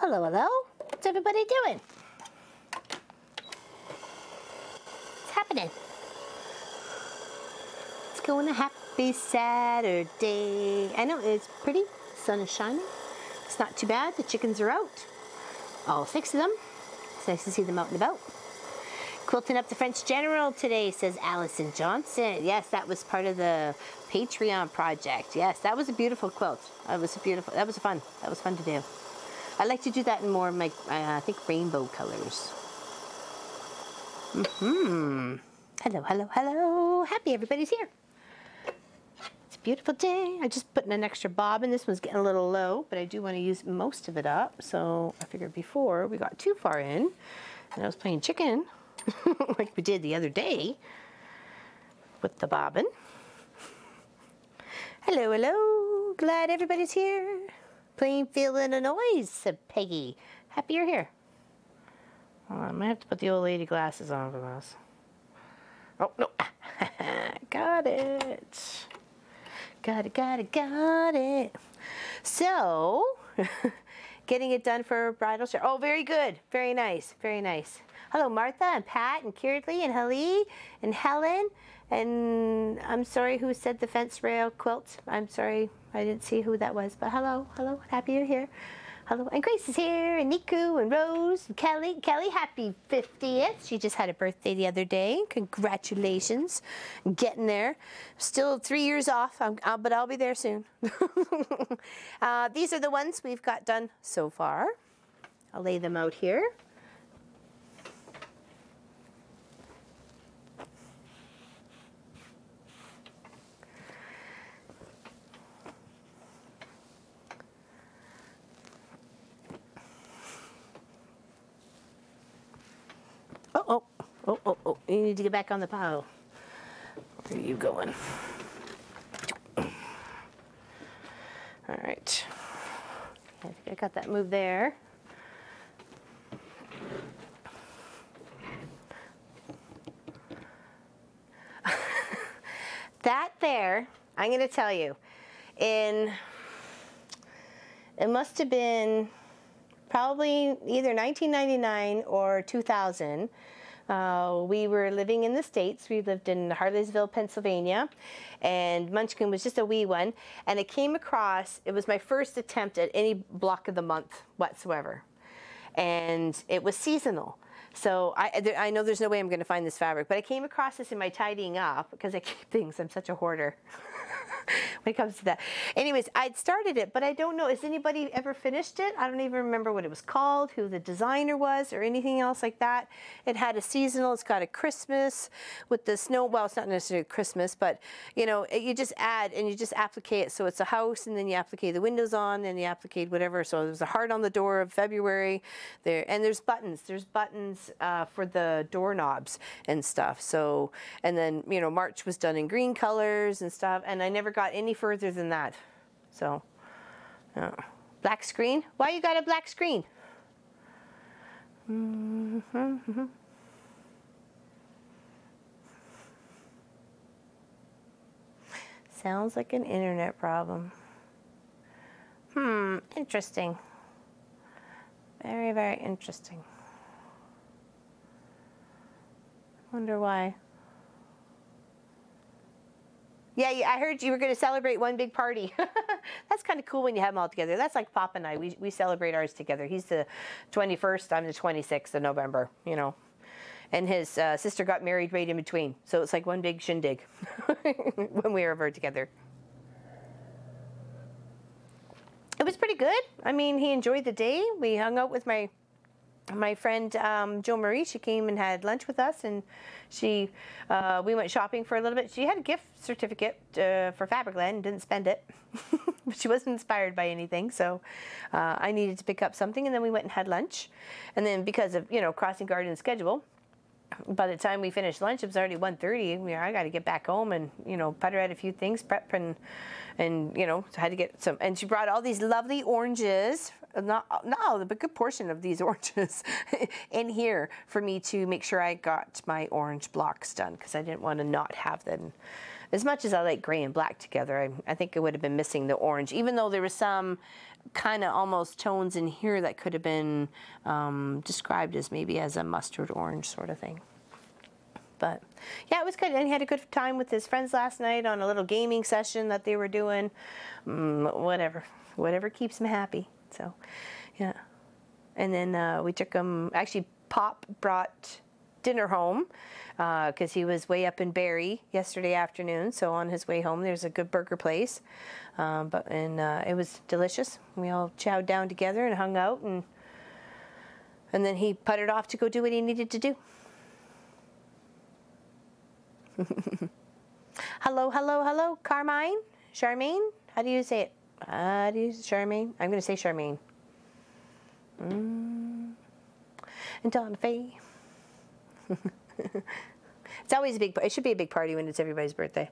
Hello, hello. What's everybody doing? What's happening? It's going a happy Saturday. I know it's pretty. The sun is shining. It's not too bad. The chickens are out. All 6 of them. It's nice to see them out and about. Quilting up the French General today, says Allison Johnson. Yes, that was part of the Patreon project. Yes, that was a beautiful quilt. That was fun. That was fun to do. I like to do that in more of my, I think, rainbow colors. Hello, hello, hello. Happy everybody's here. It's a beautiful day. I just put in an extra bobbin. This one's getting a little low, but I do want to use most of it up. So I figured before we got too far in, and I was playing chicken, like we did the other day with the bobbin. Hello, hello. Glad everybody's here. Plainfield, Illinois, said Peggy. Happy you're here. Oh, I might have to put the old lady glasses on for this. Oh, no. Got it. Got it. So, getting it done for bridal shower. Oh, very good. Very nice. Very nice. Hello, Martha and Pat and Kierley and Hallie and Helen. And I'm sorry who said the fence rail quilt. I'm sorry. I didn't see who that was, but hello, hello, happy you're here. Hello, and Grace is here, and Niku, and Rose, and Kelly. Kelly, happy 50th. She just had a birthday the other day. Congratulations. Getting there. Still 3 years off, but I'll be there soon. These are the ones we've got done so far. I'll lay them out here. Oh, you need to get back on the pile. Where are you going? All right. I think I got that move there. That there, I'm going to tell you, it must have been probably either 1999 or 2000. We were living in the States. We lived in Harleysville, Pennsylvania, and Munchkin was just a wee one. And I came across, it was my first attempt at any block of the month whatsoever. And it was seasonal. So I know there's no way I'm going to find this fabric, but I came across this in my tidying up because I keep things. I'm such a hoarder when it comes to that. Anyways, I'd started it, but I don't know. Has anybody ever finished it? I don't even remember what it was called, who the designer was, or anything else like that. It had a seasonal. It's got a Christmas with the snow. Well, it's not necessarily Christmas, but you know, you just add and you just applique it. So it's a house, and then you applique the windows on, and you applique whatever. So there's a heart on the door of February there, and there's buttons. There's buttons for the doorknobs and stuff. So, and then, you know, March was done in green colors and stuff, and I never got any further than that. So, black screen. Why you got a black screen? Sounds like an internet problem. Interesting. Very, very interesting. Wonder why. Yeah, I heard you were going to celebrate one big party. That's kind of cool when you have them all together. That's like Pop and I. We celebrate ours together. He's the 21st. I'm the 26th of November, you know. And his sister got married right in between. So it's like one big shindig when we were ever together. It was pretty good. I mean, he enjoyed the day. We hung out with my friend Jo Marie. She came and had lunch with us, and we went shopping for a little bit. She had a gift certificate for Fabricland and didn't spend it. But she wasn't inspired by anything, so I needed to pick up something, and then we went and had lunch. And then because of, you know, Crossing Garden schedule, by the time we finished lunch, it was already 1:30. I got to get back home and, you know, putter out a few things, prep, and you know, so I had to get some. And she brought all these lovely oranges, not a good portion of these oranges in here for me to make sure I got my orange blocks done, because I didn't want to not have them As much as I like gray and black together, I think it would have been missing the orange, even though there was some kind of almost tones in here that could have been described as maybe as a mustard orange sort of thing. But yeah, it was good. And he had a good time with his friends last night on a little gaming session that they were doing. Whatever keeps him happy. So yeah. And then we took him, actually Pop brought dinner home because he was way up in Barrie yesterday afternoon. So on his way home, there's a good burger place. It was delicious. We all chowed down together and hung out, and then he puttered off to go do what he needed to do. Hello, hello, hello, Carmine? Charmaine? How do you say it? Charmaine? I'm going to say Charmaine. And Donna Faye. It's always a big, it should be a big party when it's everybody's birthday.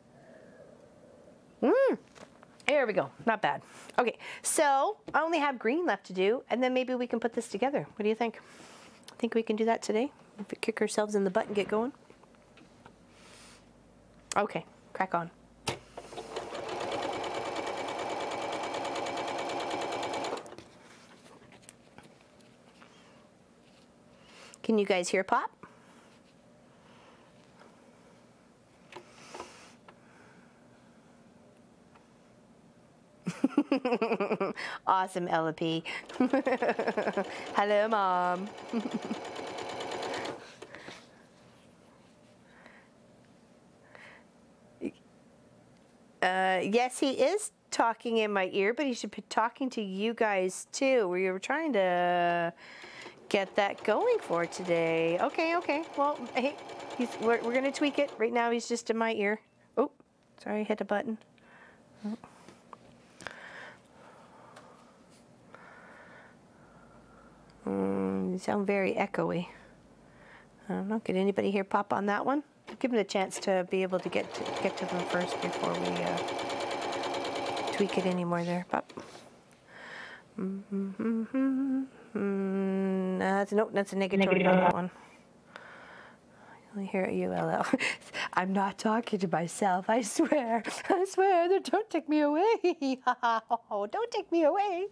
There we go. Not bad. Okay, so I only have green left to do, and then maybe we can put this together. What do you think? Think we can do that today? If we kick ourselves in the butt and get going? Okay, crack on. Can you guys hear Pop? Awesome, Ella P. Hello, Mom. Yes, he is talking in my ear, but he should be talking to you guys too. We were trying to get that going for today. Okay, okay. Well, hey, we're going to tweak it. Right now he's just in my ear. Oh, sorry, I hit a button. Oh. You sound very echoey. I don't know. Could anybody hear Pop on that one? Give him a chance to be able to get to them first before we tweak it anymore there, Pop. That's a negatory on that one. I only hear you, LL. I'm not talking to myself, I swear. I swear, don't take me away. Oh, don't take me away.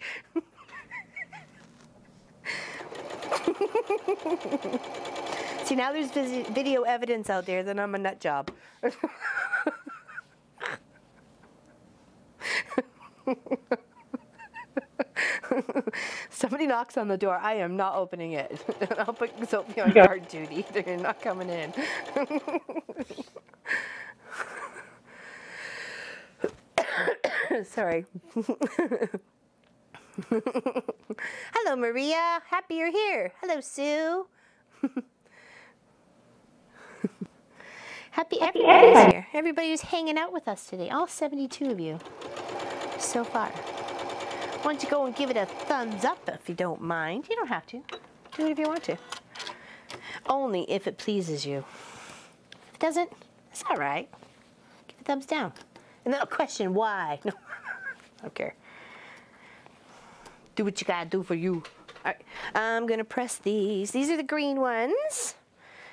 See, now there's video evidence out there that I'm a nut job. Somebody knocks on the door. I am not opening it. I'll put Sophie on guard duty. They're not coming in. Sorry. Hello, Maria. Happy you're here. Hello, Sue. Happy everybody's here. Everybody's hanging out with us today. All 72 of you so far. Why don't you go and give it a thumbs up if you don't mind. You don't have to. Do it if you want to. Only if it pleases you. If it doesn't, it's all right. Give it a thumbs down. And then I'll question why. No, I don't care. Do what you gotta do for you. All right, I'm gonna press these. These are the green ones.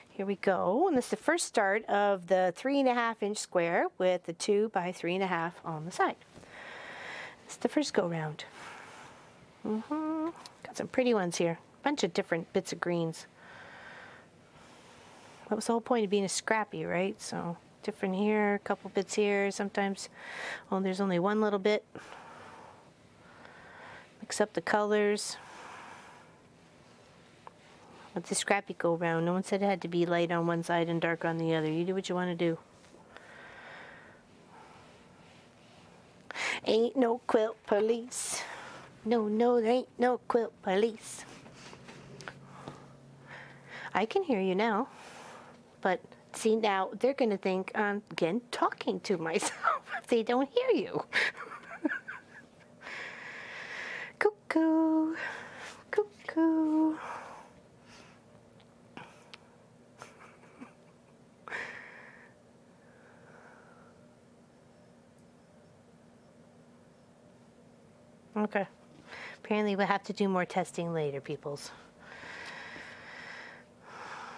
Here we go. And this is the first start of the 3.5 inch square with the 2 by 3.5 on the side. It's the first go round. Got some pretty ones here. Bunch of different bits of greens. That was the whole point of being a Scrappy, right? So different here, a couple bits here. Sometimes, oh, there's only one little bit. Mix up the colors. Let the Scrappy go round. No one said it had to be light on one side and dark on the other. You do what you want to do. Ain't no quilt police. No, no, there ain't no quilt police. I can hear you now. But see, now they're going to think I'm, again, talking to myself if they don't hear you. Cuckoo. Cuckoo. Okay. Apparently we'll have to do more testing later, peoples.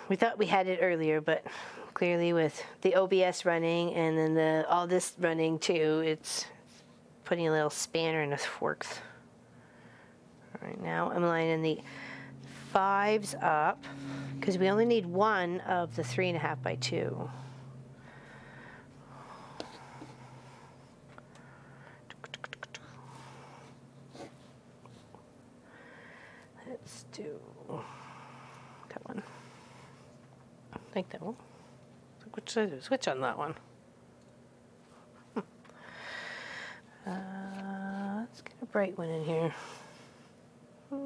We thought we had it earlier, but clearly with the OBS running and then all this running too, it's putting a little spanner in the works. All right, now I'm lining the 5s up because we only need one of the 3.5 by 2. Let's do that one. I think that one. Which should I do? Switch on that one. Let's get a bright one in here. There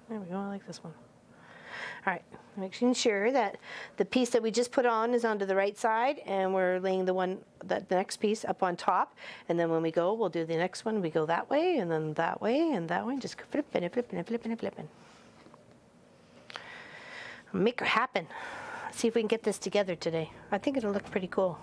we go, I like this one. All right, making sure that the piece that we just put on is onto the right side, and we're laying the next piece up on top, and then when we go, we'll do the next one. We go that way, and then that way, and that way, just flipping and flipping and flipping and flipping. Make her happen. Let's see if we can get this together today. I think it'll look pretty cool.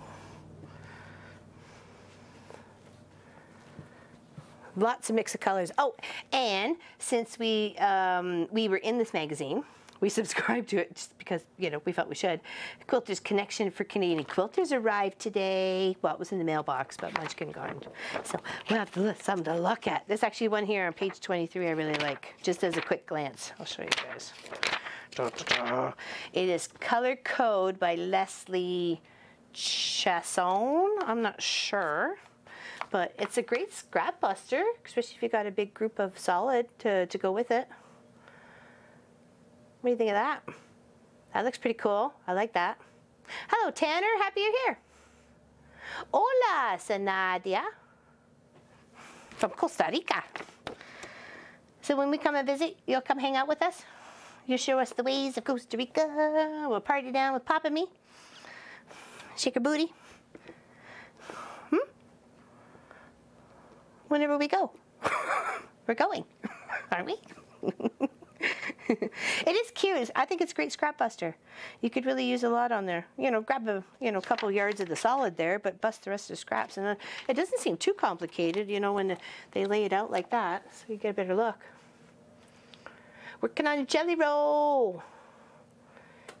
Lots of mix of colors. Oh, and since we were in this magazine, we subscribed to it just because, you know, we felt we should. Quilters Connection for Canadian Quilters arrived today. Well, it was in the mailbox, but Munchkin Garden. So we'll have something to look at. There's actually one here on page 23 I really like, just as a quick glance. I'll show you guys. It is Color Code by Leslie Chasson. I'm not sure. But it's a great scrap buster, especially if you got a big group of solid to go with it. What do you think of that? That looks pretty cool. I like that. Hello, Tanner. Happy you're here. Hola, Sanadia. From Costa Rica. So when we come and visit, you'll come hang out with us? You'll show us the ways of Costa Rica. We'll party down with Pop and me. Shake her booty. Whenever we go. We're going, aren't we? It is cute. I think it's a great scrap buster. You could really use a lot on there. You know, grab a couple yards of the solid there, but bust the rest of the scraps. And it doesn't seem too complicated, you know, when they lay it out like that, so you get a better look. Working on a jelly roll.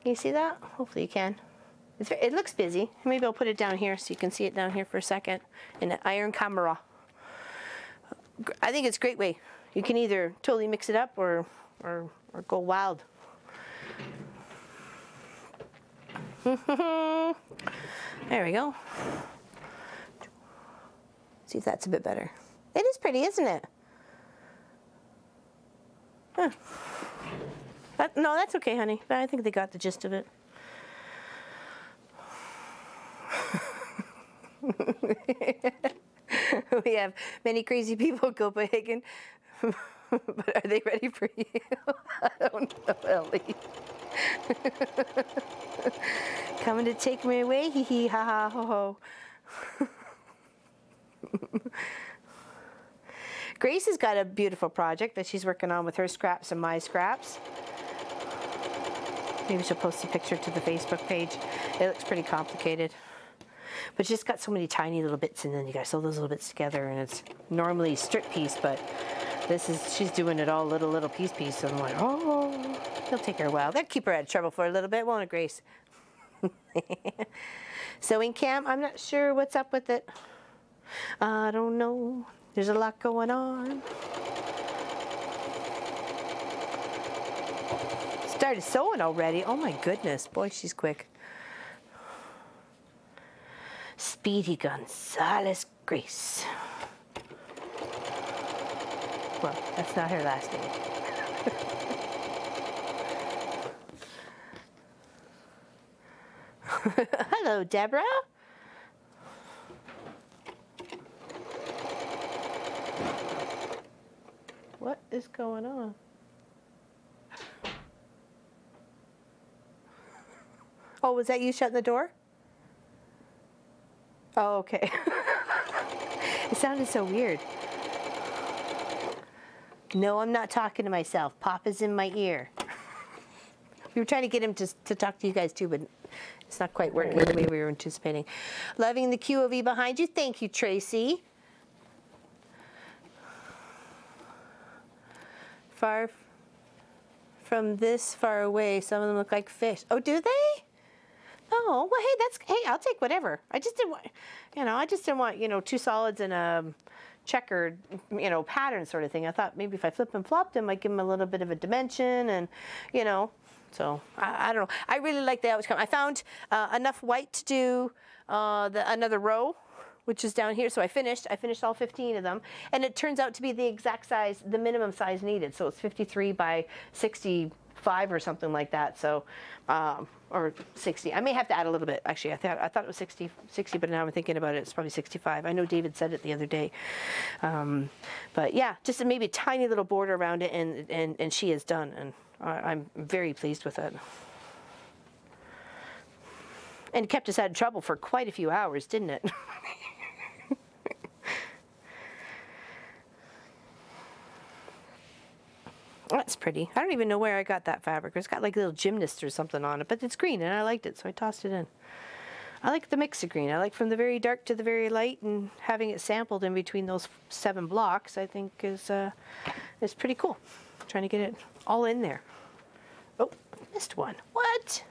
Can you see that? Hopefully you can. It looks busy. Maybe I'll put it down here so you can see it down here for a second in an iron camera. I think it's a great way. You can either totally mix it up or go wild. There we go. See if that's a bit better. It is pretty, isn't it? Huh. No, that's okay, honey. I think they got the gist of it. We have many crazy people in Copenhagen, but are they ready for you? I don't know, Ellie. Coming to take me away? Hee hee ha ha ho ho. Grace has got a beautiful project that she's working on with her scraps and my scraps. Maybe she'll post a picture to the Facebook page. It looks pretty complicated. But it's just got so many tiny little bits, and then you gotta sew those little bits together, and it's normally strip piece, but she's doing it all little piece, so I'm like, oh, it'll take her a while. That'll keep her out of trouble for a little bit, won't it, Grace? Sewing camp, I'm not sure what's up with it. I don't know. There's a lot going on. Started sewing already. Oh my goodness, boy, she's quick. Speedy Gonzalez Grace. Well, that's not her last name. Hello, Deborah. What is going on? Oh, was that you shutting the door? Oh, okay. It sounded so weird. No, I'm not talking to myself. Papa's in my ear. We were trying to get him to talk to you guys too, but it's not quite working the way we were anticipating. Loving the QOV behind you. Thank you, Tracy. from this far away, some of them look like fish. Oh, do they? Oh, well, hey, I'll take whatever. I just didn't want, two solids and a checkered, pattern sort of thing. I thought maybe if I flip and flopped them, might give them a little bit of a dimension and, so I don't know. I really like the outcome. I found enough white to do another row, which is down here. So I finished all 15 of them, and it turns out to be the exact size, the minimum size needed. So it's 53 by 65 or something like that. So, or 60. I may have to add a little bit. Actually, I thought it was 60, but now I'm thinking about it, it's probably 65. I know David said it the other day. But yeah, just maybe a tiny little border around it, and she is done, and I'm very pleased with it. And it kept us out of trouble for quite a few hours, didn't it? That's pretty. I don't even know where I got that fabric. It's got like little gymnast or something on it, but it's green and I liked it, so I tossed it in. I like the mix of green. I like from the very dark to the very light, and having it sampled in between those 7 blocks, I think is pretty cool. I'm trying to get it all in there. Oh, missed one. What?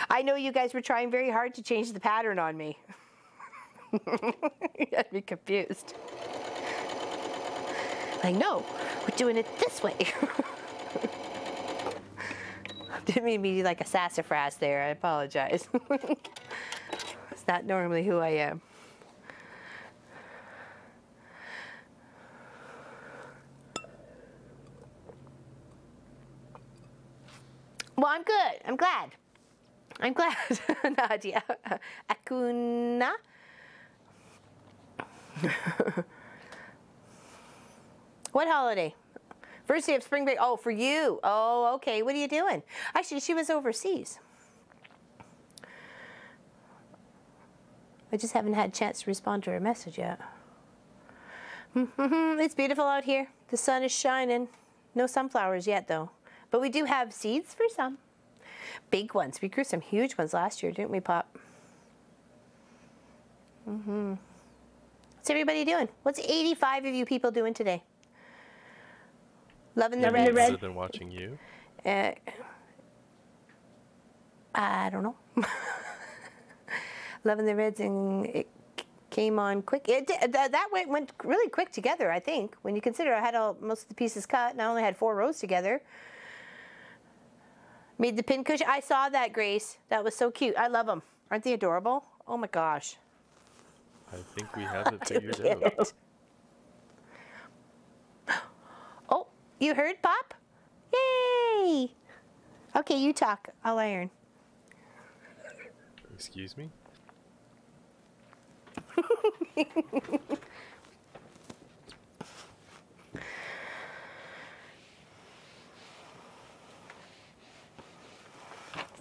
I know you guys were trying very hard to change the pattern on me. You had me confused. Like, no, we're doing it this way. Didn't mean to be like a sassafras there. I apologize. It's not normally who I am. Well, I'm good. I'm glad. I'm glad, Nadia. Akuna. What holiday? First day of spring break. Oh, for you. Oh, okay. What are you doing? Actually, she was overseas. I just haven't had a chance to respond to her message yet. It's beautiful out here. The sun is shining. No sunflowers yet, though. But we do have seeds for some. Big ones. We grew some huge ones last year, didn't we, Pop? What's everybody doing? What's 85 of you people doing today? Loving the red. Rather than watching you? I don't know. Loving the reds, and it came on quick. It did, that went really quick together, I think. When you consider I had most of the pieces cut, and I only had 4 rows together. Made the pin cushion. I saw that, Grace. That was so cute. I love them. Aren't they adorable? Oh my gosh. I think we have it figured out. Oh, you heard, Pop? Yay! Okay, you talk. I'll iron. Excuse me?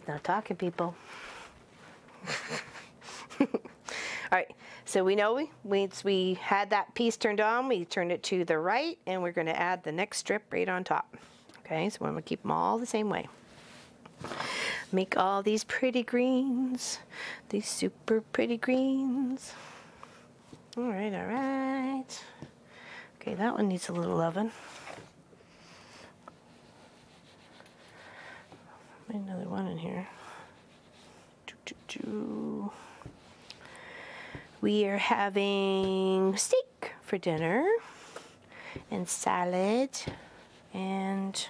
Not talking, people. All right, so we know once we had that piece turned on, we turned it to the right, and we're going to add the next strip right on top. Okay, so I'm going to keep them all the same way. Make all these pretty greens, these super pretty greens. All right, all right. Okay, that one needs a little oven. Another one in here. We are having steak for dinner and salad, and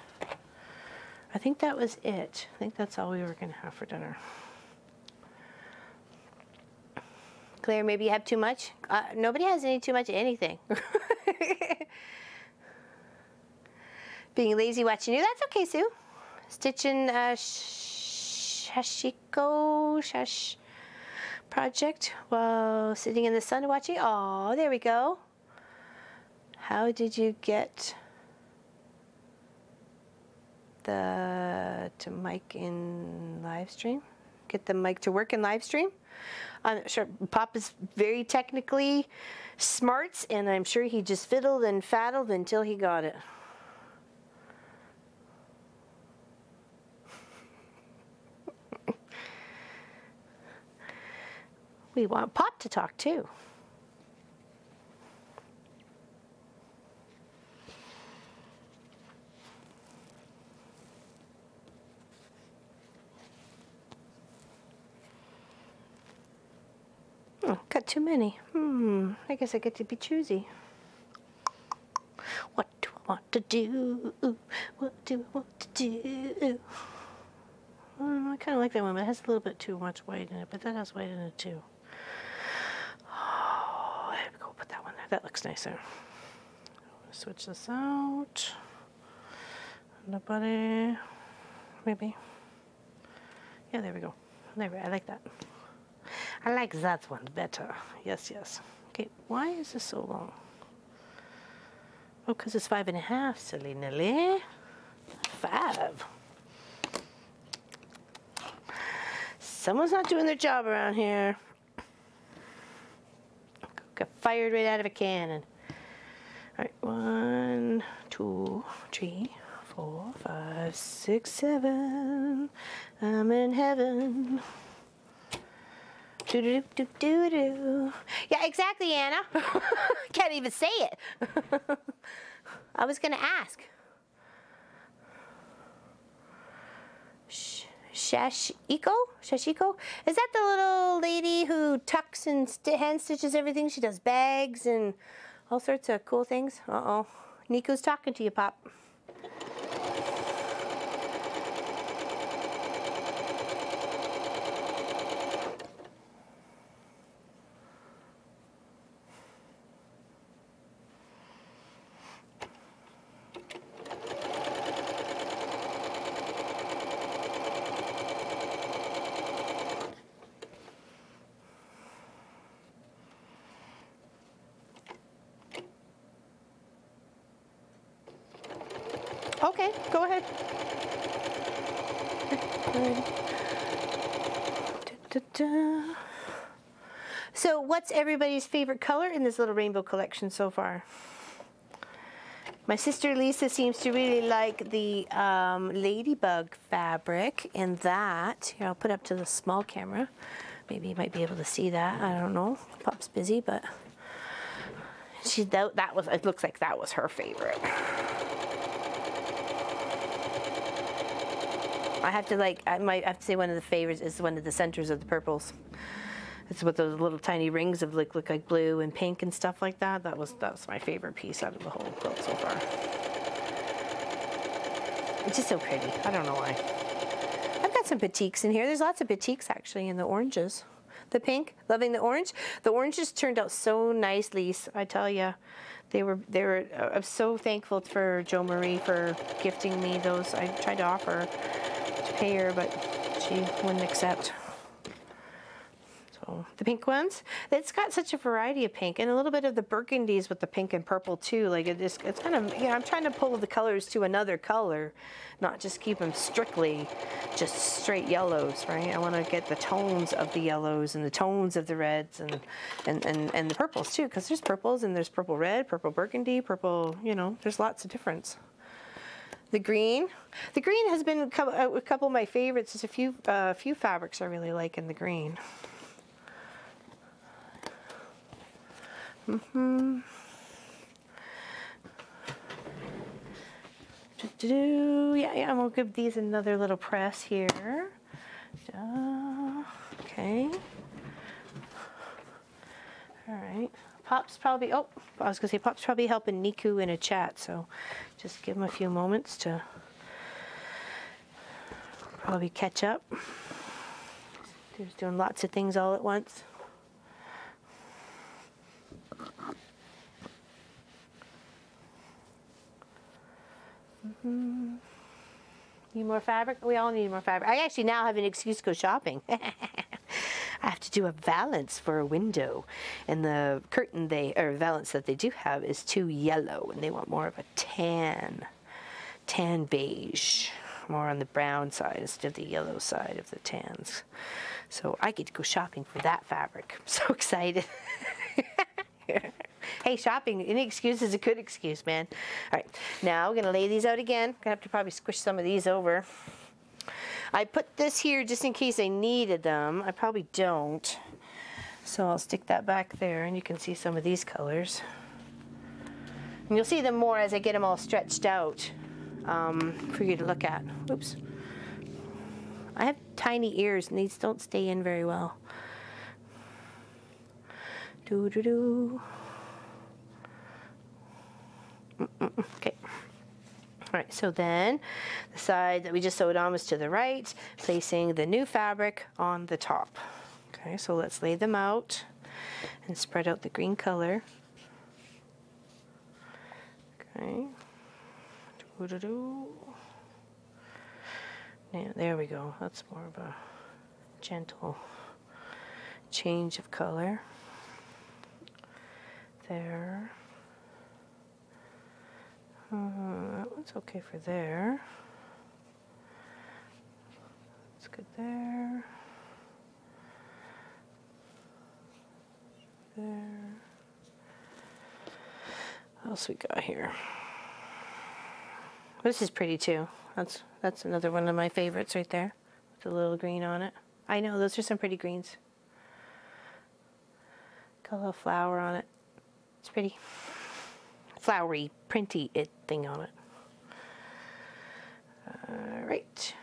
I think that was it. I think that's all we were going to have for dinner. Claire, maybe you have too much? Nobody has too much of anything. Being lazy watching you, that's okay, Sue. Stitching Shash project while sitting in the sun watching. Oh, there we go. How did you get the mic in live stream? Get the mic to work in live stream? I'm sure Pop is very technically smart, and I'm sure he just fiddled and faddled until he got it. We want Pop to talk too. Oh, got too many. I guess I get to be choosy. What do I want to do? What do I want to do? I kind of like that one, but it has a little bit too much white in it, but that has white in it too. Oh, there we go, put that one there. That looks nicer. Switch this out. Nobody, maybe. Yeah, there we go. There, I like that. I like that one better. Yes, yes. Okay, why is this so long? Oh, because it's 5.5, silly Nelly. 5. Someone's not doing their job around here. Got fired right out of a cannon. All right, 1, 2, 3, 4, 5, 6, 7. I'm in heaven. Do do do do do. Yeah, exactly, Anna. Can't even say it. I was gonna ask. Shashiko? Shashiko? Is that the little lady who tucks and hand stitches everything? She does bags and all sorts of cool things. Uh-oh. Nico's talking to you, Pop. Okay, go ahead. So what's everybody's favorite color in this little rainbow collection so far? My sister Lisa seems to really like the ladybug fabric in that. Here, I'll put up to the small camera. Maybe you might be able to see that. I don't know. Pop's busy, but that was, it looks like that was her favorite. I have to I might have to say one of the favorites is one of the centers of the purples. It's with those little tiny rings of look like blue and pink and stuff like that. That's my favorite piece out of the whole quilt so far. It's just so pretty. I don't know why. I've got some batiks in here. There's lots of batiks actually in the oranges. The pink, loving the orange. The oranges turned out so nicely. I tell you, they were. I'm so thankful for Jo Marie for gifting me those. I tried to offer to pay her, but she wouldn't accept. So the pink ones, it's got such a variety of pink and a little bit of the burgundies with the pink and purple too. Like it's kind of, you know, I'm trying to pull the colors to another color, not just keep them strictly just straight yellows, right? I want to get the tones of the yellows and the tones of the reds and the purples too, because there's purples and there's purple red, purple burgundy, purple, you know, there's lots of difference. The green has been a couple of my favorites. There's a few fabrics I really like in the green. Yeah, and we'll give these another little press here. Okay. All right. Pop's probably, oh, I was gonna say Pop's probably helping Niku in a chat, so just give him a few moments to probably catch up. He's doing lots of things all at once. Need more fabric? We all need more fabric. I actually now have an excuse to go shopping. I have to do a valance for a window, and the curtain valance that they do have is too yellow, and they want more of a tan beige, more on the brown side instead of the yellow side of the tans. So I get to go shopping for that fabric. I'm so excited. Hey, shopping, any excuse is a good excuse, man. All right, now we're gonna lay these out again. Gonna have to probably squish some of these over. I put this here just in case I needed them. I probably don't. So I'll stick that back there, and you can see some of these colors. And you'll see them more as I get them all stretched out for you to look at. Oops. I have tiny ears, and these don't stay in very well. Do-do-do. Okay. All right, so then the side that we just sewed on was to the right, placing the new fabric on the top. Okay, so let's lay them out and spread out the green color. Okay. Doo-doo-doo. Yeah, there we go. That's more of a gentle change of color. There. That one's okay for there. That's good there. There. What else we got here? This is pretty too. That's another one of my favorites right there, with a little green on it. I know, those are some pretty greens. Got a little flower on it. It's pretty. Flowery, printy thing on it. All right.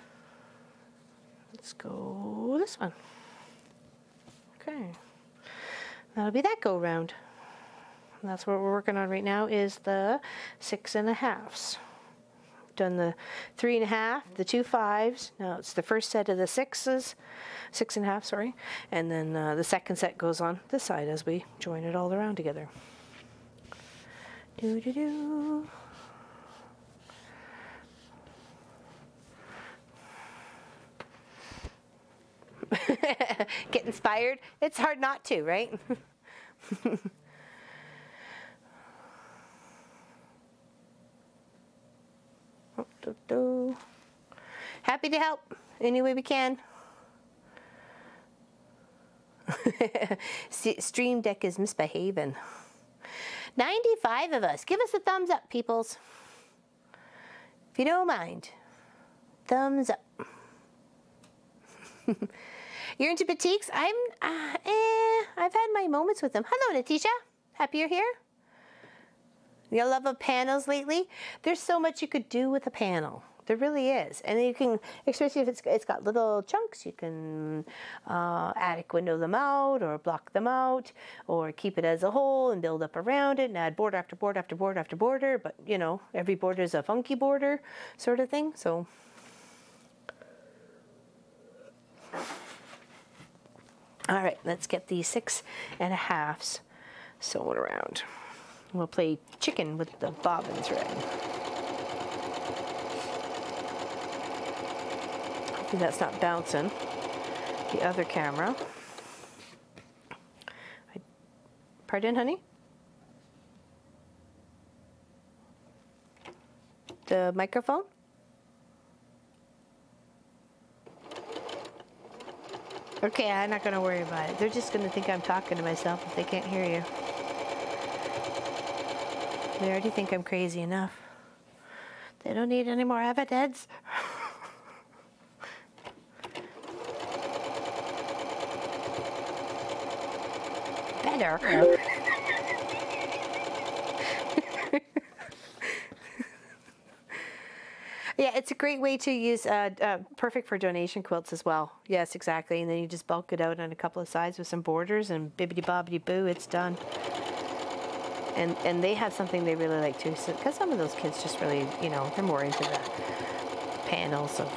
Let's go this one. Okay. That'll be that go round. And that's what we're working on right now is the 6 1/2s. Done the 3 1/2, the 2 5s. Now it's the first set of the 6s, 6 1/2, sorry. And then the second set goes on this side as we join it all around together. Do do do. Get inspired? It's hard not to, right? Happy to help any way we can. Stream Deck is misbehaving. 95 of us. Give us a thumbs up, peoples. If you don't mind. Thumbs up. You're into batiks? I've had my moments with them. Hello, Natisha. Happy you're here. You love of panels lately? There's so much you could do with a panel. There really is. And you can, especially if it's got little chunks, you can attic window them out or block them out or keep it as a whole and build up around it and add border after border after border after border. But, you know, every border is a funky border sort of thing. So, all right, let's get these 6 1/2s sewn around. We'll play chicken with the bobbin thread. Hopefully that's not bouncing the other camera. Pardon, honey? The microphone? Okay, I'm not going to worry about it. They're just going to think I'm talking to myself if they can't hear you. They already think I'm crazy enough. They don't need any more evidence. Better. Yeah, it's a great way to use, perfect for donation quilts as well. Yes, exactly. And then you just bulk it out on a couple of sides with some borders and bibbidi-bobbidi-boo, it's done. And they have something they really like too, because some of those kids just really, you know, they're more into the panels of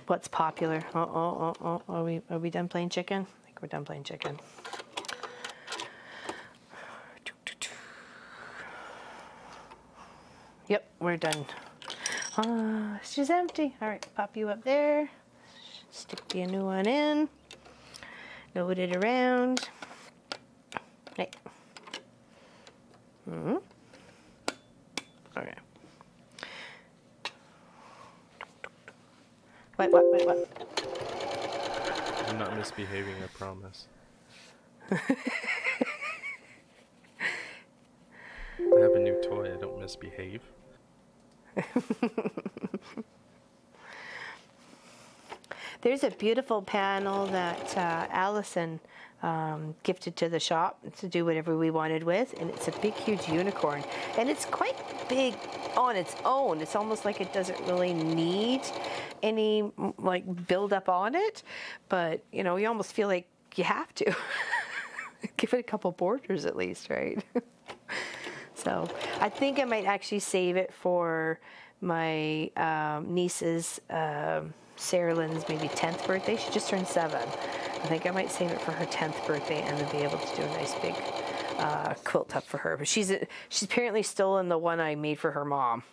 what's popular. Are we done playing chicken? I think we're done playing chicken. Yep, we're done. She's empty. All right, pop you up there. Stick the new one in. Load it around. Right. Okay. What? I'm not misbehaving, I promise. I have a new toy, I don't misbehave. There's a beautiful panel that Allison gifted to the shop to do whatever we wanted with, and it's a big, huge unicorn, and it's quite big on its own. It's almost like it doesn't really need any like build up on it, but you know, you almost feel like you have to give it a couple borders at least, right? So I think I might actually save it for my niece's Sarah Lynn's maybe 10th birthday. She just turned 7. I think I might save it for her 10th birthday and then be able to do a nice big quilt up for her. But she's apparently still in the one I made for her mom,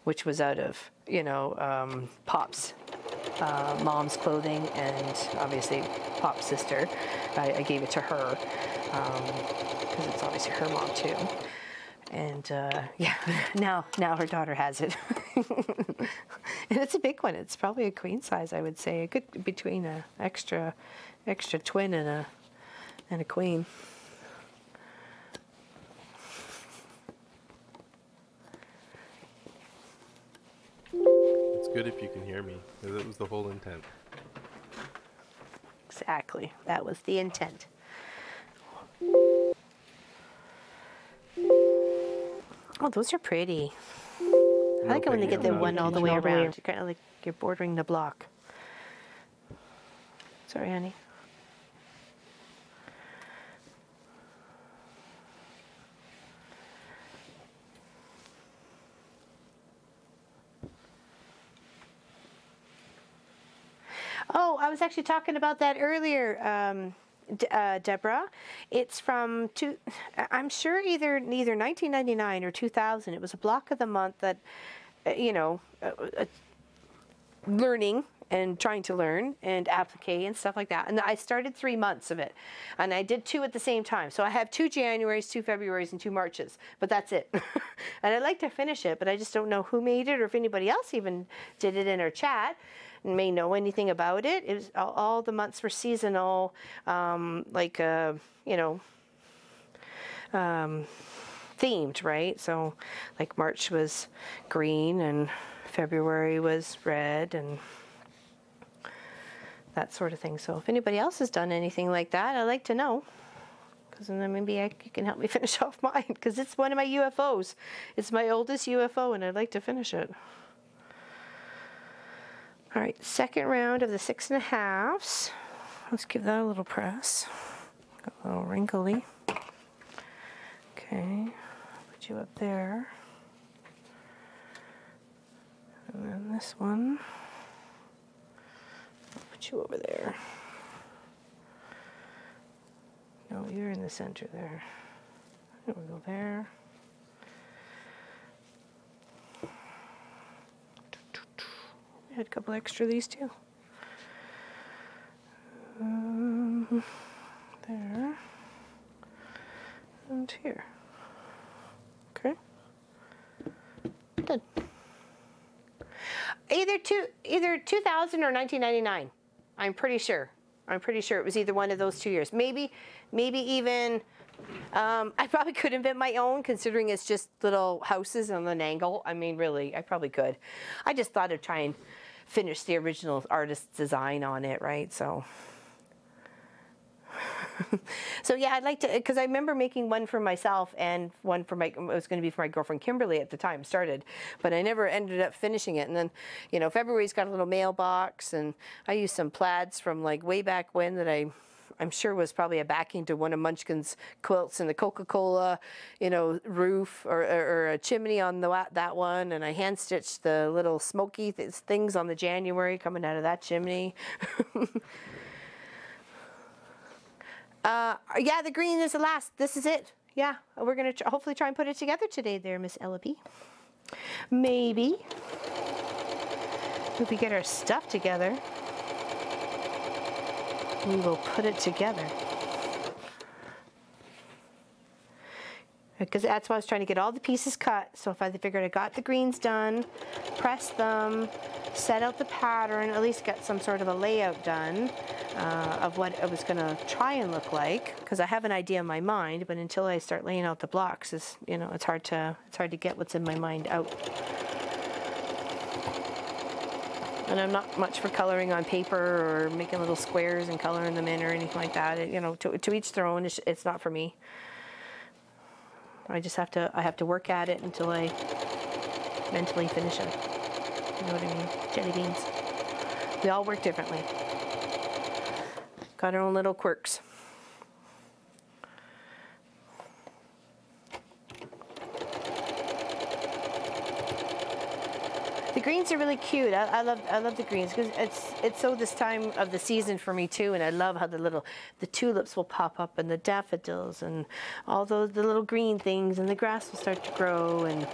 which was out of, you know, Pop's mom's clothing, and obviously Pop's sister. I gave it to her because it's obviously her mom too. And yeah, now her daughter has it. And it's a big one. It's probably a queen size, I would say. A good between a extra twin and a queen. It's good if you can hear me. That was the whole intent. Exactly. That was the intent. Oh, those are pretty. I like it when they get the one all the way around. You're kind of like you're bordering the block. Sorry, honey. Oh, I was actually talking about that earlier, Deborah. It's from I'm sure either 1999 or 2000. It was a block of the month that, you know, learning and trying to learn and applique and stuff like that. And I started 3 months of it, and I did 2 at the same time. So I have 2 Januaries, 2 Februaries, and 2 Marches, but that's it. And I'd like to finish it, but I just don't know who made it or if anybody else even did it in our chat and may know anything about it. It was all the months were seasonal, you know, themed, right? So like March was green and February was red and that sort of thing. So if anybody else has done anything like that, I'd like to know, because then maybe you can help me finish off mine, because it's one of my UFOs. It's my oldest UFO and I'd like to finish it. All right, second round of the 6 1/2s. Let's give that a little press. Got a little wrinkly. Okay, put you up there. And then this one, I'll put you over there. No, you're in the center there. There we go there. I had a couple extra of these too. There. And here. Okay. Done. Either 2000 or 1999. I'm pretty sure. I'm pretty sure it was either one of those 2 years. Maybe even, I probably could invent my own, considering it's just little houses on an angle. I mean, really, I probably could. I just thought of trying to finish the original artist's design on it, right? So, so yeah, I'd like to, because I remember making one for myself and one for it was going to be for my girlfriend Kimberly at the time started, but I never ended up finishing it. And then, you know, February's got a little mailbox, and I used some plaids from like way back when that I'm sure was probably a backing to one of Munchkin's quilts, and the Coca-Cola, you know, roof or a chimney on that one, and I hand stitched the little smoky things on the January coming out of that chimney. Yeah, the green is the last. This is it. Yeah, we're gonna hopefully try and put it together today there, Miss Ella P. Maybe. If we get our stuff together, we will put it together. Because that's why I was trying to get all the pieces cut. So if I figured I got the greens done, pressed them, set out the pattern, at least get some sort of a layout done of what it was going to try and look like. Because I have an idea in my mind, but until I start laying out the blocks, you know, it's hard to get what's in my mind out. And I'm not much for coloring on paper or making little squares and coloring them in or anything like that. You know, to each their own. It's not for me. I have to work at it until I mentally finish it. You know what I mean? Jelly beans. We all work differently. Got our own little quirks. The greens are really cute. I love the greens because it's so this time of the season for me too, and I love how the tulips will pop up and the daffodils and all the little green things, and the grass will start to grow, and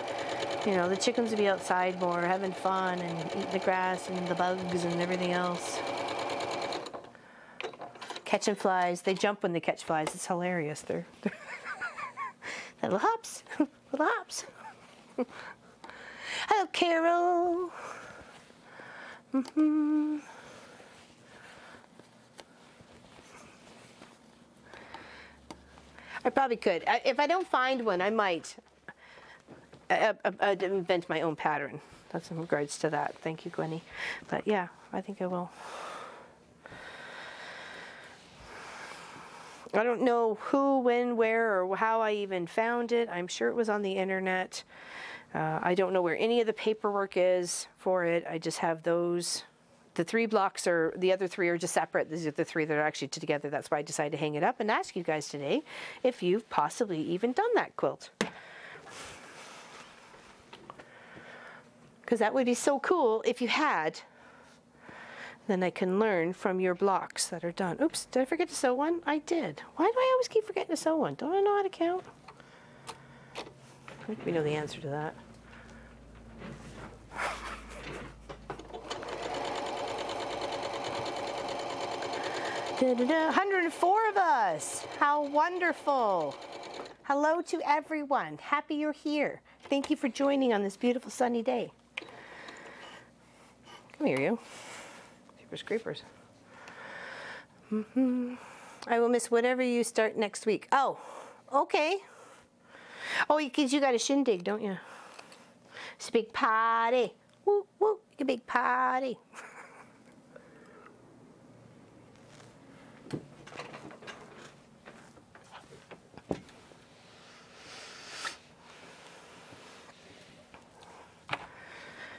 you know the chickens will be outside more having fun and eating the grass and the bugs and everything else. Catching flies. They jump when they catch flies. It's hilarious. They're little hops, little hops. Hello, Carol. I probably could. If I don't find one, I might invent my own pattern. That's in regards to that. Thank you, Gwenny. But yeah, I think I will. I don't know who, when, where, or how I even found it. I'm sure it was on the internet. I don't know where any of the paperwork is for it. I just have those. The 3 blocks are, the other 3 are just separate. These are the 3 that are actually together. That's why I decided to hang it up and ask you guys today if you've possibly even done that quilt. Because that would be so cool if you had. Then I can learn from your blocks that are done. Oops, did I forget to sew one? I did. Why do I always keep forgetting to sew one? Don't I know how to count? I think we know the answer to that. Da, da, da. 104 of us. How wonderful. Hello to everyone. Happy you're here. Thank you for joining on this beautiful sunny day. Come here, you. Jeepers creepers. I will miss whatever you start next week. Oh, okay. Oh, because you got a shindig, don't you? It's a big party. Woo, woo, a big party.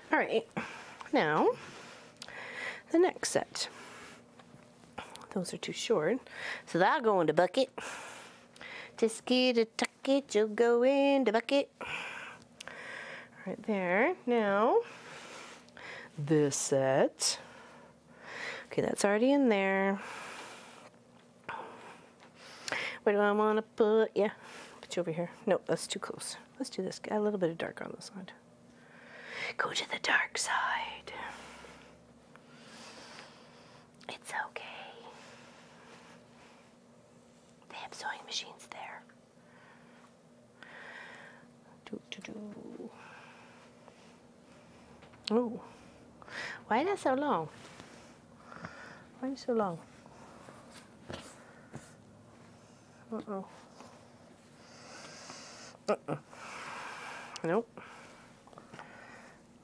All right, now the next set. Those are too short, so that'll go in the bucket. Just get a tucket, you'll go in the bucket. Right there. Now, this set. Okay, that's already in there. Where do I want to put you? Put you over here. No, that's too close. Let's do this. Got a little bit of dark on this side. Go to the dark side. It's okay. They have sewing machines there. Oh, why is that so long? Why is it so long? Uh-oh. Uh-oh. Nope.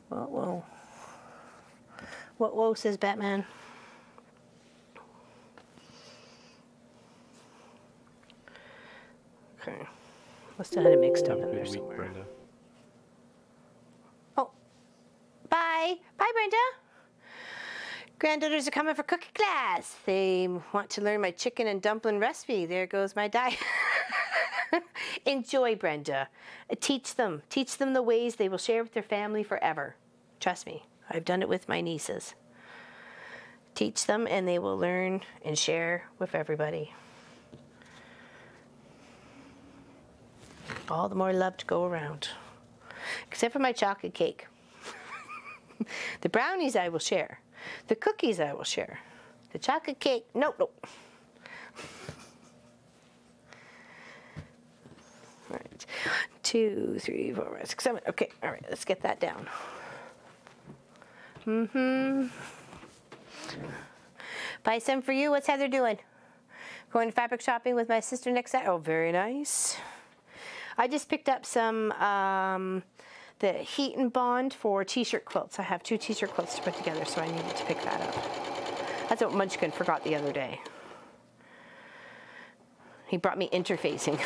Whoa, whoa. What whoa, says Batman. Okay. Must have had it mixed up in there somewhere. Brenda. Oh. Bye. Bye, Brenda. Granddaughters are coming for cooking class. They want to learn my chicken and dumpling recipe. There goes my diet. Enjoy, Brenda. Teach them the ways they will share with their family forever. Trust me, I've done it with my nieces. Teach them and they will learn and share with everybody. All the more love to go around. Except for my chocolate cake. The brownies I will share. The cookies I will share. The chocolate cake, nope, nope. All right, 2, 3, 4, 5, 6, 7. Okay, all right, let's get that down. Buy some for you. What's Heather doing? Going fabric shopping with my sister next Saturday. Oh, very nice. I just picked up some, the heat and bond for t-shirt quilts. I have 2 t-shirt quilts to put together, so I needed to pick that up. That's what Munchkin forgot the other day. He brought me interfacing,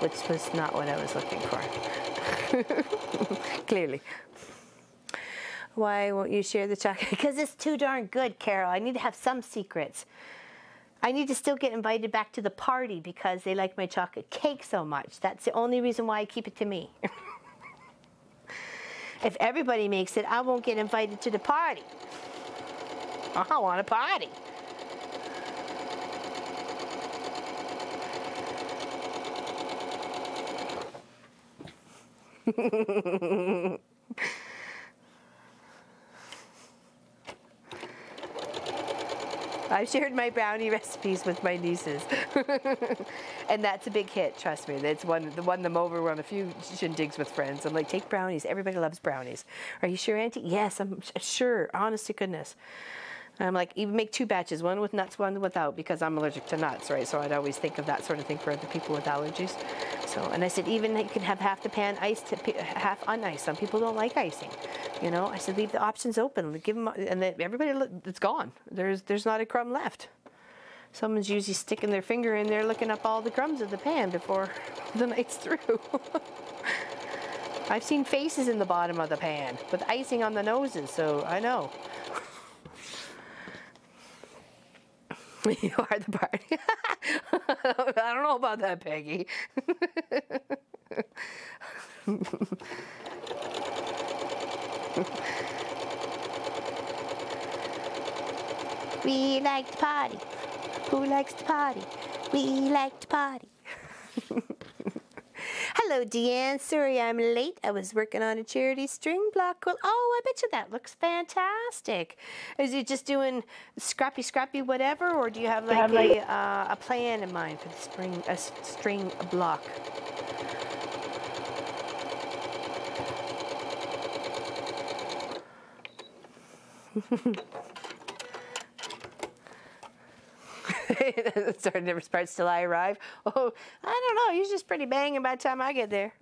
which was not what I was looking for. Clearly. Why won't you share the chocolate? Because it's too darn good, Carol. I need to have some secrets. I need to still get invited back to the party because they like my chocolate cake so much. That's the only reason why I keep it to me. If everybody makes it, I won't get invited to the party. I want a party. I've shared my brownie recipes with my nieces. And that's a big hit, trust me. That's the won them over on a few shindigs with friends. I'm like, take brownies. Everybody loves brownies. Are you sure, Auntie? Yes, I'm sure. Honest to goodness. And I'm like, even make 2 batches, one with nuts, one without, because I'm allergic to nuts, right? So I'd always think of that sort of thing for the people with allergies. So, and I said, even you can have half the pan iced, half uniced. Some people don't like icing, you know. I said, leave the options open, give them, and then everybody, it's gone. There's not a crumb left. Someone's usually sticking their finger in there, looking up all the crumbs of the pan before the night's through. I've seen faces in the bottom of the pan with icing on the noses, so I know. You are the party. I don't know about that, Peggy. We like to party. Who likes to party? We like to party. Hello, Deanne. Sorry I'm late. I was working on a charity string block quilt. Oh, I bet you that looks fantastic. Is it just doing scrappy whatever, or do you have like a plan in mind for the string block? Sorry, never starts till I arrive. Oh, I don't know. Usually it's pretty banging by the time I get there.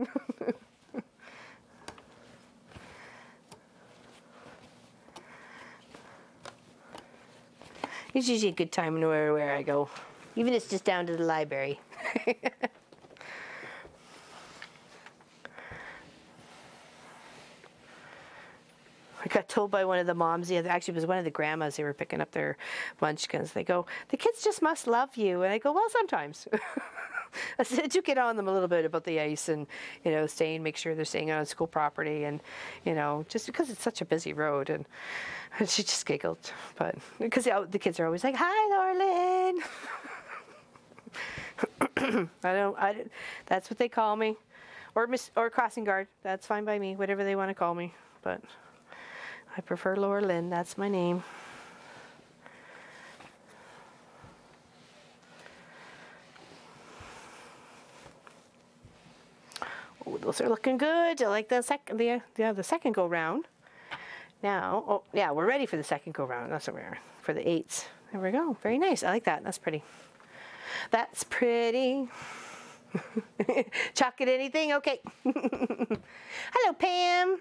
It's usually a good time no matter where I go. Even if it's just down to the library. I got told by one of the moms, actually it was one of the grandmas, they were picking up their munchkins. They go, the kids just must love you. And I go, well, sometimes. I said, do get on them a little bit about the ice and, you know, make sure they're staying on school property and, you know, just because it's such a busy road. And she just giggled. But because the kids are always like, hi, Laurelyn. That's what they call me. Or crossing guard. That's fine by me, whatever they want to call me. But I prefer Laura Lynn, that's my name. Oh, those are looking good. I like the second go round. Now, oh yeah, we're ready for the second go round. That's what we are, for the 8s. There we go. Very nice. I like that. That's pretty. That's pretty. Chocolate anything? Okay. Hello, Pam.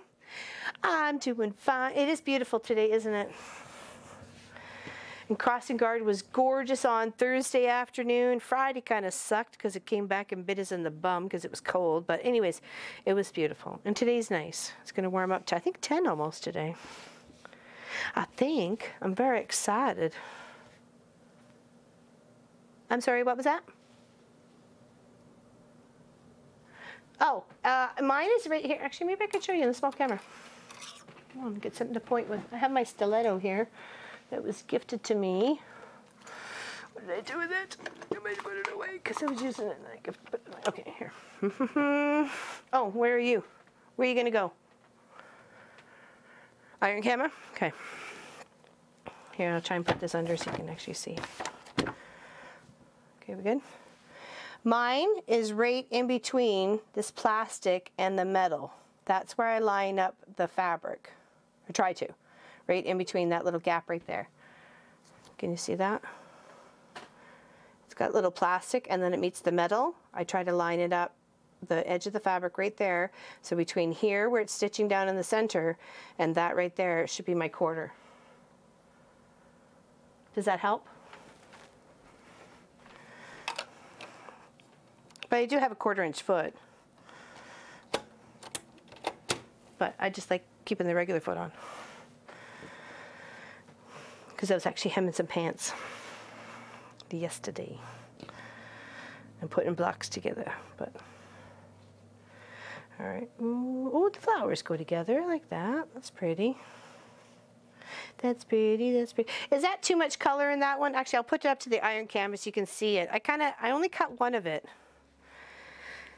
I'm doing fine. It is beautiful today, isn't it? And crossing guard was gorgeous on Thursday afternoon. Friday kind of sucked because it came back and bit us in the bum because it was cold. But anyways, it was beautiful. And today's nice. It's going to warm up to, I think, 10 almost today. I think. I'm very excited. I'm sorry, what was that? Oh, mine is right here. Actually, maybe I could show you in the small camera. Come on, get something to point with. I have my stiletto here that was gifted to me. What did I do with it? I might put it away because I was using it. And I could put it away. Okay, here. Oh, where are you? Where are you going to go? Iron camera? Okay. Here, I'll try and put this under so you can actually see. Okay, we good? Mine is right in between this plastic and the metal. That's where I line up the fabric, or try to, right in between that little gap right there. Can you see that? It's got little plastic and then it meets the metal. I try to line it up the edge of the fabric right there. So between here where it's stitching down in the center and that right there should be my quarter. Does that help? But I do have a 1/4 inch foot. But I just like keeping the regular foot on. Because I was actually hemming some pants yesterday. And putting blocks together, but. All right, oh, the flowers go together like that. That's pretty. That's pretty, that's pretty. Is that too much color in that one? Actually, I'll put it up to the iron canvas, you can see it. I only cut one of it.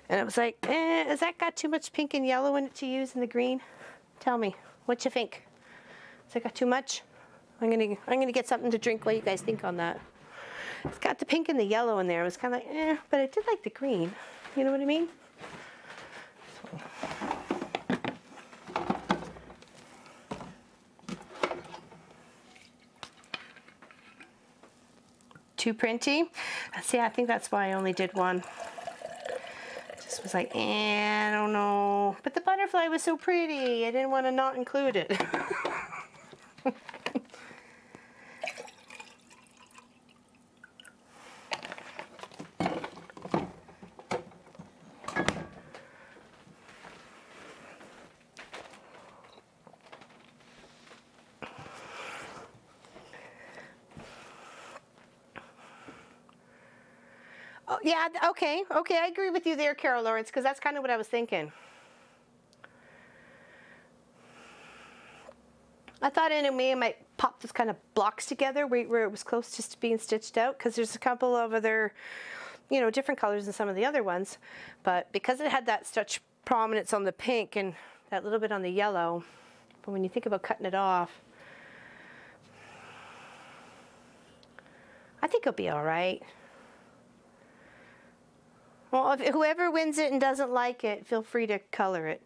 And it was like, has that got too much pink and yellow in it to use in the green? Tell me, what you think? Has that got too much? I'm gonna get something to drink while you guys think on that. It's got the pink and the yellow in there. It was kind of like, but I did like the green. You know what I mean? Too printy? See, I think that's why I only did one. Just was like, I don't know. But the butterfly was so pretty. I didn't want to not include it. Oh, yeah, okay, I agree with you there, Carol Lawrence, because that's kind of what I was thinking. I thought in a way I might pop this kind of blocks together where it was close just to being stitched out, because there's a couple of other, you know, different colors than some of the other ones. But because it had that such prominence on the pink and that little bit on the yellow, but when you think about cutting it off, I think it'll be all right. Well, if whoever wins it and doesn't like it, feel free to color it.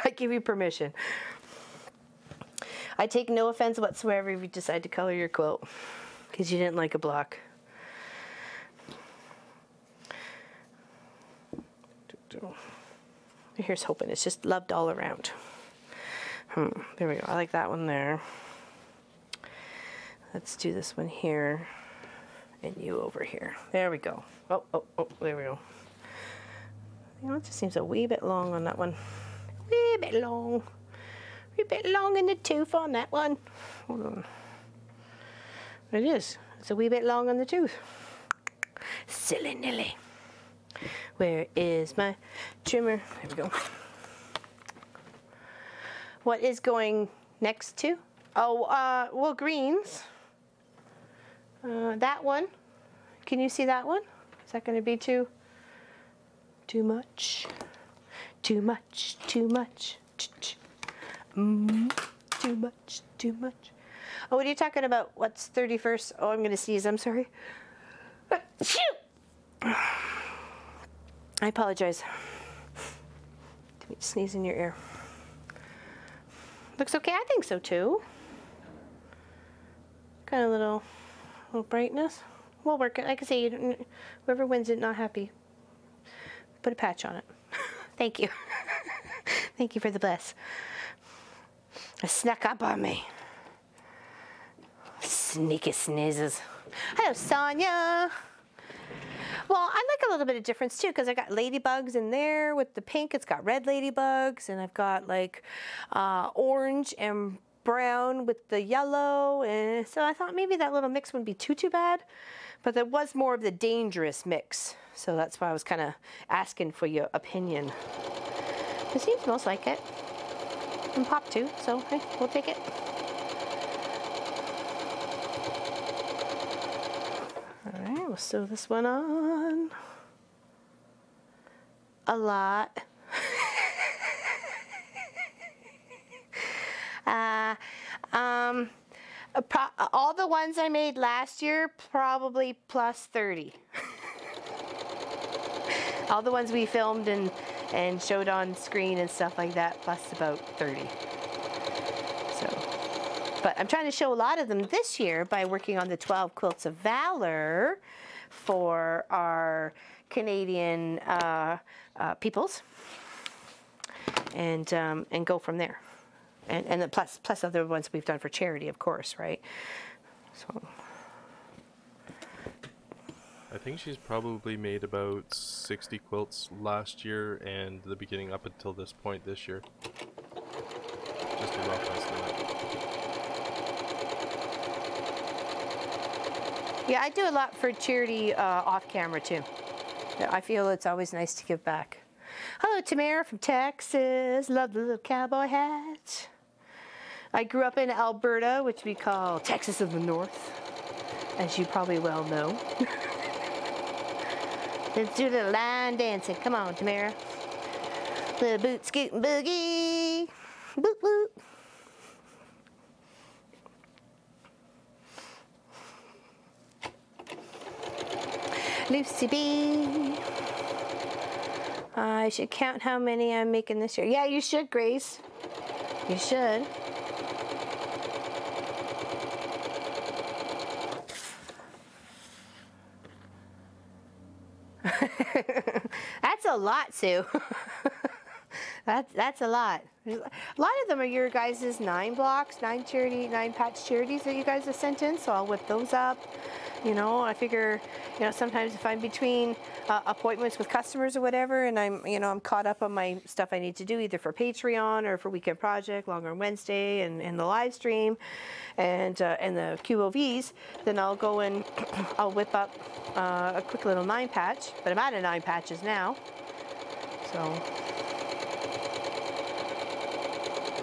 I give you permission. I take no offense whatsoever if you decide to color your quilt because you didn't like a block. Here's hoping it's just loved all around. There we go. I like that one there. Let's do this one here. And you over here. There we go. Oh, there we go. You know, it just seems a wee bit long on that one. Wee bit long. Wee bit long in the tooth on that one. Hold on. It is. It's a wee bit long on the tooth. Silly nilly. Where is my trimmer? There we go. What is going next to? Oh, well, greens. That one, can you see that one? Is that going to be too much? Too much, too much. Too much, too much. Oh, what are you talking about? What's 31st? Oh, I'm going to sneeze. I'm sorry. I apologize. Did we sneeze in your ear? Looks okay. I think so too. Kind of little brightness. We'll work it. Like I say, whoever wins it, not happy. Put a patch on it. Thank you. Thank you for the bless. It snuck up on me. Sneaky sneezes. Hello, Sonia. Well, I like a little bit of difference too, because I got ladybugs in there with the pink. It's got red ladybugs, and I've got like orange and brown with the yellow, and so I thought maybe that little mix wouldn't be too bad, but there was more of the dangerous mix, so that's why I was kind of asking for your opinion. It seems most like it, and pop too, so hey, we'll take it. All right, we'll sew this one on a lot. All the ones I made last year, probably plus 30. All the ones we filmed and showed on screen and stuff like that, plus about 30. So, but I'm trying to show a lot of them this year by working on the 12 Quilts of Valor for our Canadian peoples, and go from there. And then plus other ones we've done for charity, of course, right? So I think she's probably made about 60 quilts last year and the beginning up until this point this year. Just a rough estimate. yeah, I do a lot for charity off camera too. I feel it's always nice to give back. Hello, Tamara from Texas. Love the little cowboy hat. I grew up in Alberta, which we call Texas of the North, as you probably well know. Let's do the line dancing. Come on, Tamara. Little boot scootin' boogie. Boot boot. Lucy B. I should count how many I'm making this year. Yeah, you should, Grace. You should. That's a lot, Sue. That's a lot. A lot of them are your guys' 9 blocks, 9 patch charities that you guys have sent in, so I'll whip those up. You know, I figure, you know, sometimes if I'm between appointments with customers or whatever, and I'm caught up on my stuff I need to do either for Patreon or for Weekend Project, Longer on Wednesday, and the live stream, and the QOVs, then I'll go and I'll whip up a quick little 9 patch. But I'm out of 9 patches now, so.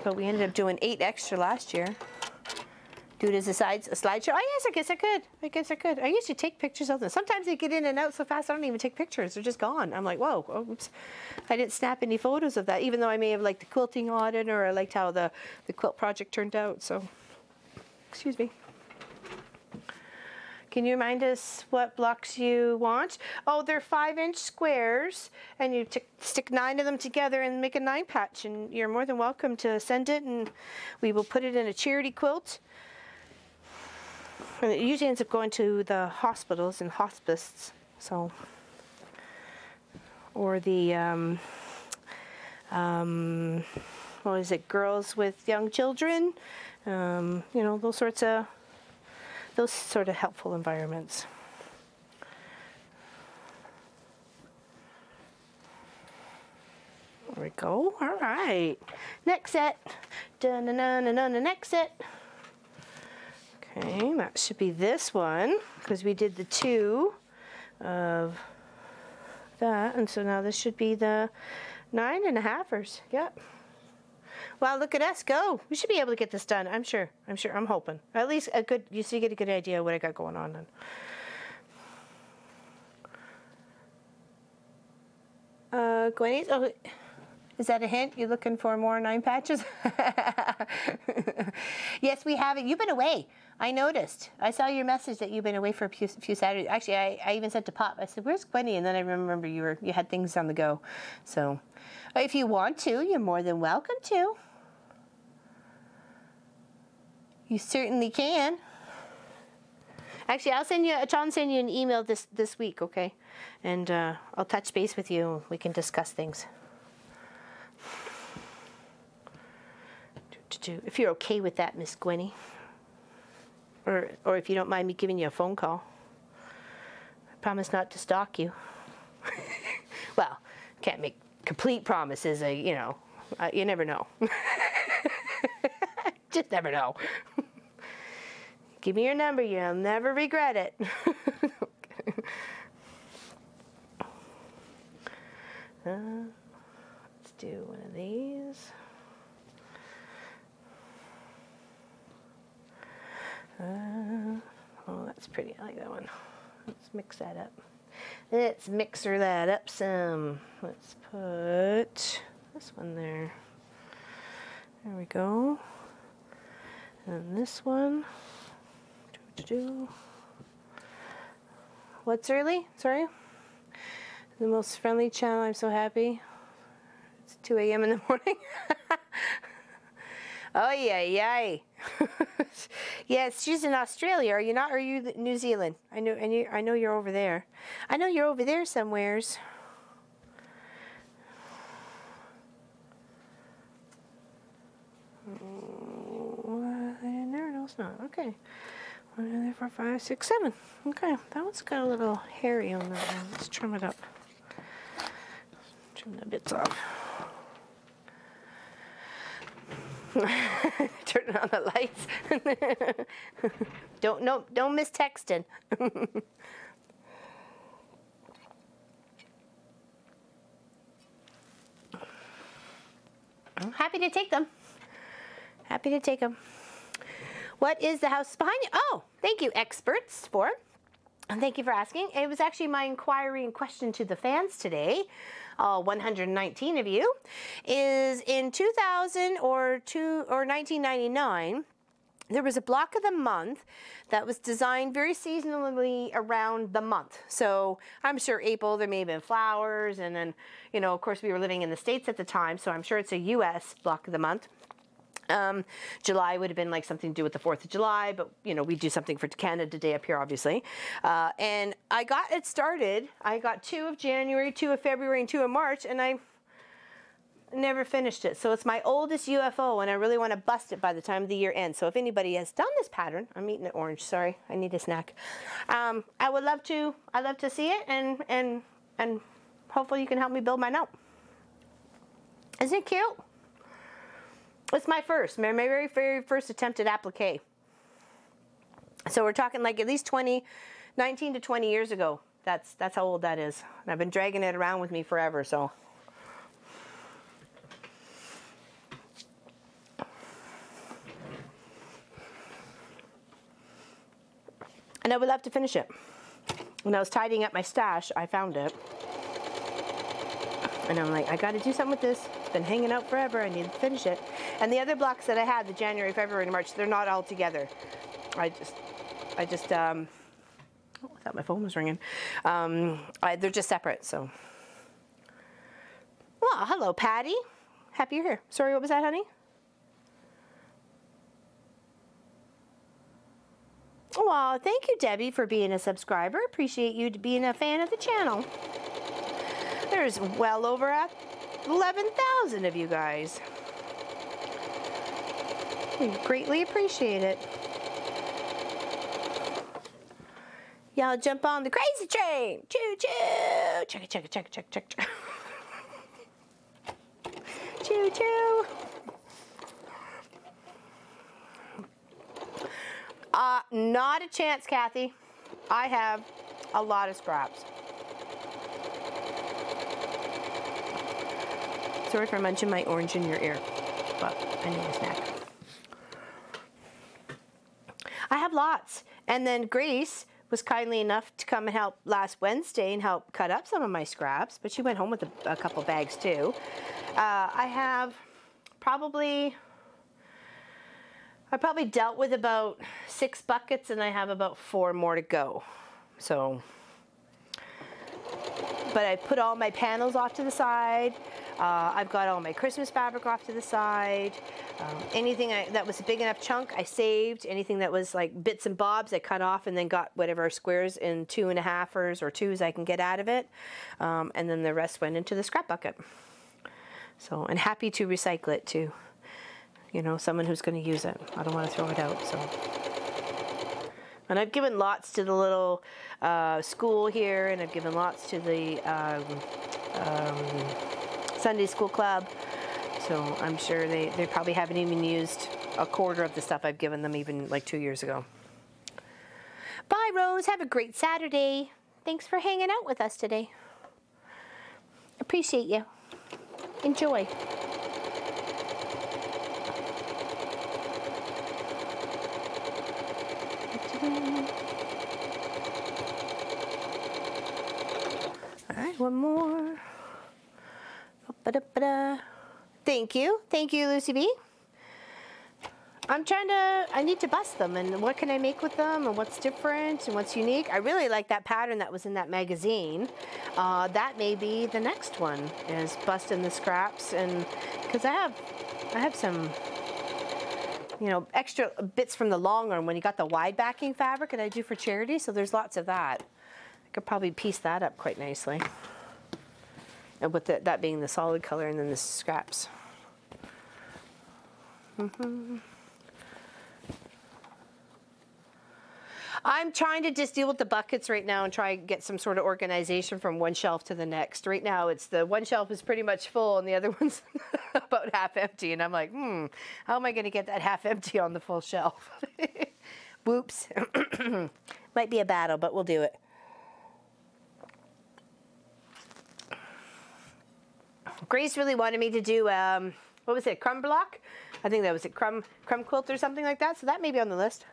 But we ended up doing 8 extra last year. Do it as a slideshow. Oh yes, I guess I could. I used to take pictures of them. Sometimes they get in and out so fast I don't even take pictures. They're just gone. I'm like, whoa, oops. I didn't snap any photos of that, even though I may have liked the quilting audit, or I liked how the quilt project turned out. So, excuse me. Can you remind us what blocks you want? Oh, they're 5-inch squares, and you stick 9 of them together and make a 9 patch, and you're more than welcome to send it, and we will put it in a charity quilt. And it usually ends up going to the hospitals and hospice, so, or the, what is it, girls with young children, you know, those sort of helpful environments. There we go. All right, next set. Dun-dun-dun-dun-dun, next set. Okay, that should be this one, because we did the 2 of that, and so now this should be the 9 1/2ers. Yep. Well, look at us go. We should be able to get this done. I'm sure. I'm hoping. At least you get a good idea of what I got going on then. Gwenny's. Oh, is that a hint? You're looking for more 9 patches? Yes, we have it. You've been away. I noticed. I saw your message that you've been away for a few Saturdays. Actually, I even said to Pop, I said, "Where's Gwenny?" And then I remember you had things on the go. So, if you want to, you're more than welcome to. You certainly can. Actually, I'll send you an email this week, okay? And I'll touch base with you. We can discuss things. If you're okay with that, Miss Gwenny. Or if you don't mind me giving you a phone call. I promise not to stalk you. Well, can't make complete promises, you know. You never know. Just never know. Give me your number, you'll never regret it. Let's do one of these. Oh, that's pretty. I like that one. Let's mix that up. Let's mixer that up some. Let's put this one there. There we go. And this one. What's early? Sorry. The most friendly channel. I'm so happy. It's 2 a.m. in the morning. Oh, yeah, yay. Yes, she's in Australia. Are you not? Or are you New Zealand? I know you're over there. I know you're over there somewheres. No, it's not. Okay. 1, 2, 3, 4, 5, 6, 7. Okay, that one's got a little hairy on that one. Let's trim it up. Trim the bits off. Turning on the lights. Don't miss texting. I'm happy to take them. Happy to take them. What is the house behind you? Oh, thank you, experts, and thank you for asking. It was actually my inquiry and question to the fans today, 119 of you, is in 2000 or 1999, there was a block of the month that was designed very seasonally around the month. So I'm sure April, there may have been flowers, and then, you know, of course we were living in the States at the time, so I'm sure it's a US block of the month. July would have been like something to do with the 4th of July, but you know, we do something for Canada Day up here, obviously. And I got it started. I got 2 of January, 2 of February, and 2 of March, and I never finished it. So it's my oldest UFO, and I really want to bust it by the time the year ends. So if anybody has done this pattern, I'm eating an orange, sorry, I need a snack. I would love to, I'd love to see it, and hopefully you can help me build mine out. Isn't it cute? It's my very first attempt at applique. So we're talking like at least 19 to 20 years ago. That's how old that is. And I've been dragging it around with me forever, so. And I would love to finish it. When I was tidying up my stash, I found it. And I'm like, I got to do something with this. It's been hanging out forever. I need to finish it. And the other blocks that I had, the January, February, and March, they're not all together. I just, oh, I thought my phone was ringing. They're just separate, so. Well, hello, Patty. Happy you're here. Sorry, what was that, honey? Well, thank you, Debbie, for being a subscriber. Appreciate you being a fan of the channel. There's well over 11,000 of you guys. We greatly appreciate it. Y'all jump on the crazy train. Choo choo. Check it, check it, check it, check it, check it. Choo choo. Not a chance, Kathy. I have a lot of scraps. Sorry for munching my orange in your ear, but I need a snack. I have lots. And then Grace was kindly enough to come and help last Wednesday and help cut up some of my scraps, but she went home with a couple bags too. I probably dealt with about 6 buckets, and I have about 4 more to go. So, but I put all my panels off to the side. I've got all my Christmas fabric off to the side. Anything that was a big enough chunk, I saved. Anything that was like bits and bobs, I cut off and then got whatever squares in 2.5ers or 2s I can get out of it. And then the rest went into the scrap bucket. So, and happy to recycle it too. You know, someone who's going to use it. I don't want to throw it out, so. And I've given lots to the little school here, and I've given lots to the Sunday school club. So I'm sure they probably haven't even used a quarter of the stuff I've given them even like 2 years ago. Bye, Rose. Have a great Saturday. Thanks for hanging out with us today. Appreciate you. Enjoy. All right, one more. Thank you. Thank you, Lucy B. I need to bust them, and what can I make with them, and what's different, and what's unique. I really like that pattern that was in that magazine. That may be the next one, is busting the scraps, and because I have some you know, extra bits from the long arm when you got the wide backing fabric that I do for charity. So there's lots of that. I could probably piece that up quite nicely. And with that being the solid color and then the scraps. I'm trying to just deal with the buckets right now and try and get some sort of organization from one shelf to the next. Right now, it's the one shelf is pretty much full and the other one's about half empty. And I'm like, how am I going to get that half empty on the full shelf? Whoops. Might be a battle, but we'll do it. Grace really wanted me to do, what was it, crumb block? I think that was it, crumb quilt or something like that. So that may be on the list.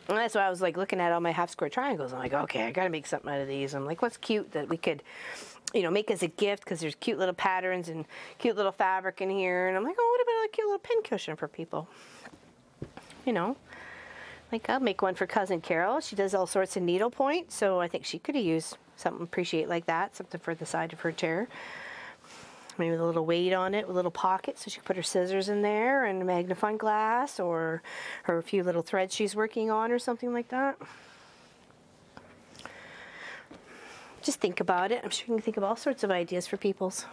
And that's why I was like looking at all my half square triangles. I'm like, okay, I got to make something out of these. I'm like, what's cute that we could, you know, make as a gift, because there's cute little patterns and cute little fabric in here. And I'm like, oh, what about a cute little pin cushion for people? You know, like I'll make one for Cousin Carol. She does all sorts of needlepoint, so I think she could have used something appreciate like that, something for the side of her chair. Maybe with a little weight on it, with a little pocket, so she could put her scissors in there and a magnifying glass, or her few little threads she's working on, or something like that. Just think about it. I'm sure you can think of all sorts of ideas for people's.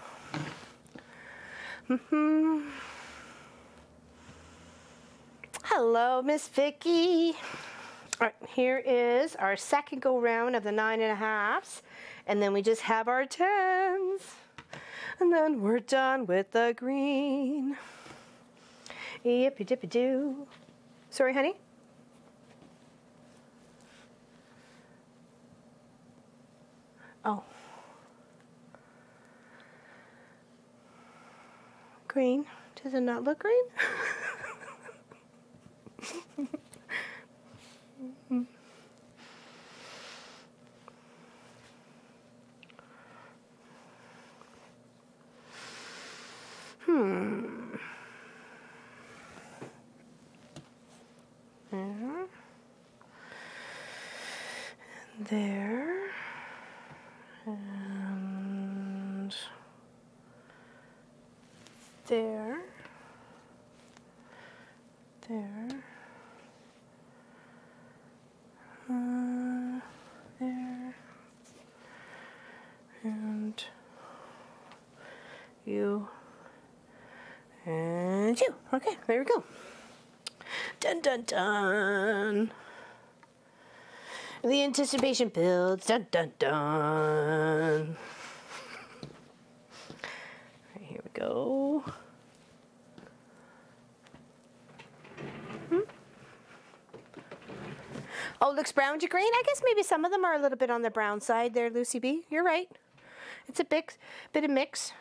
Hello, Miss Vicky. All right, here is our second go round of the 9.5s, and then we just have our 10s. And then we're done with the green. Yippee dippy doo. Sorry, honey? Oh. Green. Does it not look green? There. And there. There. There. And you. And you. Okay, there we go. Dun dun dun. The anticipation builds. Dun dun dun. Right, here we go. Oh, looks brown to green? I guess maybe some of them are a little bit on the brown side there, Lucy B. You're right. It's a bit of mix.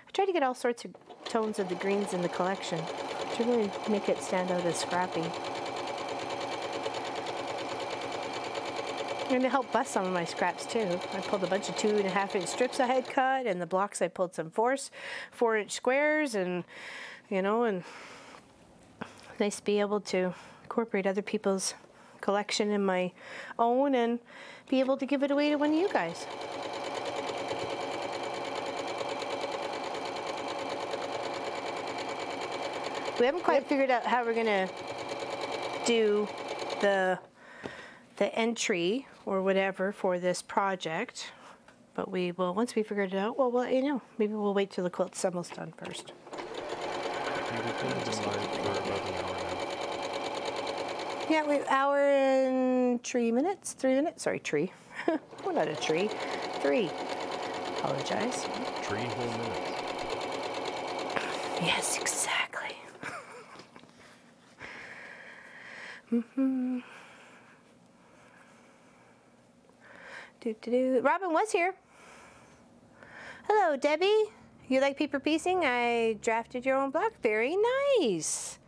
I try to get all sorts of tones of the greens in the collection to really make it stand out as Scrappy. And to help bust some of my scraps too. I pulled a bunch of 2.5-inch strips I had cut, and the blocks I pulled some 4-inch squares, and you know, and nice to be able to incorporate other people's collection in my own and be able to give it away to one of you guys. We haven't quite figured out how we're gonna do the entry or whatever for this project, but we will, once we figured it out, well, we'll, you know, maybe we'll wait till the quilt's almost done first. Yeah, we're hour and 3 minutes. 3 minutes. Sorry, tree. We're not a tree. 3. Apologize. 3 whole minutes. Yes, exactly. Robin was here. Hello, Debbie. You like paper piecing? I drafted your own block. Very nice.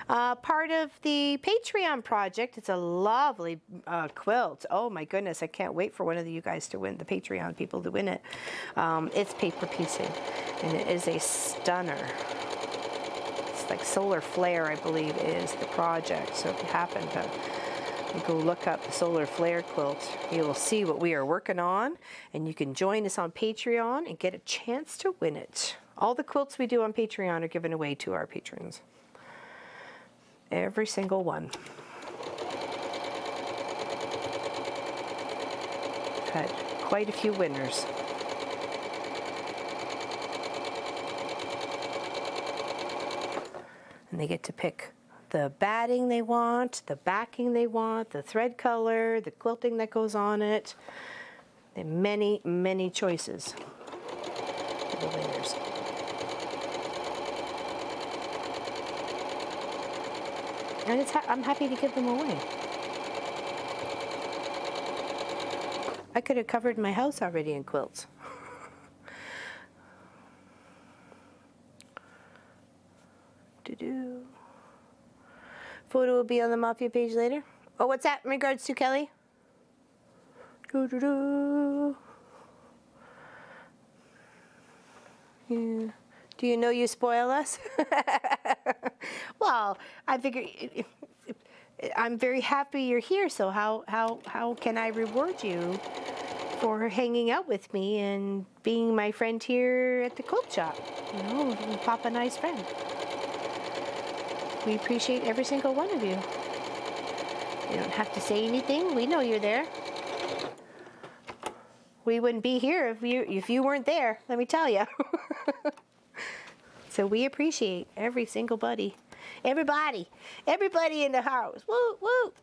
Part of the Patreon project. It's a lovely quilt. Oh my goodness, I can't wait for one of you guys to win, the Patreon people to win it. It's paper piecing, and it is a stunner. It's like Solar Flare, I believe, is the project. So if you happen to you go look up the Solar Flare quilt, you will see what we are working on, and you can join us on Patreon and get a chance to win it. All the quilts we do on Patreon are given away to our patrons. Every single one. Had quite a few winners. And they get to pick the batting they want, the backing they want, the thread color, the quilting that goes on it. There are many, many choices for the winners. And I'm happy to give them away. I could have covered my house already in quilts. Doo-doo. Photo will be on the Mafia page later. Oh, what's that in regards to, Kelly? Doo-doo-doo. Yeah. Do you know you spoil us? Well, I figure I'm very happy you're here, so how can I reward you for hanging out with me and being my friend here at the quilt shop? You know, Papa Nice friend. We appreciate every single one of you. You don't have to say anything. We know you're there. We wouldn't be here if you weren't there, let me tell you. So we appreciate every single buddy. Everybody in the house. Woo, woo.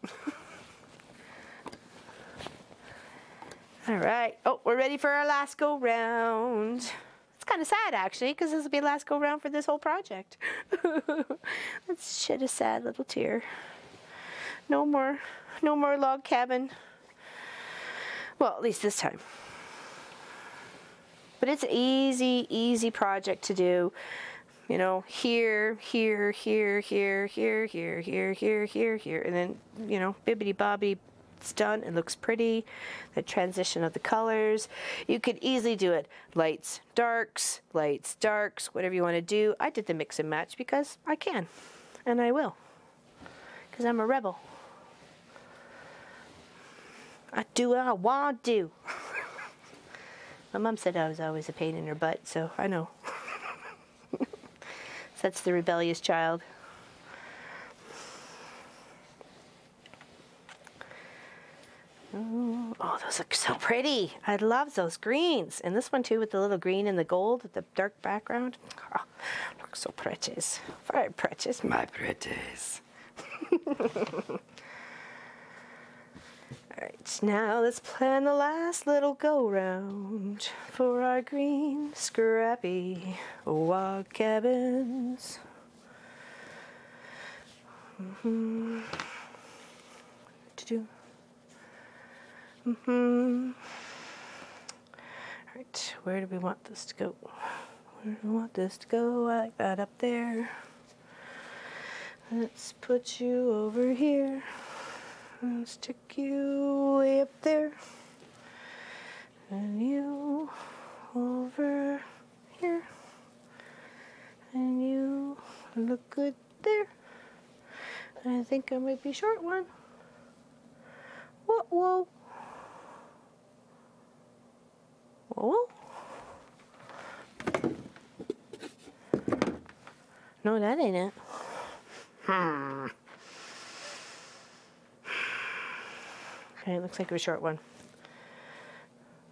All right. Oh, we're ready for our last go round. It's kind of sad actually, because this will be the last go round for this whole project. Let's shed a sad little tear. No more log cabin. Well, at least this time. But it's an easy project to do. You know, here, here, here, here, here, here, here, here, here, here, and then, you know, bibbidi-bobbidi, it's done. It looks pretty. The transition of the colors. You could easily do it. Lights, darks, whatever you want to do. I did the mix and match because I can, and I will, because I'm a rebel. I do what I want to do. My mom said I was always a pain in her butt, so I know. That's the rebellious child. Oh, those look so pretty. I love those greens. And this one too, with the little green and the gold with the dark background. Oh, looks so precious. Very precious, my precious. Alright, now let's plan the last little go-round for our green, scrappy log cabins. Alright, where do we want this to go? Where do we want this to go? I like that up there. Let's put you over here. And stick you way up there, and you over here, and you look good there. I think I might be short one. Whoa, whoa, whoa. No, that ain't it. Okay, it looks like a short one.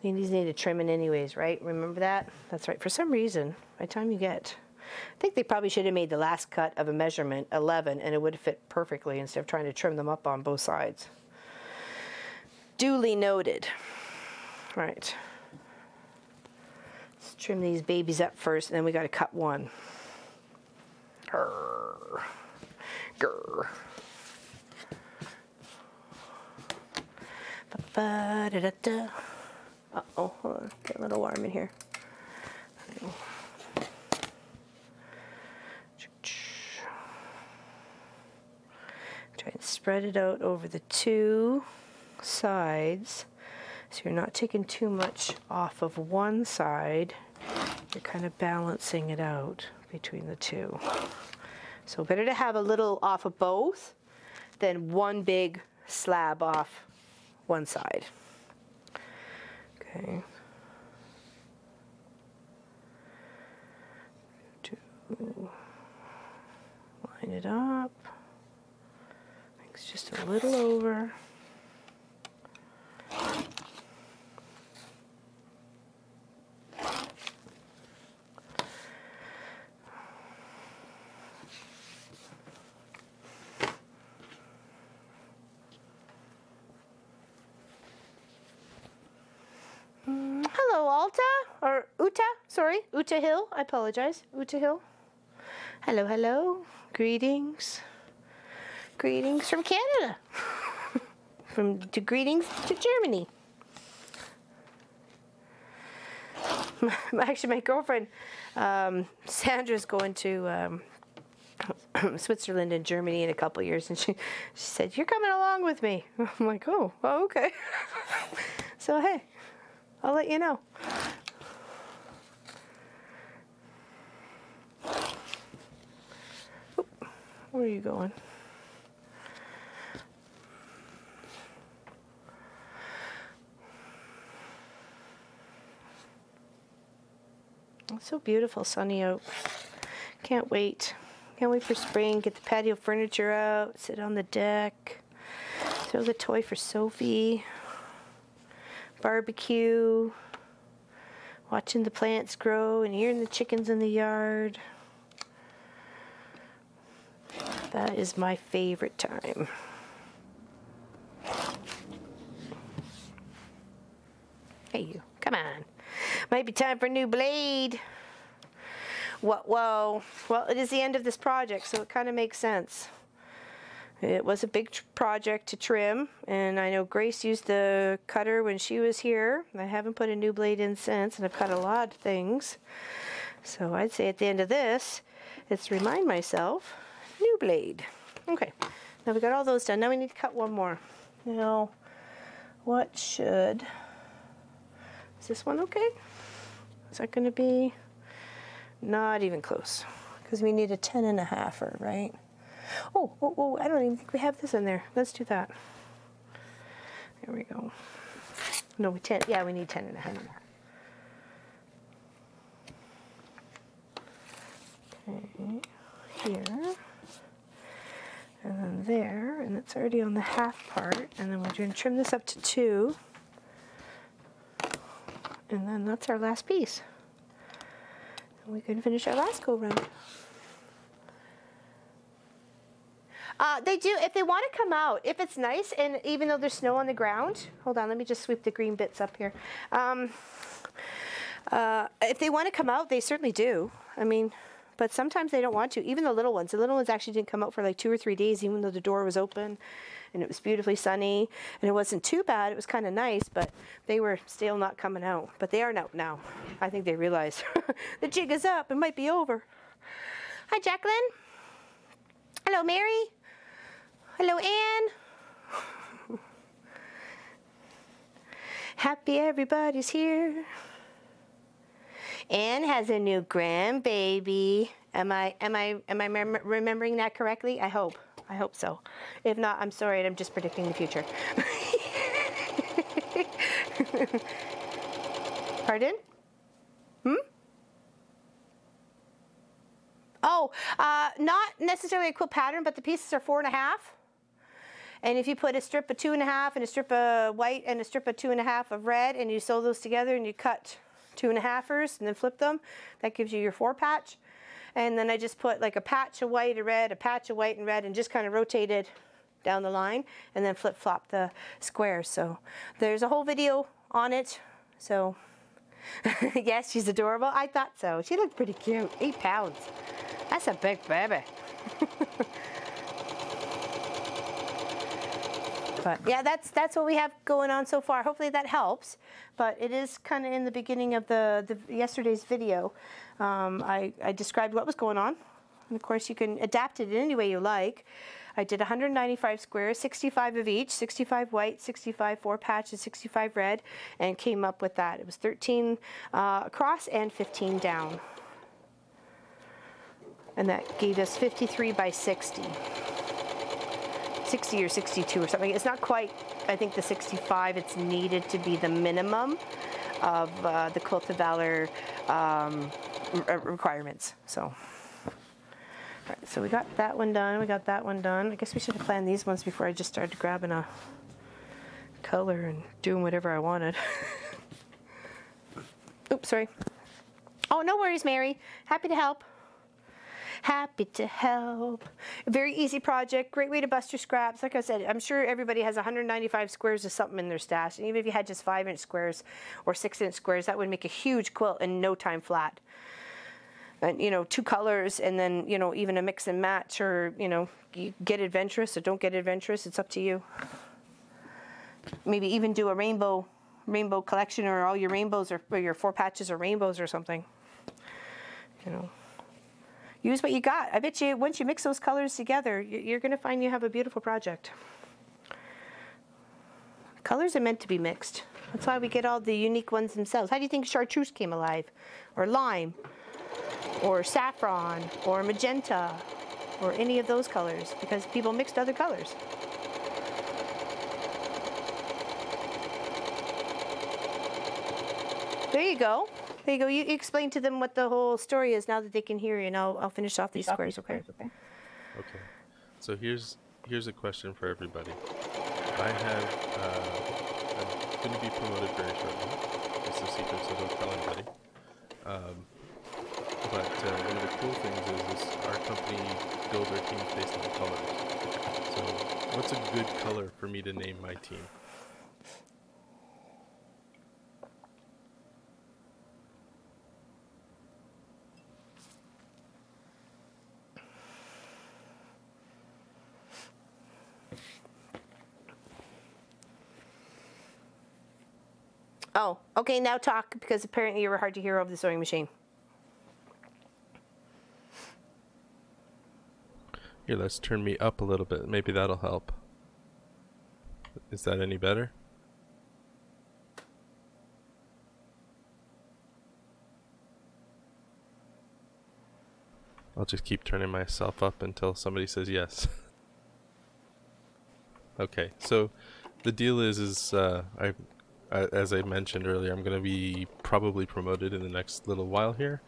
These need a trimming anyways, right? Remember that? That's right. For some reason, by the time you get... I think they probably should have made the last cut of a measurement 11 and it would have fit perfectly instead of trying to trim them up on both sides. Duly noted. Right. Let's trim these babies up first and then we got to cut one. Grr. Grr. Uh-oh, hold on. Get a little warm in here. Try and spread it out over the two sides so you're not taking too much off of one side. You're kind of balancing it out between the two. So better to have a little off of both than one big slab off one side. Okay. Line it up. It's just a little over. Hello, Alta, or Uta, sorry, Uta Hill, I apologize, Uta Hill. Hello, hello, greetings. Greetings from Canada. Greetings to Germany. Actually, my girlfriend, Sandra's going to Switzerland and Germany in a couple years, and she said, "You're coming along with me." I'm like, "Oh, okay." So hey, I'll let you know. Oop, where are you going? It's so beautiful, sunny out. Can't wait. Can't wait for spring. Get the patio furniture out, sit on the deck, throw the toy for Sophie, barbecue, watching the plants grow and hearing the chickens in the yard. That is my favorite time. Hey you, come on. Might be time for a new blade. What? Whoa. Well, it is the end of this project, so it kind of makes sense. It was a big project to trim, and I know Grace used the cutter when she was here. I haven't put a new blade in since, and I've cut a lot of things. So I'd say at the end of this, it's to remind myself, new blade. Okay, now we got all those done. Now we need to cut one more. Now, what should... Is this one okay? Is that going to be... Not even close, because we need a 10.5-er, right? Oh, I don't even think we have this in there. Let's do that. There we go. No, we need 10.5. Okay, here, and then there, and it's already on the half part, and then we're going to trim this up to 2, and then that's our last piece. We can finish our last go round. They do, if they want to come out, if it's nice, and even though there's snow on the ground, hold on, let me just sweep the green bits up here. If they want to come out, they certainly do. I mean, but sometimes they don't want to, even the little ones. The little ones actually didn't come out for like 2 or 3 days, even though the door was open and it was beautifully sunny and it wasn't too bad. It was kind of nice, but they were still not coming out. But they are out now. I think they realize the jig is up. It might be over. Hi, Jacqueline. Hello, Mary. Hello, Anne. Happy everybody's here. Anne has a new grandbaby. Am I remembering that correctly? I hope so. If not, I'm sorry, I'm just predicting the future. Pardon? Oh, not necessarily a quilt pattern, but the pieces are 4.5. And if you put a strip of 2.5 and a strip of white and a strip of 2.5 of red, and you sew those together and you cut 2.5ers and then flip them, that gives you your 4 patch. And then I just put like a patch of white and red, a patch of white and red, and just kind of rotated down the line and then flip-flop the squares. So there's a whole video on it. So yes, she's adorable. I thought so. She looked pretty cute. 8 pounds. That's a big baby. But yeah, that's what we have going on so far. Hopefully that helps. But it is kind of in the beginning of the yesterday's video. I described what was going on. And of course you can adapt it in any way you like. I did 195 squares, 65 of each, 65 white, 65 4 patches, 65 red, and came up with that. It was 13 across and 15 down. And that gave us 53 by 60. 60 or 62 or something. It's not quite, I think, the 65 it's needed to be the minimum of the Quilt of Valor requirements. So, all right, so we got that one done. We got that one done. I guess we should have planned these ones before I just started grabbing a color and doing whatever I wanted. Oops, sorry. Oh, no worries, Mary. Happy to help. Happy to help. A very easy project. Great way to bust your scraps. Like I said, I'm sure everybody has 195 squares of something in their stash. And even if you had just 5-inch squares or 6-inch squares, that would make a huge quilt in no time flat. And, you know, 2 colors and then, you know, even a mix and match, or, you know, you get adventurous or don't get adventurous. It's up to you. Maybe even do a rainbow collection, or all your rainbows, or your 4 patches are rainbows or something. You know. Use what you got. I bet you once you mix those colors together, you're going to find you have a beautiful project. Colors are meant to be mixed. That's why we get all the unique ones themselves. How do you think chartreuse came alive? Or lime? Or saffron? Or magenta? Or any of those colors? Because people mixed other colors. There you go. There you go. You explain to them what the whole story is now that they can hear you, and I'll finish off these squares, okay? Okay. So here's a question for everybody. I'm going to be promoted very shortly. It's a secret, so don't tell anybody. But one of the cool things is our company builds our teams based on colors. So what's a good color for me to name my team? Oh, okay, now talk, because apparently you were hard to hear over the sewing machine. Here, let's turn me up a little bit. Maybe that'll help. Is that any better? I'll just keep turning myself up until somebody says yes. Okay, so the deal is as I mentioned earlier, I'm going to be probably promoted in the next little while here,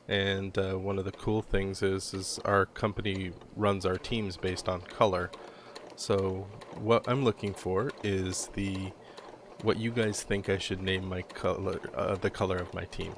and one of the cool things is our company runs our teams based on color. So what I'm looking for is what you guys think I should name my color, the color of my team.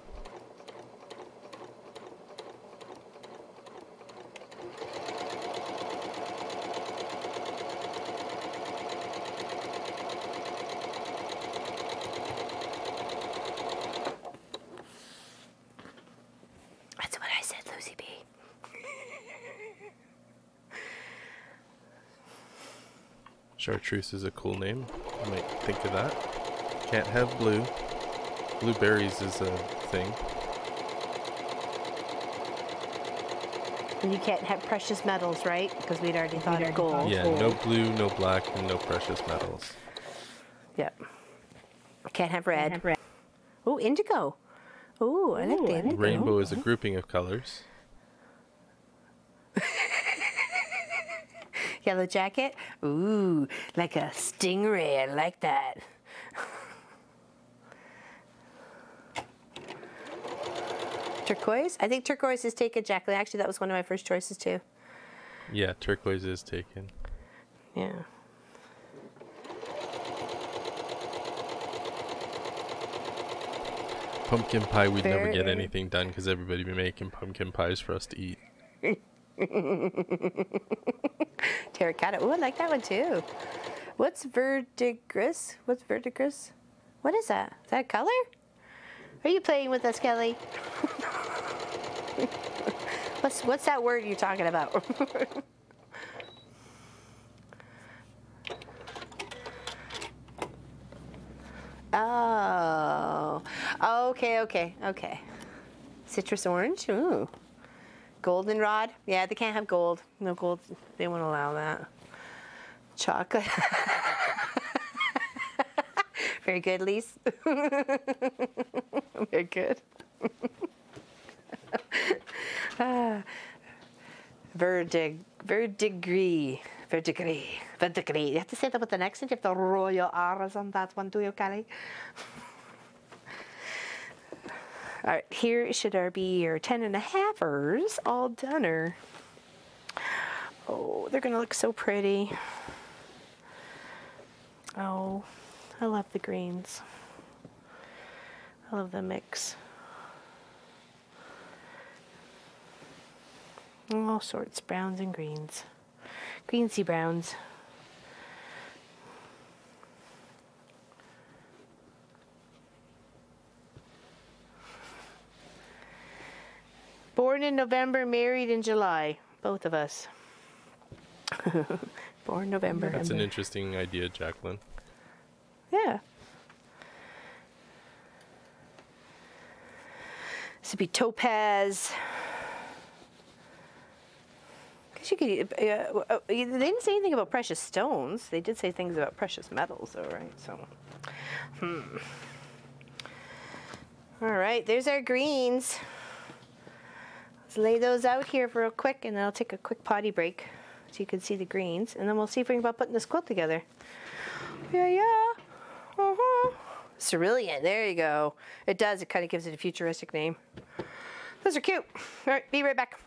Chartreuse is a cool name. I might think of that. Can't have blue. Blueberries is a thing. And you can't have precious metals, right? Because we'd already thought of gold. Yeah, no blue, no black, and no precious metals. Yep. Can't have red. Oh, indigo. Oh, I like the indigo. Rainbow is a grouping of colors. Yellow jacket? Ooh, like a stingray. I like that. Turquoise? I think turquoise is taken, Jacqueline. Actually, that was one of my first choices, too. Yeah, turquoise is taken. Yeah. Pumpkin pie, we'd never get anything done because everybody be making pumpkin pies for us to eat. Terracotta. Oh, I like that one too. What's verdigris? What's verdigris? What is that? Is that a color? Are you playing with us, Kelly? What's that word you're talking about? Oh. Okay. Citrus orange. Ooh. Goldenrod. Yeah, they can't have gold. No gold. They won't allow that. Chocolate. Very good, Lise. Very good. Verdigris. Verdigris. Verdigris. You have to say that with an accent. You have to roll your R's on that one, do you, Callie? All right, here should be your 10.5ers all done. Oh, they're gonna look so pretty. Oh, I love the greens. I love the mix. All sorts, browns and greens. Greensy browns. Born in November, married in July. Both of us. Born November. That's an interesting idea, Jacqueline. Yeah. This would be topaz. Guess you could. They didn't say anything about precious stones. They did say things about precious metals, though, right? So, All right, there's our greens. Let's lay those out here real quick, and then I'll take a quick potty break so you can see the greens, and then we'll see if we can put this quilt together. Yeah. Cerulean, there you go. It does, it kind of gives it a futuristic name. Those are cute. All right, be right back.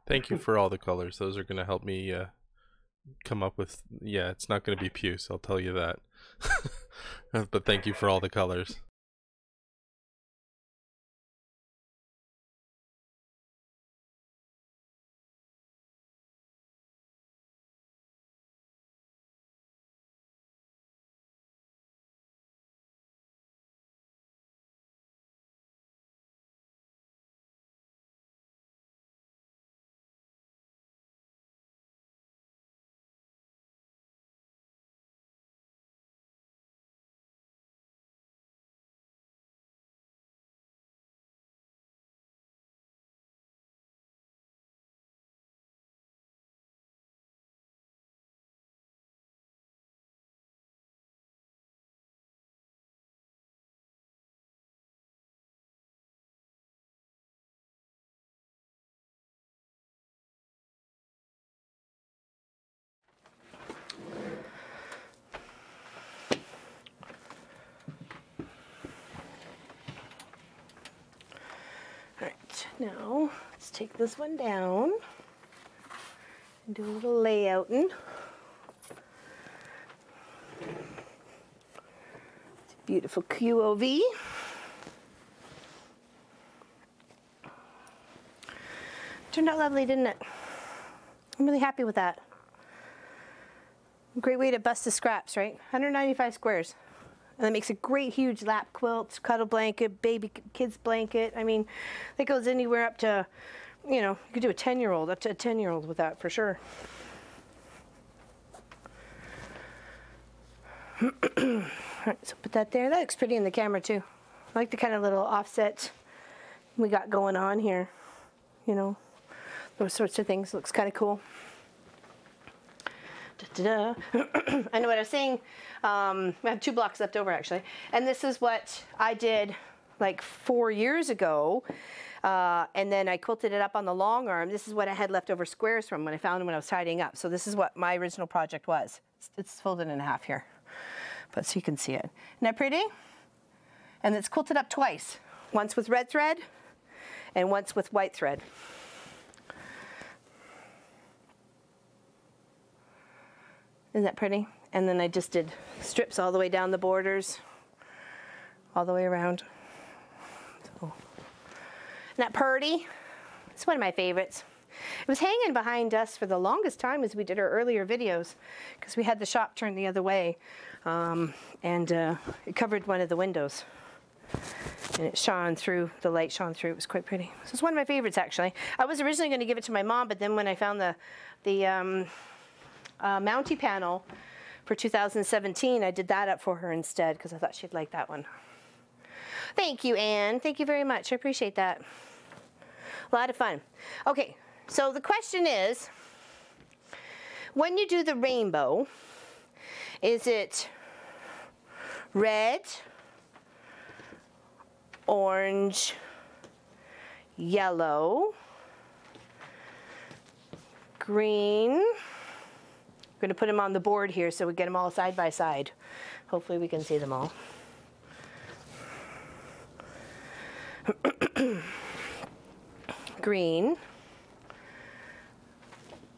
Thank you for all the colors. Those are going to help me come up with, yeah, it's not going to be puce, I'll tell you that. But thank you for all the colors. Now, let's take this one down and do a little layouting. It's a beautiful QOV. Turned out lovely, didn't it? I'm really happy with that. Great way to bust the scraps, right? 195 squares. And that makes a great huge lap quilt, cuddle blanket, baby kids blanket. I mean, that goes anywhere up to, you know, you could do a 10-year-old, up to a 10-year-old with that for sure. All right, so put that there. That looks pretty in the camera too. I like the kind of little offset we got going on here. You know, those sorts of things. Looks kind of cool. I know what I was saying. I have 2 blocks left over actually, and this is what I did like 4 years ago, and then I quilted it up on the long arm. This is what I had leftover squares from when I found them when I was tidying up. So this is what my original project was. It's folded in half here, but so you can see it. Isn't that pretty? And it's quilted up twice, once with red thread and once with white thread. Isn't that pretty? And then I just did strips all the way down the borders, all the way around. So, isn't that pretty? It's one of my favorites. It was hanging behind us for the longest time as we did our earlier videos because we had the shop turned the other way, and it covered one of the windows. And it shone through, the light shone through. It was quite pretty. So it's one of my favorites actually. I was originally going to give it to my mom, but then when I found the Mountie panel for 2017, I did that up for her instead because I thought she'd like that one. Thank you, Anne. Thank you very much. I appreciate that. A lot of fun. Okay, so the question is, when you do the rainbow, is it red, orange, yellow, green? I'm going to put them on the board here so we get them all side by side. Hopefully we can see them all. Green,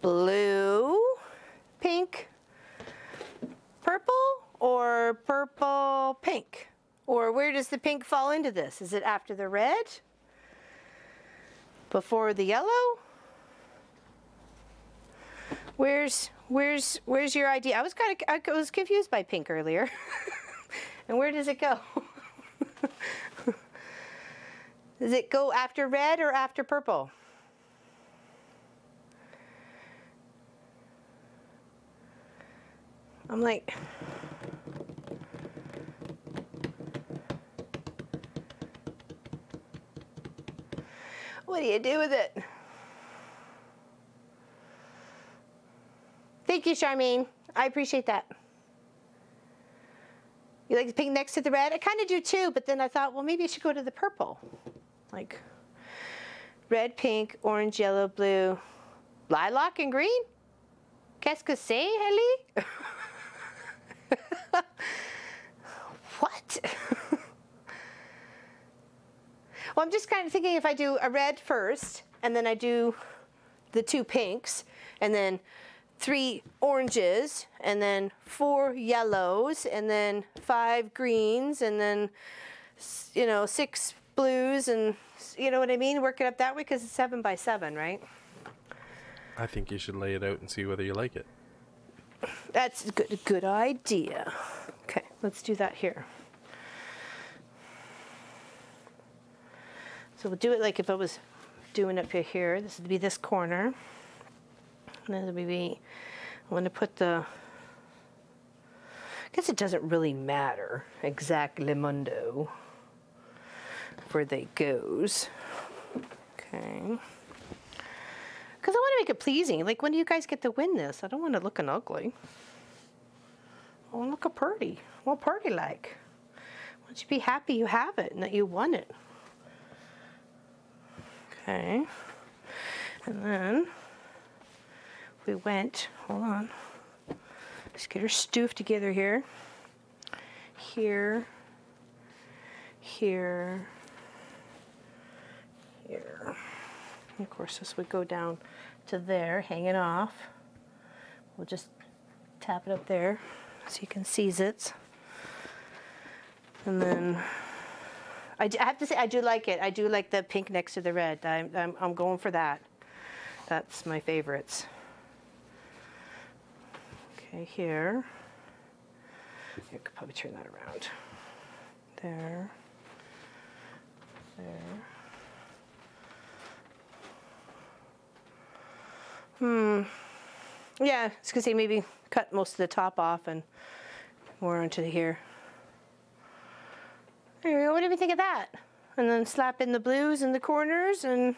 blue, pink, purple, or purple, pink? Or where does the pink fall into this? Is it after the red? Before the yellow? Where's your idea? I was confused by pink earlier. And where does it go? Does it go after red or after purple? I'm like, what do you do with it? Thank you, Charmaine. I appreciate that. You like the pink next to the red? I kind of do too, but then I thought, well, maybe I should go to the purple. Like red, pink, orange, yellow, blue, lilac, and green? Qu'est-ce que c'est, Ellie? What? Well, I'm just kind of thinking if I do a red first, and then I do the 2 pinks, and then 3 oranges, and then 4 yellows, and then 5 greens, and then, you know, 6 blues, and you know what I mean? Work it up that way because it's 7 by 7, right? I think you should lay it out and see whether you like it. That's a good idea. Okay, let's do that here. So we'll do it like if I was doing up here. This would be this corner. And then it would be, I want to put the, I guess it doesn't really matter exactly mundo where they goes. Okay. Because I want to make it pleasing. Like, when do you guys get to win this? I don't want it looking ugly. I want to look pretty. Well, pretty like. I want you to be happy you have it and that you won it. Okay. And then we went, hold on. Let's get her stoofed together here. Here. Here. Here. And of course, this would go down to there, hanging off. We'll just tap it up there so you can seize it. And then I have to say, I do like it. I do like the pink next to the red. I'm going for that. That's my favorites. Okay, here. You could probably turn that around. There. There. Yeah, I was gonna say maybe cut most of the top off and more onto here. There we go. What do we think of that? And then slap in the blues in the corners and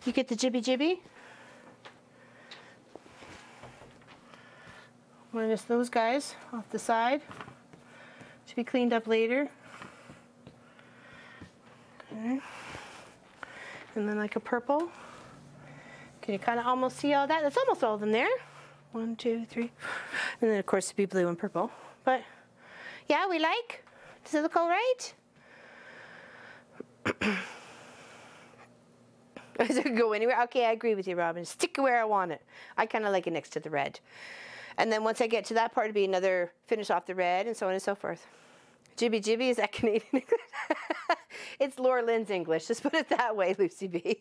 you get the jibby jibby. Minus those guys off the side. To be cleaned up later. Okay. And then like a purple. Can you kind of almost see all that? That's almost all of them there. 1, 2, 3. And then of course it'd be blue and purple. But yeah, we like. Does it look all right? Does it go anywhere? Okay, I agree with you, Robin. Stick it where I want it. I kind of like it next to the red. And then once I get to that part, it'd be another finish off the red and so on and so forth. Jibby jibby, is that Canadian English? It's Laura Lynn's English. Just put it that way, Lucy B.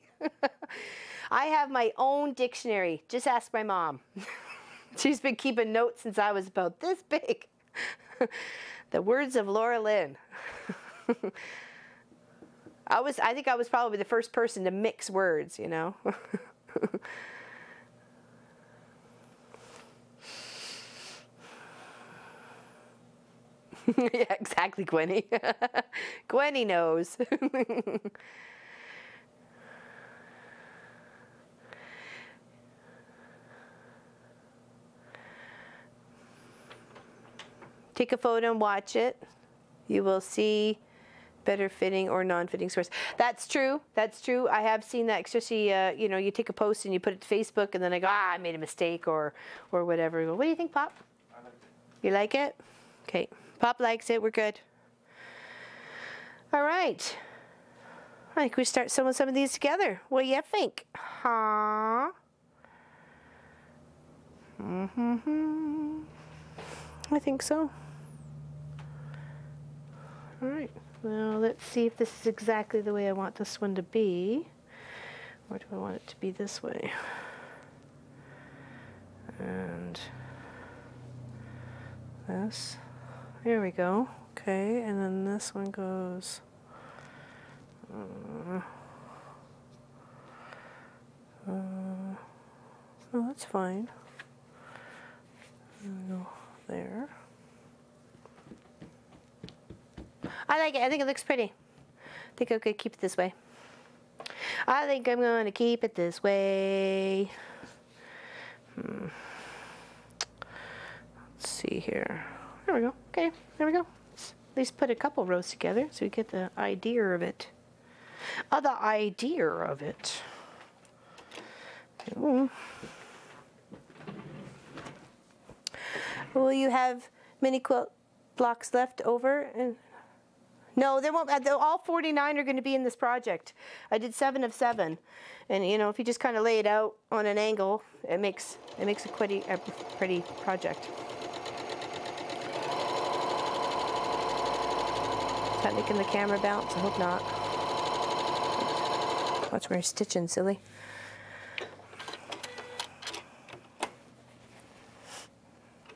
I have my own dictionary. Just ask my mom. She's been keeping notes since I was about this big. The words of Laura Lynn. I think I was probably the first person to mix words, you know. Yeah, exactly, Gwenny. Gwenny knows. Take a photo and watch it. You will see better fitting or non-fitting squares. That's true. That's true. I have seen that, especially, you know, you take a post and you put it to Facebook, and then I go, ah, I made a mistake, or whatever. What do you think, Pop? I liked it. You like it? Okay. Pop likes it. We're good. All right. I think we start sewing some of these together. What do you think? Huh? Mm-hmm. I think so. All right. Well, let's see if this is exactly the way I want this one to be. Or do I want it to be this way? And this. There we go. Okay, and then this one goes. Oh, that's fine. Go there. I like it. I think it looks pretty. I think I'm going to keep it this way. I think I'm going to keep it this way. Let's see here. There we go. Okay, there we go. Let's at least put a couple rows together so we get the idea of it. Oh, the idea of it. Ooh. Will you have mini quilt blocks left over? No, there won't. All 49 are going to be in this project. I did 7 of 7, and you know, if you just kind of lay it out on an angle, it makes a pretty project. Is that making the camera bounce? I hope not. Watch where you're stitching, silly.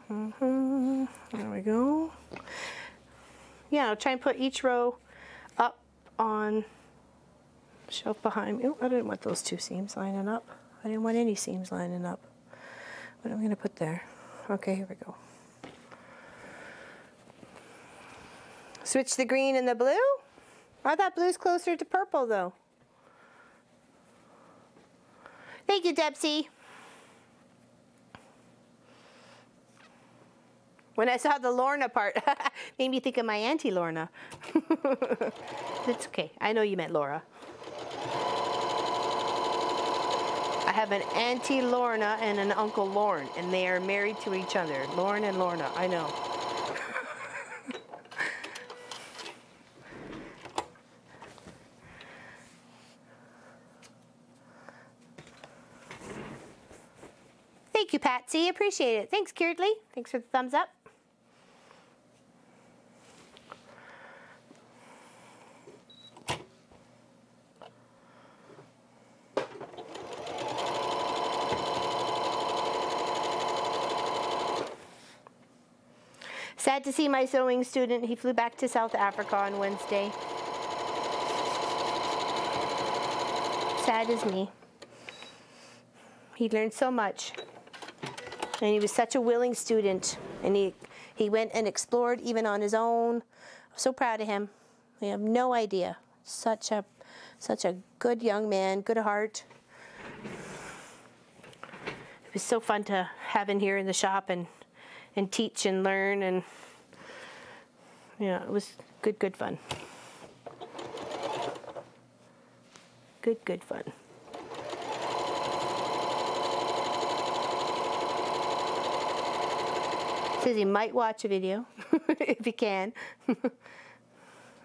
There we go. Yeah, I'll try and put each row up on the shelf behind me. Oh, I didn't want those two seams lining up. I didn't want any seams lining up. What am I going to put there? Okay, here we go. Switch the green and the blue? I thought blue's closer to purple, though. Thank you, Debsy. When I saw the Lorna part, made me think of my Auntie Lorna. It's okay. I know you meant Laura. I have an Auntie Lorna and an Uncle Lorne, and they are married to each other. Lorne and Lorna, I know. Thank you, Patsy. Appreciate it. Thanks, Kierdley. Thanks for the thumbs up. Sad to see my sewing student. He flew back to South Africa on Wednesday. Sad as me. He learned so much. And he was such a willing student. And he went and explored even on his own. I'm so proud of him. You have no idea. Such a good young man, good heart. It was so fun to have him here in the shop and teach and learn, and yeah, it was good fun. Good fun. Says he might watch a video if he can.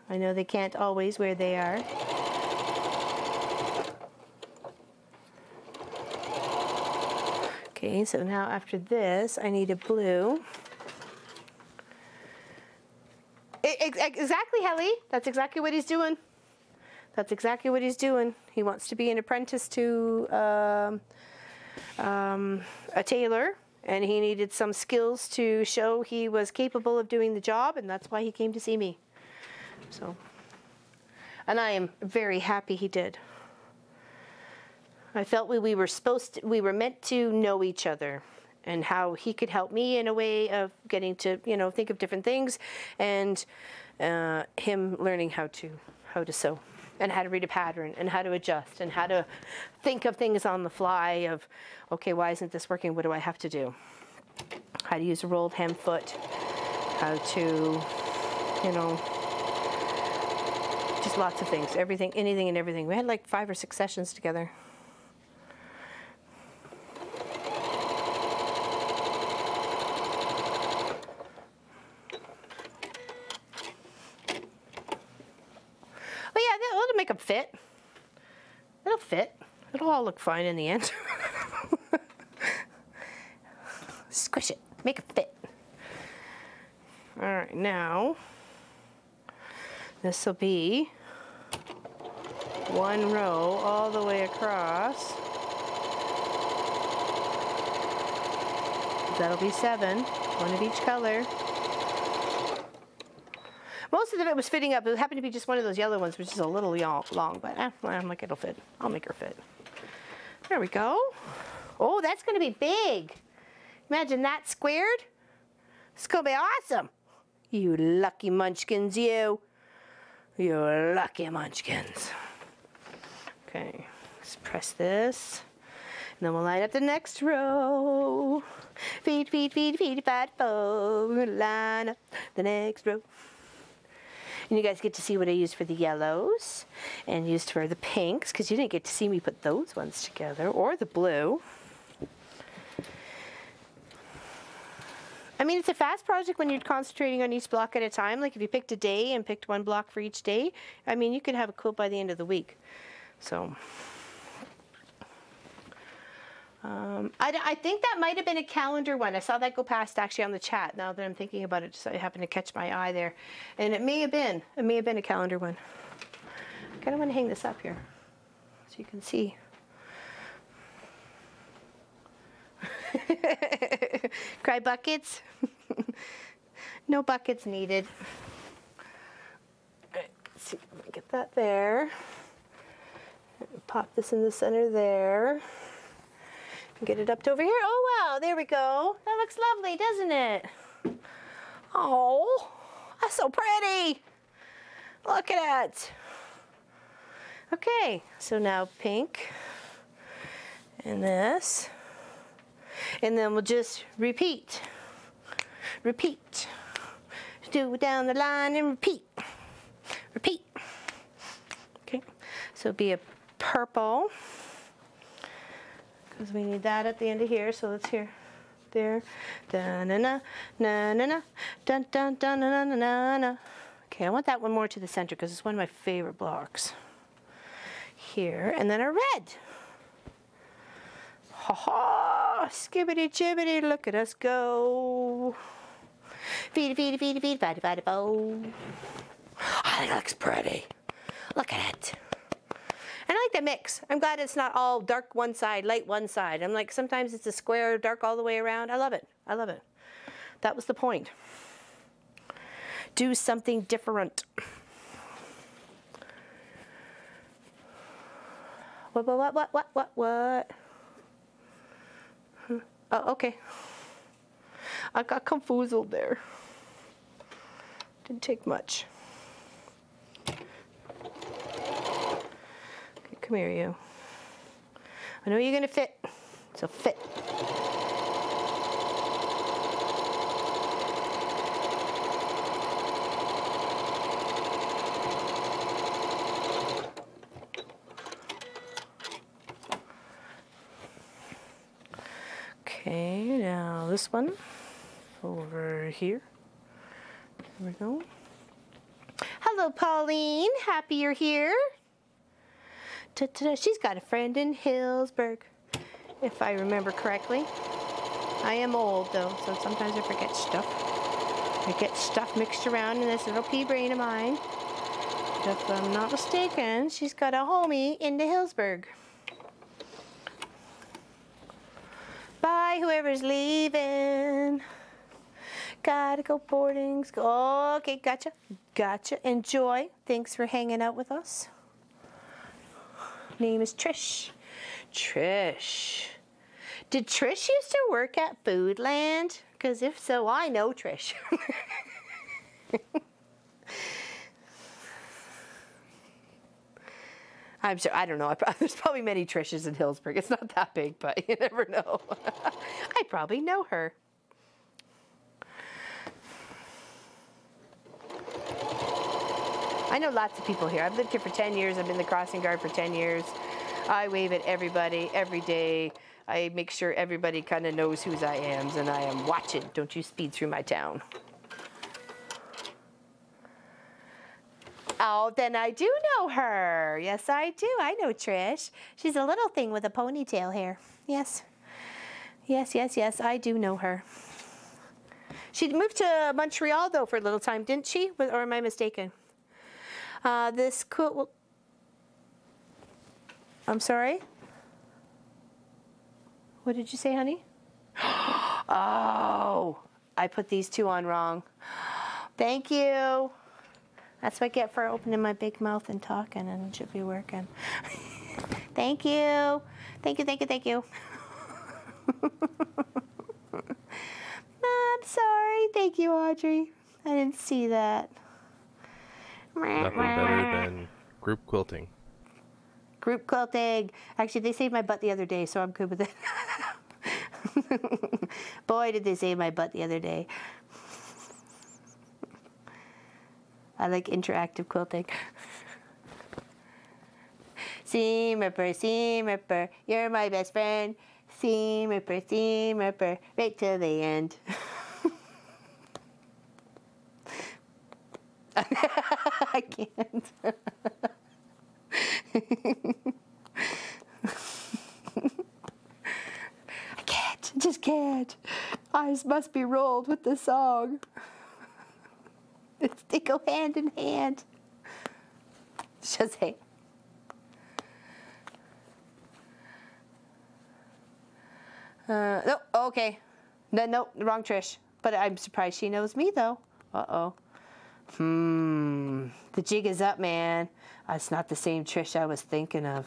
I know they can't always where they are. Okay, so now after this, I need a blue. Exactly, Helly. That's exactly what he's doing. That's exactly what he's doing. He wants to be an apprentice to a tailor, and he needed some skills to show he was capable of doing the job, and that's why he came to see me. So, and I am very happy he did. I felt we were meant to know each other, and how he could help me in a way of getting to, you know, think of different things, and him learning how to sew and how to read a pattern and how to adjust and how to think of things on the fly of, okay, why isn't this working? What do I have to do? How to use a rolled hem foot, how to, you know, just lots of things, everything, anything and everything. We had like 5 or 6 sessions together. Oh yeah, it'll make them fit. It'll fit. It'll all look fine in the end. Squish it, make it fit. All right, now this will be 1 row all the way across. That'll be 7, 1 of each color. Most of it was fitting up. It happened to be just one of those yellow ones, which is a little long, but I'm like, it'll fit. I'll make her fit. There we go. Oh, that's going to be big. Imagine that squared. It's going to be awesome. You lucky munchkins, you. You lucky munchkins. Okay, let's press this. And then we'll line up the next row. Feed, feed, feed, feed, fat bow. We're gonna line up the next row. And you guys get to see what I used for the yellows and used for the pinks, because you didn't get to see me put those ones together, or the blue. I mean, it's a fast project when you're concentrating on each block at a time. Like if you picked a day and picked 1 block for each day, I mean, you could have a quilt by the end of the week. So, I think that might have been a calendar one. I saw that go past actually on the chat. Now that I'm thinking about it, just it happened to catch my eye there, and it may have been a calendar one. I kind of want to hang this up here so you can see. Cry buckets? No buckets needed. All right, let's see, let me get that there. Pop this in the center there. Get it up to over here. Oh wow, there we go. That looks lovely, doesn't it? Oh, that's so pretty. Look at it. Okay, so now pink and this. And then we'll just repeat. Repeat. Do down the line and repeat. Repeat. Okay, so it'll be a purple, because we need that at the end of here. So let's hear there. Da na na na na na dun dun dun na na na na. Okay, I want that one more to the center because it's one of my favorite blocks. Here, and then a red. Ha ha! Skibbity jibbity, look at us go. Feed, feed, feed, feed, fatty, fatty, bow. I think it looks pretty. Look at it. And I like the mix. I'm glad it's not all dark one side, light one side. I'm like, sometimes it's a square, dark all the way around. I love it. I love it. That was the point. Do something different. What? Oh, okay. I got confused there. Didn't take much. Okay, come here, you. I know you're gonna fit, so fit. Okay, now this one over here. There we go. Hello, Pauline. Happy you're here. She's got a friend in Hillsburg, if I remember correctly. I am old, though, so sometimes I forget stuff. I get stuff mixed around in this little pea brain of mine. But if I'm not mistaken, she's got a homie in the Hillsburg. Bye, whoever's leaving. Gotta go boarding school. Okay, gotcha. Gotcha. Enjoy. Thanks for hanging out with us. Name is Trish. Trish. Did Trish used to work at Foodland? Because if so, I know Trish. I'm sure, I don't know. There's probably many Trishes in Hillsburg. It's not that big, but you never know. I probably know her. I know lots of people here. I've lived here for 10 years. I've been in the crossing guard for 10 years. I wave at everybody every day. I make sure everybody kind of knows who I am, and I am watching. Don't you speed through my town. Oh, then I do know her. Yes, I do. I know Trish. She's a little thing with a ponytail hair. Yes. Yes, yes, yes. I do know her. She moved to Montreal, though, for a little time, didn't she? Or am I mistaken? This cool... I'm sorry? What did you say, honey? Oh, I put these two on wrong. Thank you. That's what I get for opening my big mouth and talking, and it should be working. Thank you. Thank you, thank you, thank you. I'm sorry. Thank you, Audrey. I didn't see that. Nothing better than group quilting. Group quilting. Actually, they saved my butt the other day, so I'm good with it. Boy, did they save my butt the other day. I like interactive quilting. Seam ripper, you're my best friend. Seam ripper, right till the end. I can't. I can't, just can't. Eyes must be rolled with the song. They go hand in hand. Shazay. No, okay. No, wrong Trish. But I'm surprised she knows me, though. Uh-oh. The jig is up, man. That's not the same Trish I was thinking of.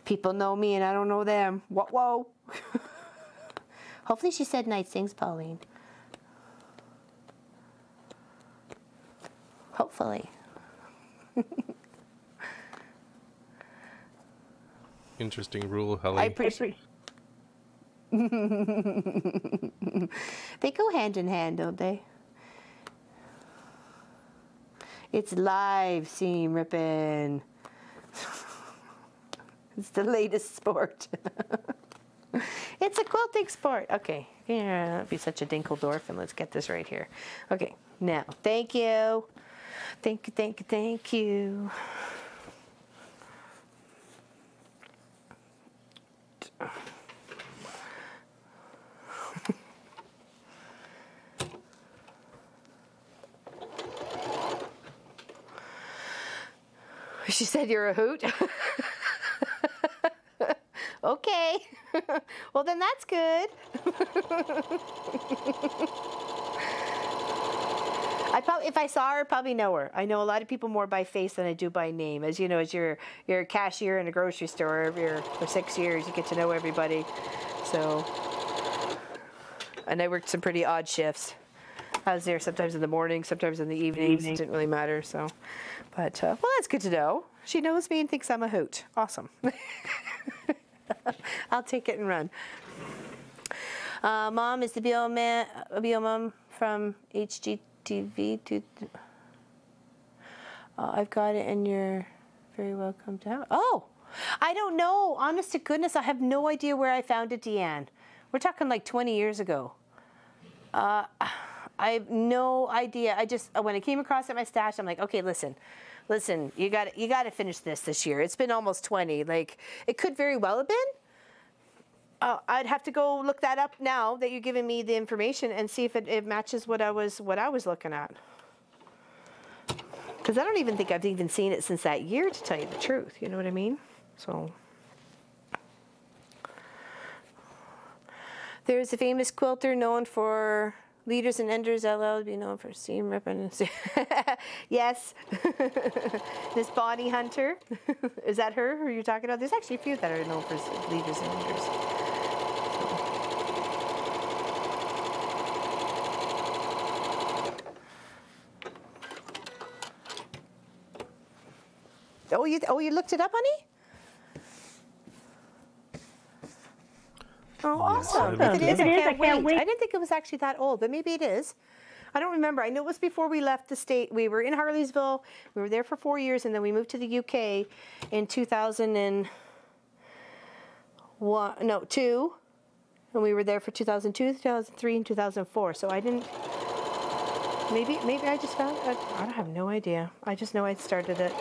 People know me and I don't know them. Whoa. Hopefully she said nice things, Pauline. Hopefully. Interesting rule, Helly. I appreciate. They go hand in hand, don't they? It's live seam ripping. It's the latest sport. It's a quilting sport. Okay, yeah, don't be such a Dinkeldorf, and let's get this right here. Okay, now, thank you. Thank you, thank you, thank you. She said you're a hoot. Okay. Well, then that's good. If I saw her, I'd probably know her. I know a lot of people more by face than I do by name. As you know, as you're a cashier in a grocery store for 6 years, you get to know everybody. So, and I worked some pretty odd shifts. I was there sometimes in the morning, sometimes in the evenings. It didn't really matter. So, but well, that's good to know. She knows me and thinks I'm a hoot. Awesome. I'll take it and run. Mom is the BO mom from HGTV. I've got it, and you're very welcome to have it. Oh, I don't know. Honest to goodness, I have no idea where I found it, Deanne. We're talking like 20 years ago. I have no idea. I just, when I came across it in my stash, I'm like, okay, listen, you got to finish this year. It's been almost 20. Like, it could very well have been. I'd have to go look that up now that you're giving me the information and see if it matches what I was looking at. Because I don't even think I've even seen it since that year, to tell you the truth. You know what I mean? So. There's a famous quilter known for Leaders and Enders LL, be known for seam ripping. Yes. This Bonnie Hunter. Is that her who you're talking about? There's actually a few that are known for Leaders and Enders. Oh, you looked it up, honey? Oh, Yes, awesome. I If it is, I can't can't wait. wait. I didn't think it was actually that old, but maybe it is. I don't remember. I know it was before we left the state. We were in Harleysville. We were there for 4 years, and then we moved to the UK in 2002. And we were there for 2002, 2003, and 2004. So I didn't. Maybe I just found. I have no idea. I just know I started it.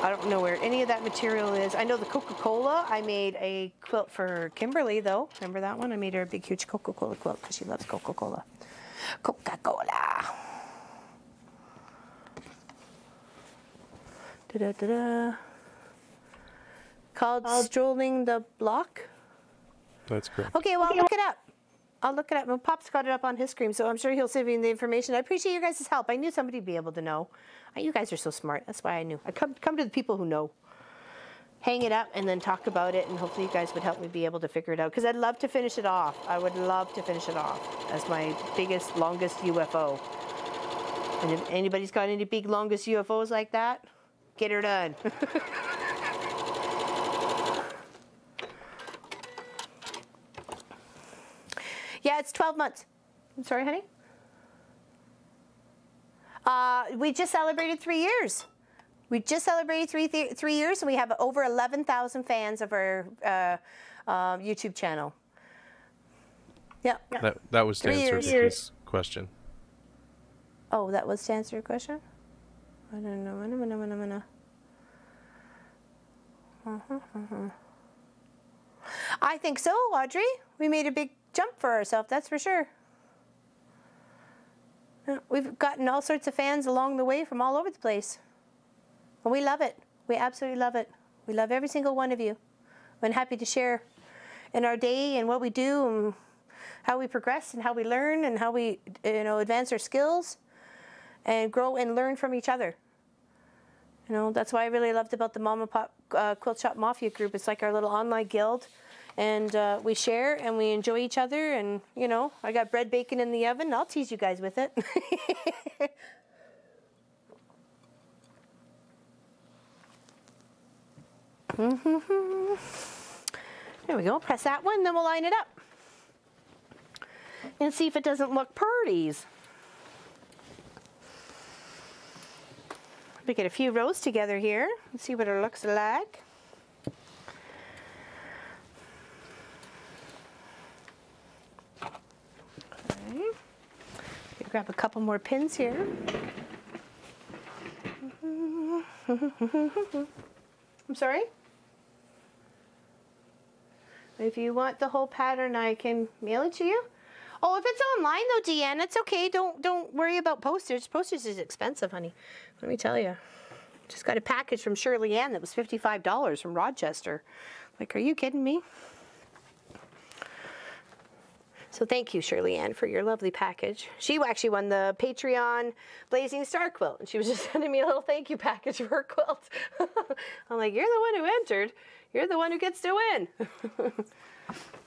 I don't know where any of that material is. I know the Coca-Cola. I made a quilt for Kimberly, though. Remember that one? I made her a big, huge Coca-Cola quilt because she loves Coca-Cola. Coca-Cola. Da-da-da-da. Called Strolling the Block. That's correct. Okay, well, I'll look it up. I'll look it up. Well, Pop's got it up on his screen, so I'm sure he'll send me the information. I appreciate your guys' help. I knew somebody would be able to know. You guys are so smart. That's why I knew. I come to the people who know. Hang it up and then talk about it, and hopefully you guys would help me be able to figure it out. Because I'd love to finish it off. I would love to finish it off as my biggest, longest UFO. And if anybody's got any big, longest UFOs like that, get her done. Yeah, it's 12 months. I'm sorry, honey? We just celebrated 3 years. We just celebrated three years, and we have over 11,000 fans of our YouTube channel. Yeah. That was to 3 answer years. Vicky's question. Oh, that was to answer your question? I don't know. I think so, Audrey. We made a big jump for ourselves, that's for sure. We've gotten all sorts of fans along the way from all over the place. And we love it. We absolutely love it. We love every single one of you. I'm happy to share in our day and what we do and how we progress and how we learn and how we advance our skills and grow and learn from each other. That's why I really loved about the Mom and Pop Quilt Shop Mafia group. It's like our little online guild. And we share and we enjoy each other. And, I got bread baking in the oven. I'll tease you guys with it. There we go. Press that one, then we'll line it up. And see if it doesn't look pretties. We get a few rows together here. Let's see what it looks like. Okay. Grab a couple more pins here. I'm sorry? If you want the whole pattern, I can mail it to you. Oh, if it's online though, Deanne, it's okay. Don't worry about postage. Postage is expensive, honey. Let me tell you. Just got a package from Shirley Ann that was $55 from Rochester. Like, are you kidding me? So thank you, Shirley Ann, for your lovely package. She actually won the Patreon Blazing Star quilt, and she was just sending me a little thank you package for her quilt. I'm like, you're the one who entered. You're the one who gets to win.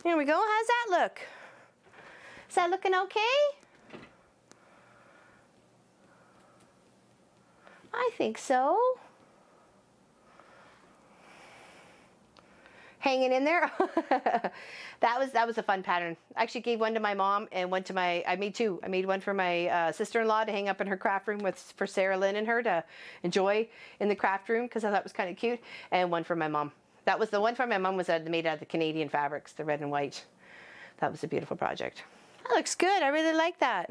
Here we go. How's that look? Is that looking okay? I think so. Hanging in there. That was a fun pattern. I actually gave one to my mom and one to I made two. I made one for my sister-in-law to hang up in her craft room for Sarah Lynn and her to enjoy in the craft room because I thought it was kind of cute, and one for my mom. That was the one for my mom was made out of the Canadian fabrics, the red and white. That was a beautiful project. That looks good. I really like that.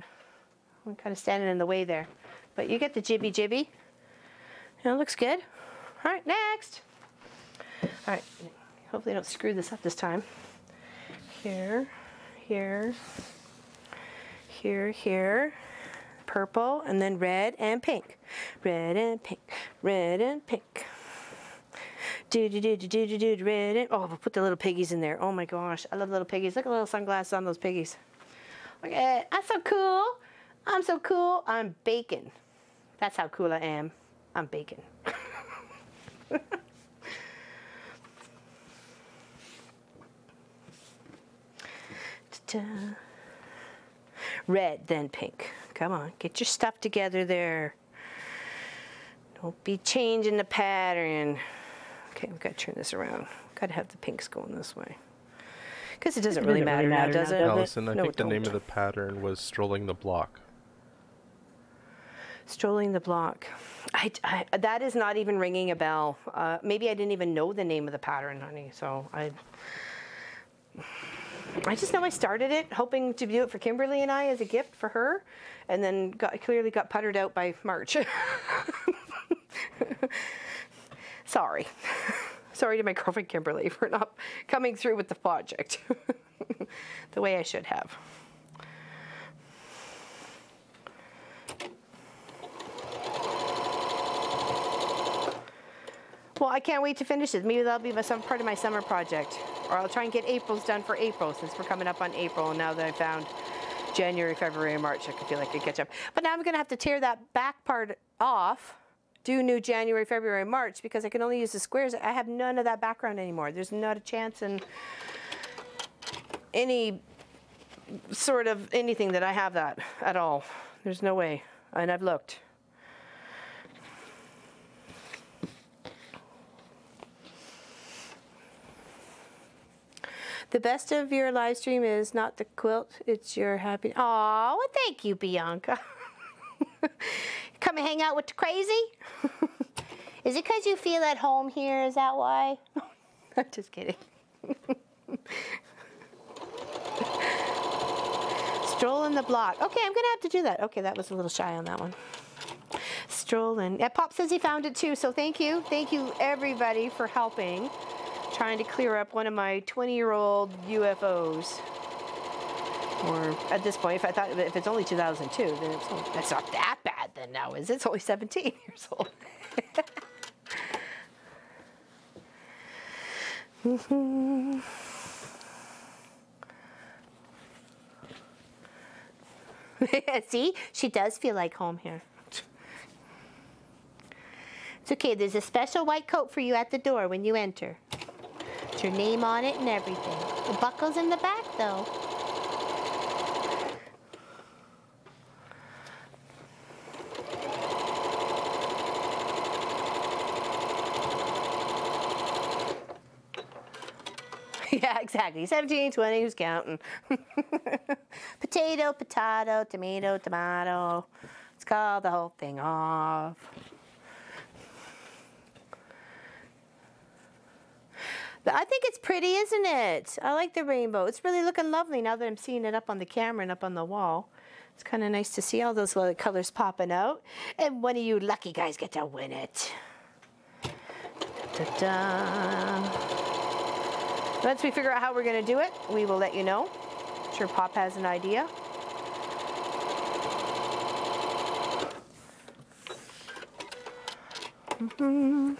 I'm kind of standing in the way there, but you get the jibby. It looks good. All right, next. All right. Hopefully I don't screw this up this time. Here, here, here, here. Purple, and then red and pink. Red and pink, red and pink. Red and, oh, we'll put the little piggies in there. Oh my gosh, I love little piggies. Look at the little sunglasses on those piggies. Look at it. I'm so cool. I'm so cool. I'm bacon. That's how cool I am. I'm bacon. Da. Red, then pink. Come on, get your stuff together there. Don't be changing the pattern. Okay, we've got to turn this around. Got to have the pinks going this way. Because it doesn't really matter now, does it? Allison, I No, think the don't. name of the pattern was Strolling the Block. Strolling the Block. That is not even ringing a bell. Maybe I didn't even know the name of the pattern, honey. So I just know I started it hoping to do it for Kimberly and I as a gift for her, and then clearly got puttered out by March. Sorry. Sorry to my girlfriend Kimberly for not coming through with the project the way I should have. Well, I can't wait to finish it. Maybe that'll be some part of my summer project. Or I'll try and get April's done for April, since we're coming up on April. And now that I've found January, February, and March, I can feel like I can catch up. But now I'm going to have to tear that back part off, do new January, February, March, because I can only use the squares. I have none of that background anymore. There's not a chance in any sort of anything that I have that at all. There's no way. And I've looked. The best of your live stream is not the quilt, it's your happy. Aw, well, thank you, Bianca. Come and hang out with the crazy? Is it because you feel at home here? Is that why? I'm just kidding. Strolling the Block. Okay, I'm going to have to do that. Okay, that was a little shy on that one. Strolling. Yeah, Pop says he found it too, so thank you. Thank you, everybody, for helping. Trying to clear up one of my 20-year-old UFOs. Or at this point, if it's only 2002, then that's not that bad then now, is it? It's only 17 years old. See, she does feel like home here. It's okay, there's a special white coat for you at the door when you enter. It's your name on it and everything. The buckle's in the back though. Yeah, exactly. 17, 20, who's counting? Potato, potato, tomato, tomato. Let's call the whole thing off. I think it's pretty, isn't it? I like the rainbow. It's really looking lovely now that I'm seeing it up on the camera and up on the wall. It's kind of nice to see all those little colors popping out. And one of you lucky guys get to win it. Da-da. Once we figure out how we're going to do it, we will let you know. I'm sure Pop has an idea. Mm-hmm.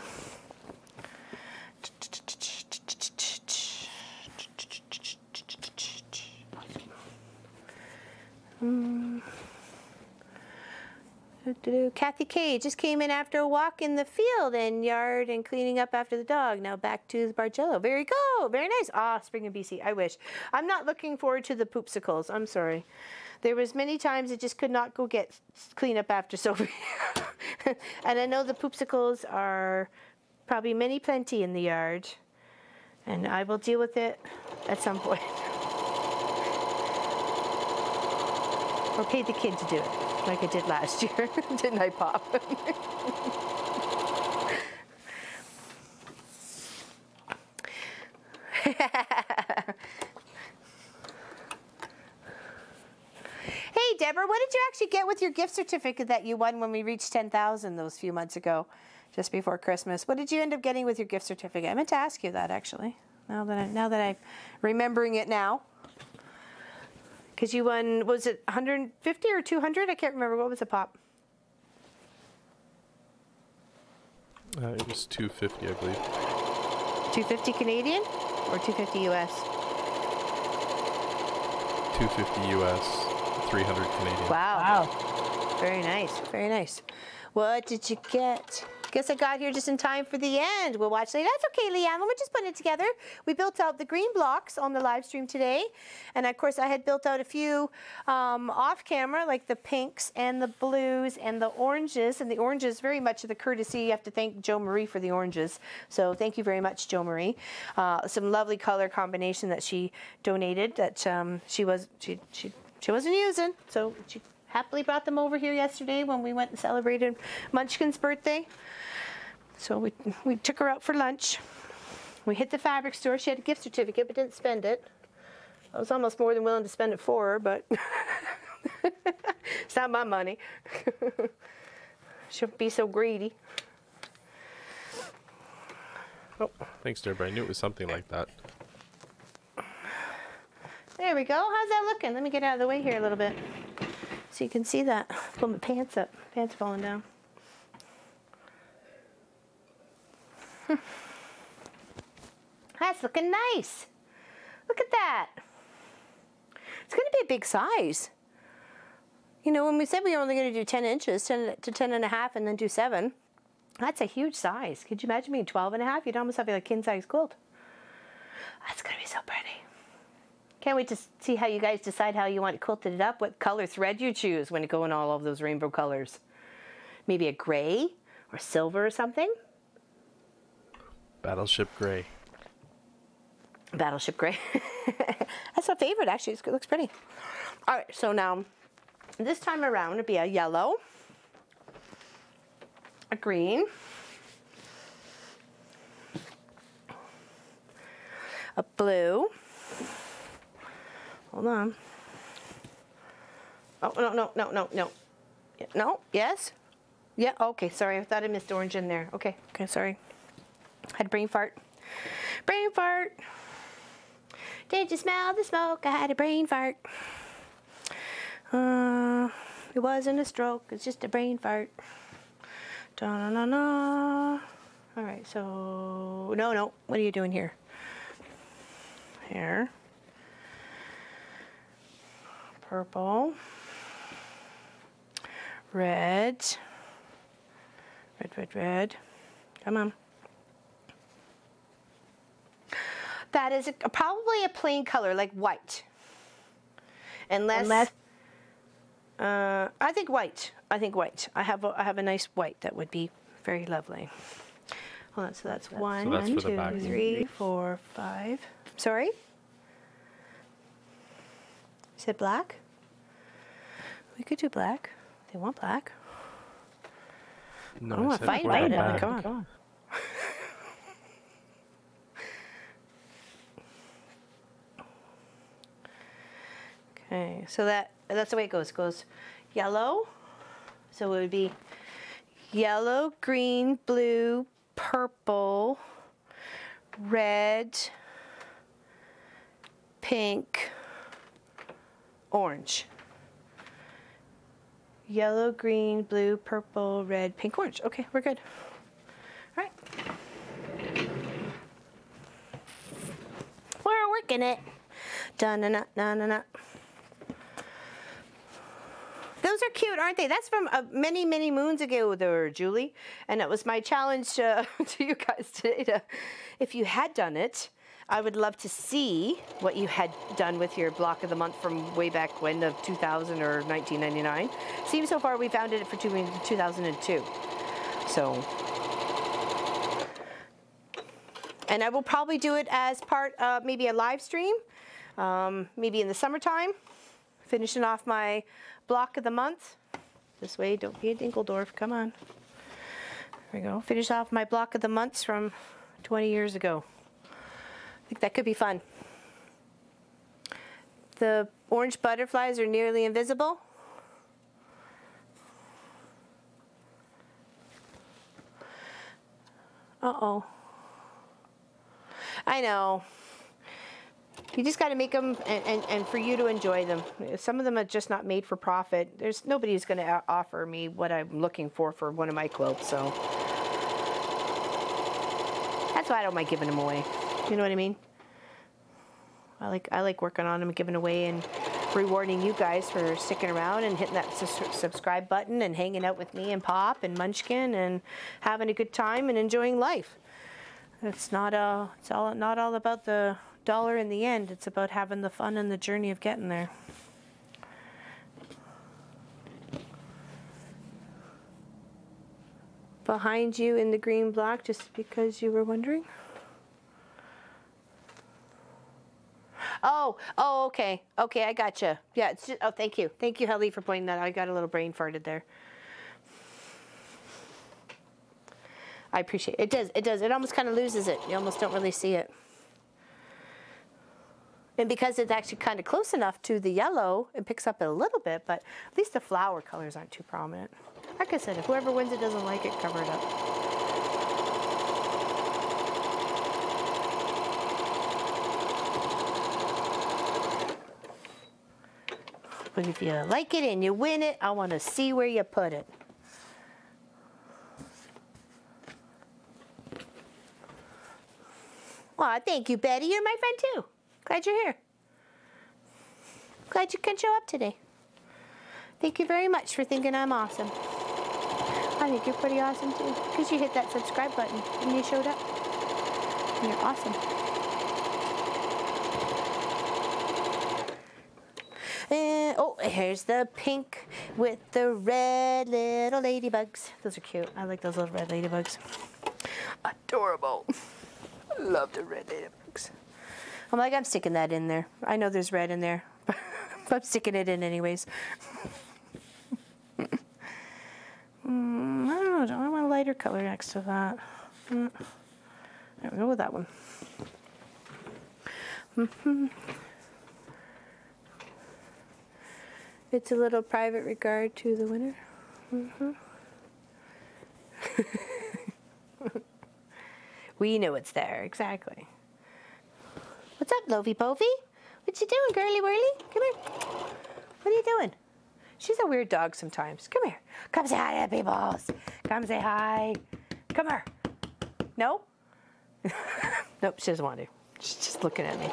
Kathy K just came in after a walk in the field and yard and cleaning up after the dog. Now back to the Bargello. Very cool. Very nice. Ah, spring in BC. I wish. I'm not looking forward to the poopsicles. I'm sorry. There was many times I just could not go get clean up after Sophie. And I know the poopsicles are probably plenty in the yard. And I will deal with it at some point. Or pay the kid to do it, like I did last year. Didn't I, Pop? Hey, Deborah, what did you actually get with your gift certificate that you won when we reached 10,000 those few months ago, just before Christmas? What did you end up getting with your gift certificate? I meant to ask you that, actually, now that I'm remembering it now. Because you won, was it 150 or 200? I can't remember. What was the Pop? It was 250, I believe. 250 Canadian or 250 US? 250 US, 300 Canadian. Wow. Very nice. Very nice. What did you get? Guess I got here just in time for the end. We'll watch later. That's okay, Leanne. We're just putting it together. We built out the green blocks on the live stream today. And of course, I had built out a few off camera, like the pinks and the blues and the oranges. And the oranges, very much of the courtesy. You have to thank Jo Marie for the oranges. So thank you very much, Jo Marie. Some lovely color combination that she donated that she wasn't using. So she happily brought them over here yesterday when we went and celebrated Munchkin's birthday. So we took her out for lunch. We hit the fabric store. She had a gift certificate but didn't spend it. I was almost more than willing to spend it for her, but it's not my money. She'll be so greedy. Oh, thanks, Deborah. I knew it was something like that. There we go. How's that looking? Let me get out of the way here a little bit so you can see that. Pull my pants up. Pants are falling down. That's looking nice. Look at that. It's going to be a big size. You know, when we said we were only going to do 10 inches, 10 to 10 and a half, and then do 7, that's a huge size. Could you imagine being 12 and a half? You'd almost have like a king-size quilt. That's going to be so pretty. Can't wait to see how you guys decide how you want to quilt it up, what color thread you choose when you go in all of those rainbow colors. Maybe a gray or silver or something. Battleship gray. Battleship gray. That's my favorite, actually. It looks pretty. All right, so now this time around it'll be a yellow, a green, a blue. Hold on. Oh, no. No, yes? Yeah, okay, sorry. I thought I missed orange in there. Okay, sorry. Had a brain fart. Brain fart. Did you smell the smoke? I had a brain fart. It wasn't a stroke. It's just a brain fart. Da-na-na-na. All right, so... No. What are you doing here? Here. Purple. Red. Red. Come on. That is probably a plain color, like white. Unless I think white. I have a nice white that would be very lovely. Hold on, so that's 1, 2, 3, 4, 5. Sorry? You said black? We could do black. They want black. No, I don't want to fight about it. Come on. Okay, so that's the way it goes. It goes yellow. So it would be yellow, green, blue, purple, red, pink, orange. Yellow, green, blue, purple, red, pink, orange. Okay, we're good. All right. We're working it. Da-na-na-na-na-na. Those are cute, aren't they? That's from many, many moons ago there, Julie. And it was my challenge to you guys today. If you had done it, I would love to see what you had done with your block of the month from way back when, of 2000 or 1999. Seems so far we found it for 2002. So, and I will probably do it as part of maybe a live stream, maybe in the summertime, finishing off my block of the month. This way, don't be a Dinkeldorf, come on. There we go, finish off my block of the months from 20 years ago. I think that could be fun. The orange butterflies are nearly invisible. Uh-oh. I know. You just got to make them and for you to enjoy them. Some of them are just not made for profit. There's nobody who's going to offer me what I'm looking for one of my quilts, so that's why I don't mind giving them away. You know what I mean? I like working on them and giving away, and rewarding you guys for sticking around and hitting that subscribe button and hanging out with me and Pop and Munchkin and having a good time and enjoying life. It's not all about the dollar in the end. It's about having the fun and the journey of getting there. Behind you in the green block, just because you were wondering. Oh, okay. Okay, I gotcha. Yeah, it's just, oh, thank you. Thank you, Helly, for pointing that out. I got a little brain farted there. I appreciate it. It does. It almost kind of loses it. You almost don't really see it. And because it's actually kind of close enough to the yellow, it picks up a little bit, but at least the flower colors aren't too prominent. Like I said, if whoever wins it doesn't like it, cover it up. But if you like it and you win it, I want to see where you put it. Aw, thank you, Betty. You're my friend too. Glad you're here. Glad you can show up today. Thank you very much for thinking I'm awesome. I think you're pretty awesome too, because you hit that subscribe button and you showed up. And you're awesome. And, oh, here's the pink with the red little ladybugs. Those are cute. I like those little red ladybugs. Adorable. I love the red ladybugs. I'm like, I'm sticking that in there. I know there's red in there, but I'm sticking it in anyways. I don't know. I want a lighter color next to that. There we go with that one. It's a little private regard to the winner. We know it's there, exactly. What's up, Lovey Povey? What you doing, girly whirly? Come here. What are you doing? She's a weird dog sometimes. Come here. Come say hi to the peoples. Come say hi. Come here. No? Nope, she doesn't want to. She's just looking at me.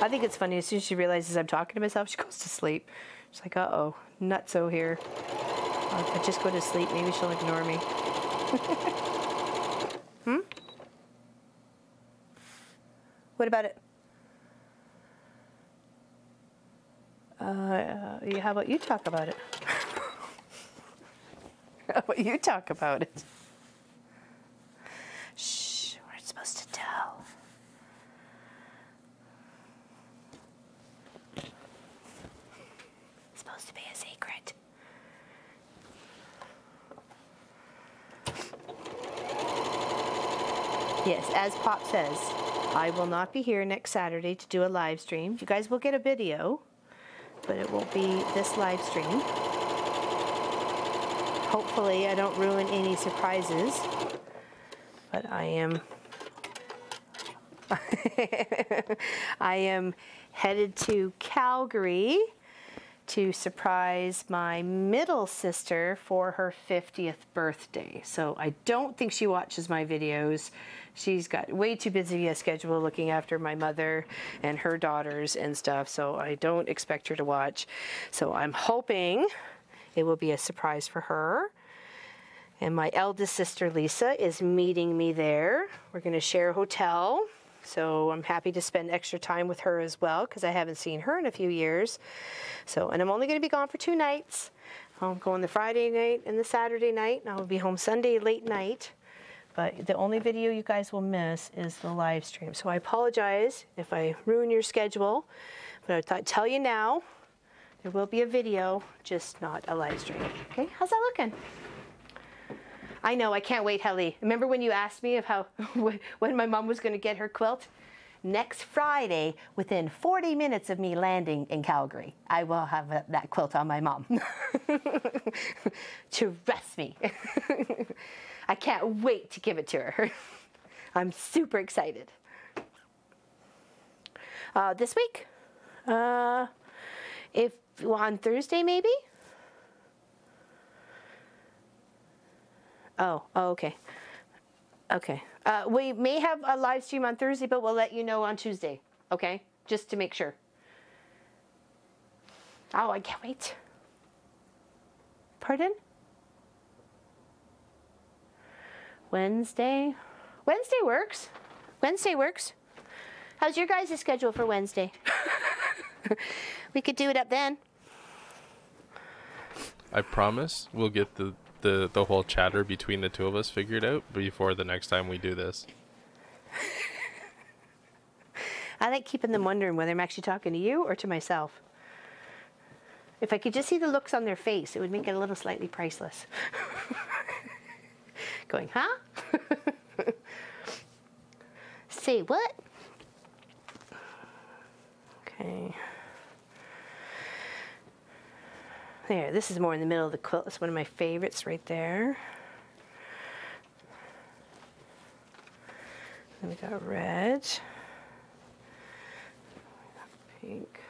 I think it's funny, as soon as she realizes I'm talking to myself, she goes to sleep. She's like, uh-oh, nutso here. If I just go to sleep, maybe she'll ignore me. What about it? Yeah, how about you talk about it? How about you talk about it? Shh, we're supposed to tell. It's supposed to be a secret. Yes, as Pop says, I will not be here next Saturday to do a live stream. You guys will get a video, but it won't be this live stream. Hopefully I don't ruin any surprises, but I am I am headed to Calgary to surprise my middle sister for her 50th birthday. So I don't think she watches my videos. She's got way too busy a schedule looking after my mother and her daughters and stuff, so I don't expect her to watch. So I'm hoping it will be a surprise for her. And my eldest sister, Lisa, is meeting me there. We're going to share a hotel. So I'm happy to spend extra time with her as well, because I haven't seen her in a few years. So, and I'm only going to be gone for 2 nights. I'm going the Friday night and the Saturday night, and I'll be home Sunday late night. But the only video you guys will miss is the live stream. So I apologize if I ruin your schedule, but I thought I'd tell you now, there will be a video, just not a live stream. Okay, how's that looking? I know, I can't wait, Helly. Remember when you asked me of how when my mom was going to get her quilt? Next Friday, within 40 minutes of me landing in Calgary, I will have that quilt on my mom. Trust me. I can't wait to give it to her. I'm super excited. This week? If on Thursday, maybe? Oh, okay. Okay. We may have a live stream on Thursday, but we'll let you know on Tuesday. okay? Just to make sure. Oh, I can't wait. Pardon? Wednesday? Wednesday works. Wednesday works. How's your guys' schedule for Wednesday? We could do it up then. I promise we'll get the whole chatter between the two of us figured out before the next time we do this. I like keeping them wondering whether I'm actually talking to you or to myself. If I could just see the looks on their face, it would make it a little slightly priceless. Going, huh? Say what? Okay. There, this is more in the middle of the quilt. It's one of my favorites right there. Then we got red. Pink.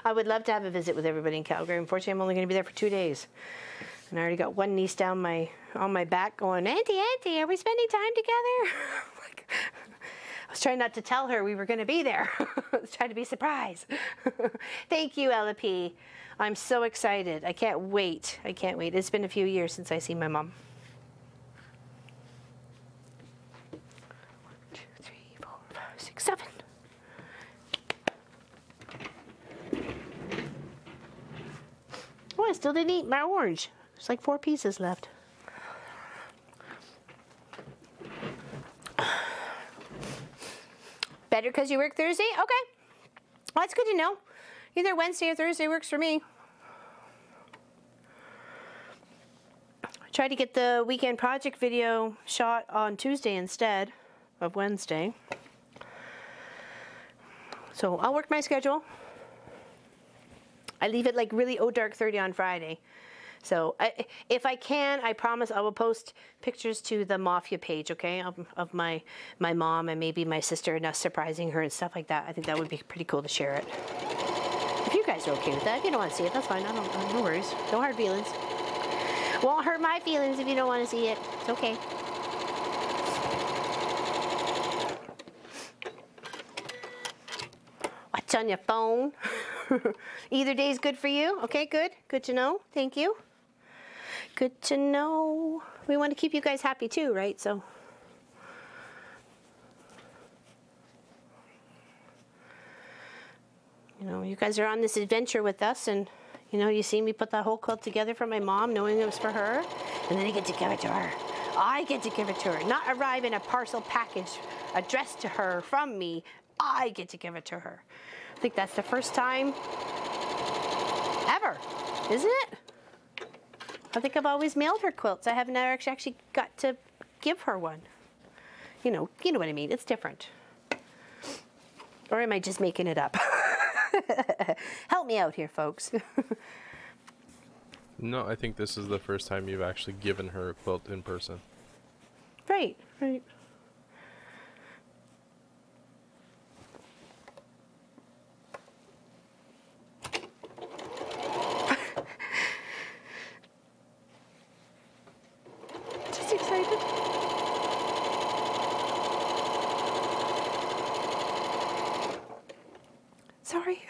I would love to have a visit with everybody in Calgary. Unfortunately, I'm only going to be there for 2 days. And I already got one niece down on my back going, Auntie, are we spending time together? I was trying not to tell her we were going to be there. I was trying to be surprised. Thank you, Ella P. I'm so excited. I can't wait. I can't wait. It's been a few years since I seen my mom. 1, 2, 3, 4, 5, 6, 7. Oh, I still didn't eat my orange. There's like 4 pieces left. Better because you work Thursday? Okay. Well, that's good to know. Either Wednesday or Thursday works for me. I tried to get the weekend project video shot on Tuesday instead of Wednesday. So I'll work my schedule. I leave it like really dark 30 on Friday. So if I can, I promise I will post pictures to the Mafia page, okay, of my mom and maybe my sister and us surprising her and stuff like that. I think that would be pretty cool to share it. If you guys are okay with that, if you don't want to see it, that's fine. No worries. No hard feelings. Won't hurt my feelings if you don't want to see it. It's okay. What's on your phone? Either day is good for you. Okay, good. Good to know. Thank you. Good to know. We want to keep you guys happy too, right? So. You know, you guys are on this adventure with us, and you know, you see me put that whole quilt together for my mom, knowing it was for her, and then I get to give it to her. I get to give it to her, not arrive in a parcel package addressed to her from me. I get to give it to her. I think that's the first time ever, isn't it? I think I've always mailed her quilts. I have never actually got to give her one. You know what I mean. It's different. Or am I just making it up? Help me out here, folks. No, I think this is the first time you've actually given her a quilt in person. Right, right. Just excited. Sorry.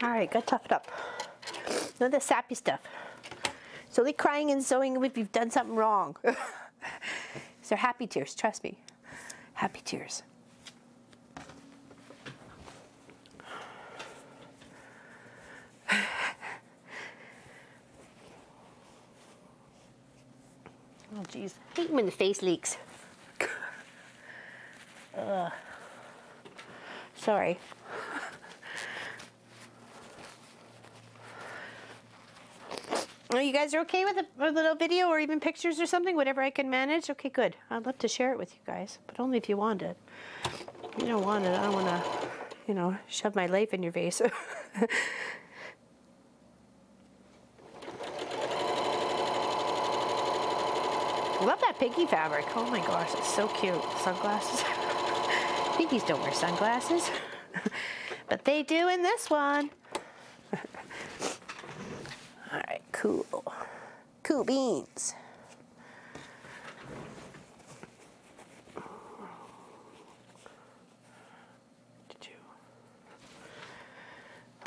All right, got toughened up. None of the sappy stuff. It's only crying and sewing if you've done something wrong. These are happy tears, trust me. Happy tears. Oh, jeez. I hate when the face leaks. Sorry. Oh, you guys are okay with a little video or even pictures or something? Whatever I can manage? Okay, good. I'd love to share it with you guys, but only if you want it. If you don't want it, I don't want to, you know, shove my life in your face. I love that pinky fabric. Oh my gosh, it's so cute. Sunglasses. Piggies don't wear sunglasses, but they do in this one. All right, cool. Cool beans.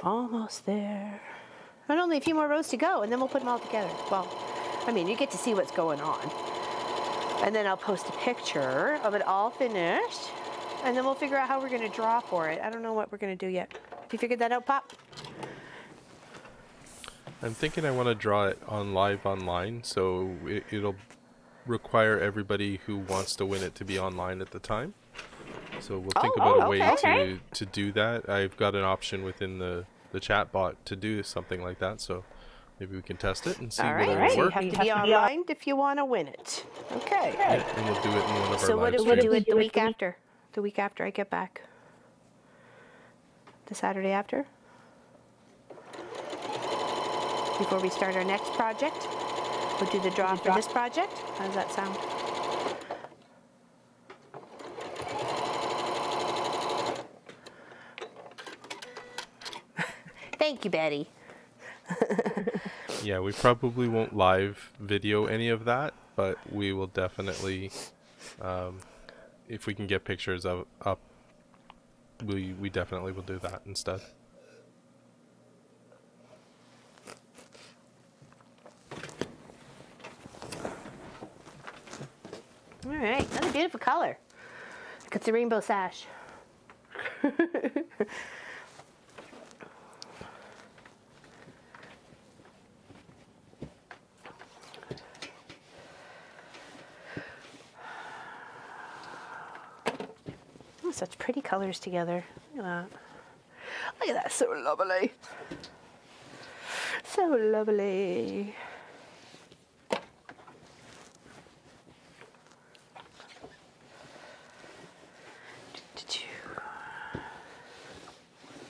Almost there. And only a few more rows to go, and then we'll put them all together. Well, I mean, you get to see what's going on. And then I'll post a picture of it all finished, and then we'll figure out how we're going to draw for it. I don't know what we're going to do yet. Have you figured that out, Pop? I'm thinking I want to draw it on live online, so it'll require everybody who wants to win it to be online at the time. So we'll think about a way to do that. I've got an option within the chat bot to do something like that, so maybe we can test it and see whether it'll work. You have to be online if you want to win it. Okay. Yeah, and we'll do it in one of our live streams. So what do we do it the week after? The week after I get back? The Saturday after? Before we start our next project? We'll do the draw for this project. How does that sound? Thank you, Betty. Yeah, we probably won't live video any of that, but we will definitely, if we can get pictures of up, we definitely will do that instead. All right, another beautiful color. Look, it's a rainbow sash. Oh, such pretty colors together. Look at that. Look at that, so lovely. So lovely.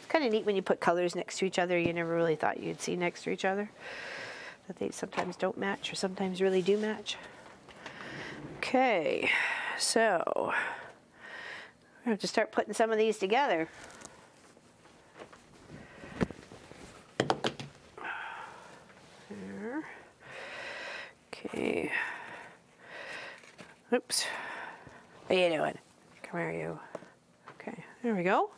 Kind of neat when you put colors next to each other you never really thought you'd see next to each other. That they sometimes don't match or sometimes really do match. Okay, so we have to start putting some of these together. There. Okay. Oops. How you doing? Come here, you. Okay, there we go.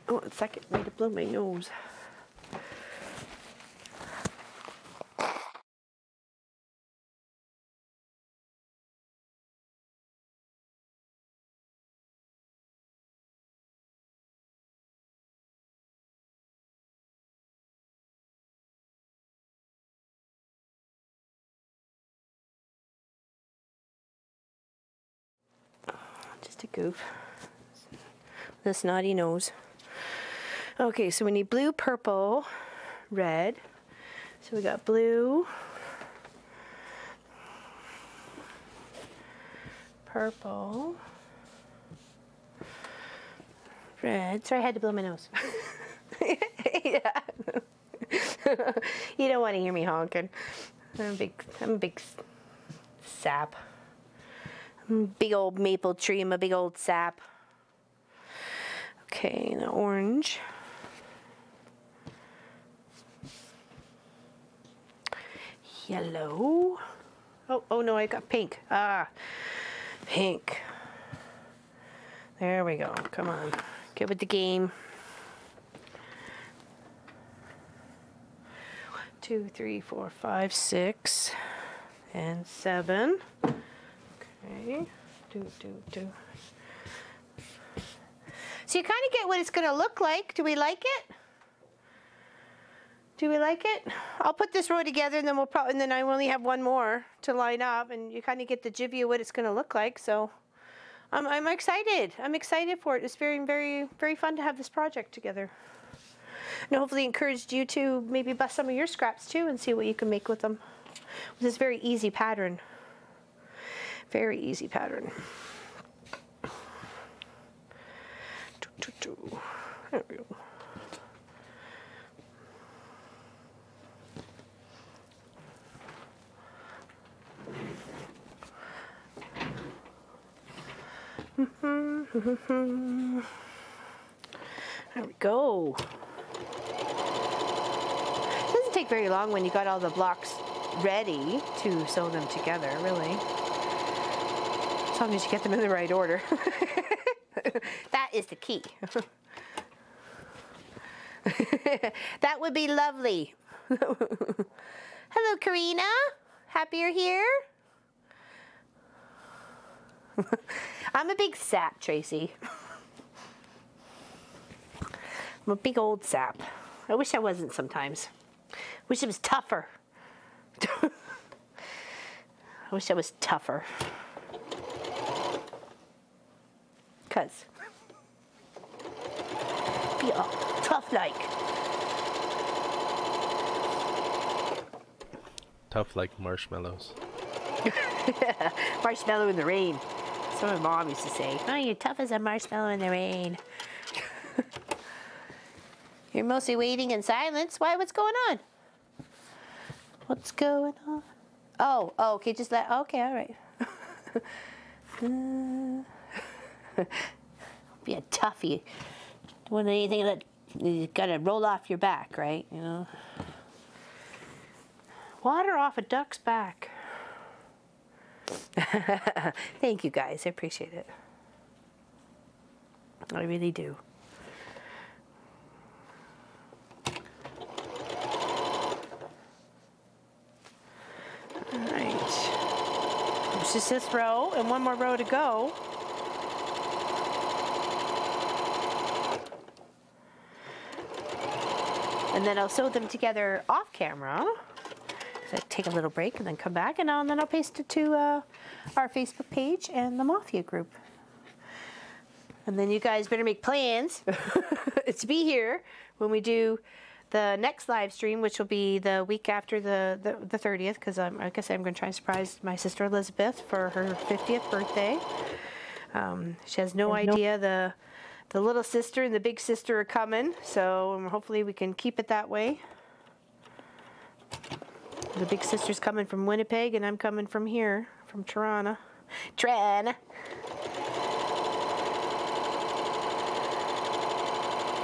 Oh, a second, way to blow my nose. Just a goof. The snotty nose. Okay, so we need blue, purple, red. So we got blue, purple, red. Sorry, I had to blow my nose. Yeah. You don't want to hear me honking. I'm a big sap. I'm a big old maple tree. I'm a big old sap. Okay, the orange. Yellow. Oh no, I got pink. Pink. There we go. Come on. Get with the game. 1, 2, 3, 4, 5, 6, and 7. Okay. Do. So you kind of get what it's going to look like. Do we like it? Do we like it? I'll put this row together, and then and then I only have one more to line up, and you kind of get the jivvy of what it's going to look like. So I'm excited. I'm excited for it. It's very, very, very fun to have this project together. And hopefully encouraged you to maybe bust some of your scraps too and see what you can make with them. With this very easy pattern. Very easy pattern. There we go. There we go. It doesn't take very long when you got all the blocks ready to sew them together, really. As long as you get them in the right order. That is the key. That would be lovely. Hello, Karina. Happy you're here? I'm a big sap, Tracy. I'm a big old sap. I wish I wasn't sometimes. Wish it was tougher. I wish I was tougher. Cause be all tough like. Tough like marshmallows. Marshmallow in the rain. That's what my mom used to say. Oh, you're tough as a marshmallow in the rain. You're mostly waiting in silence. Why? What's going on? What's going on? Oh, okay, just that. Okay, all right. Be a toughie. Don't want anything that you gotta roll off your back, right? You know. Water off a duck's back. Thank you guys. I appreciate it. I really do. All right. It's just this row and one more row to go. And then I'll sew them together off camera. So I take a little break and then come back, and then I'll paste it to our Facebook page and the Mafia group. And then you guys better make plans to be here when we do the next live stream, which will be the week after the 30th, because like I said, I'm going to try and surprise my sister Elizabeth for her 50th birthday. She has no idea the little sister and the big sister are coming, so hopefully we can keep it that way. The big sister's coming from Winnipeg, and I'm coming from here, from Toronto.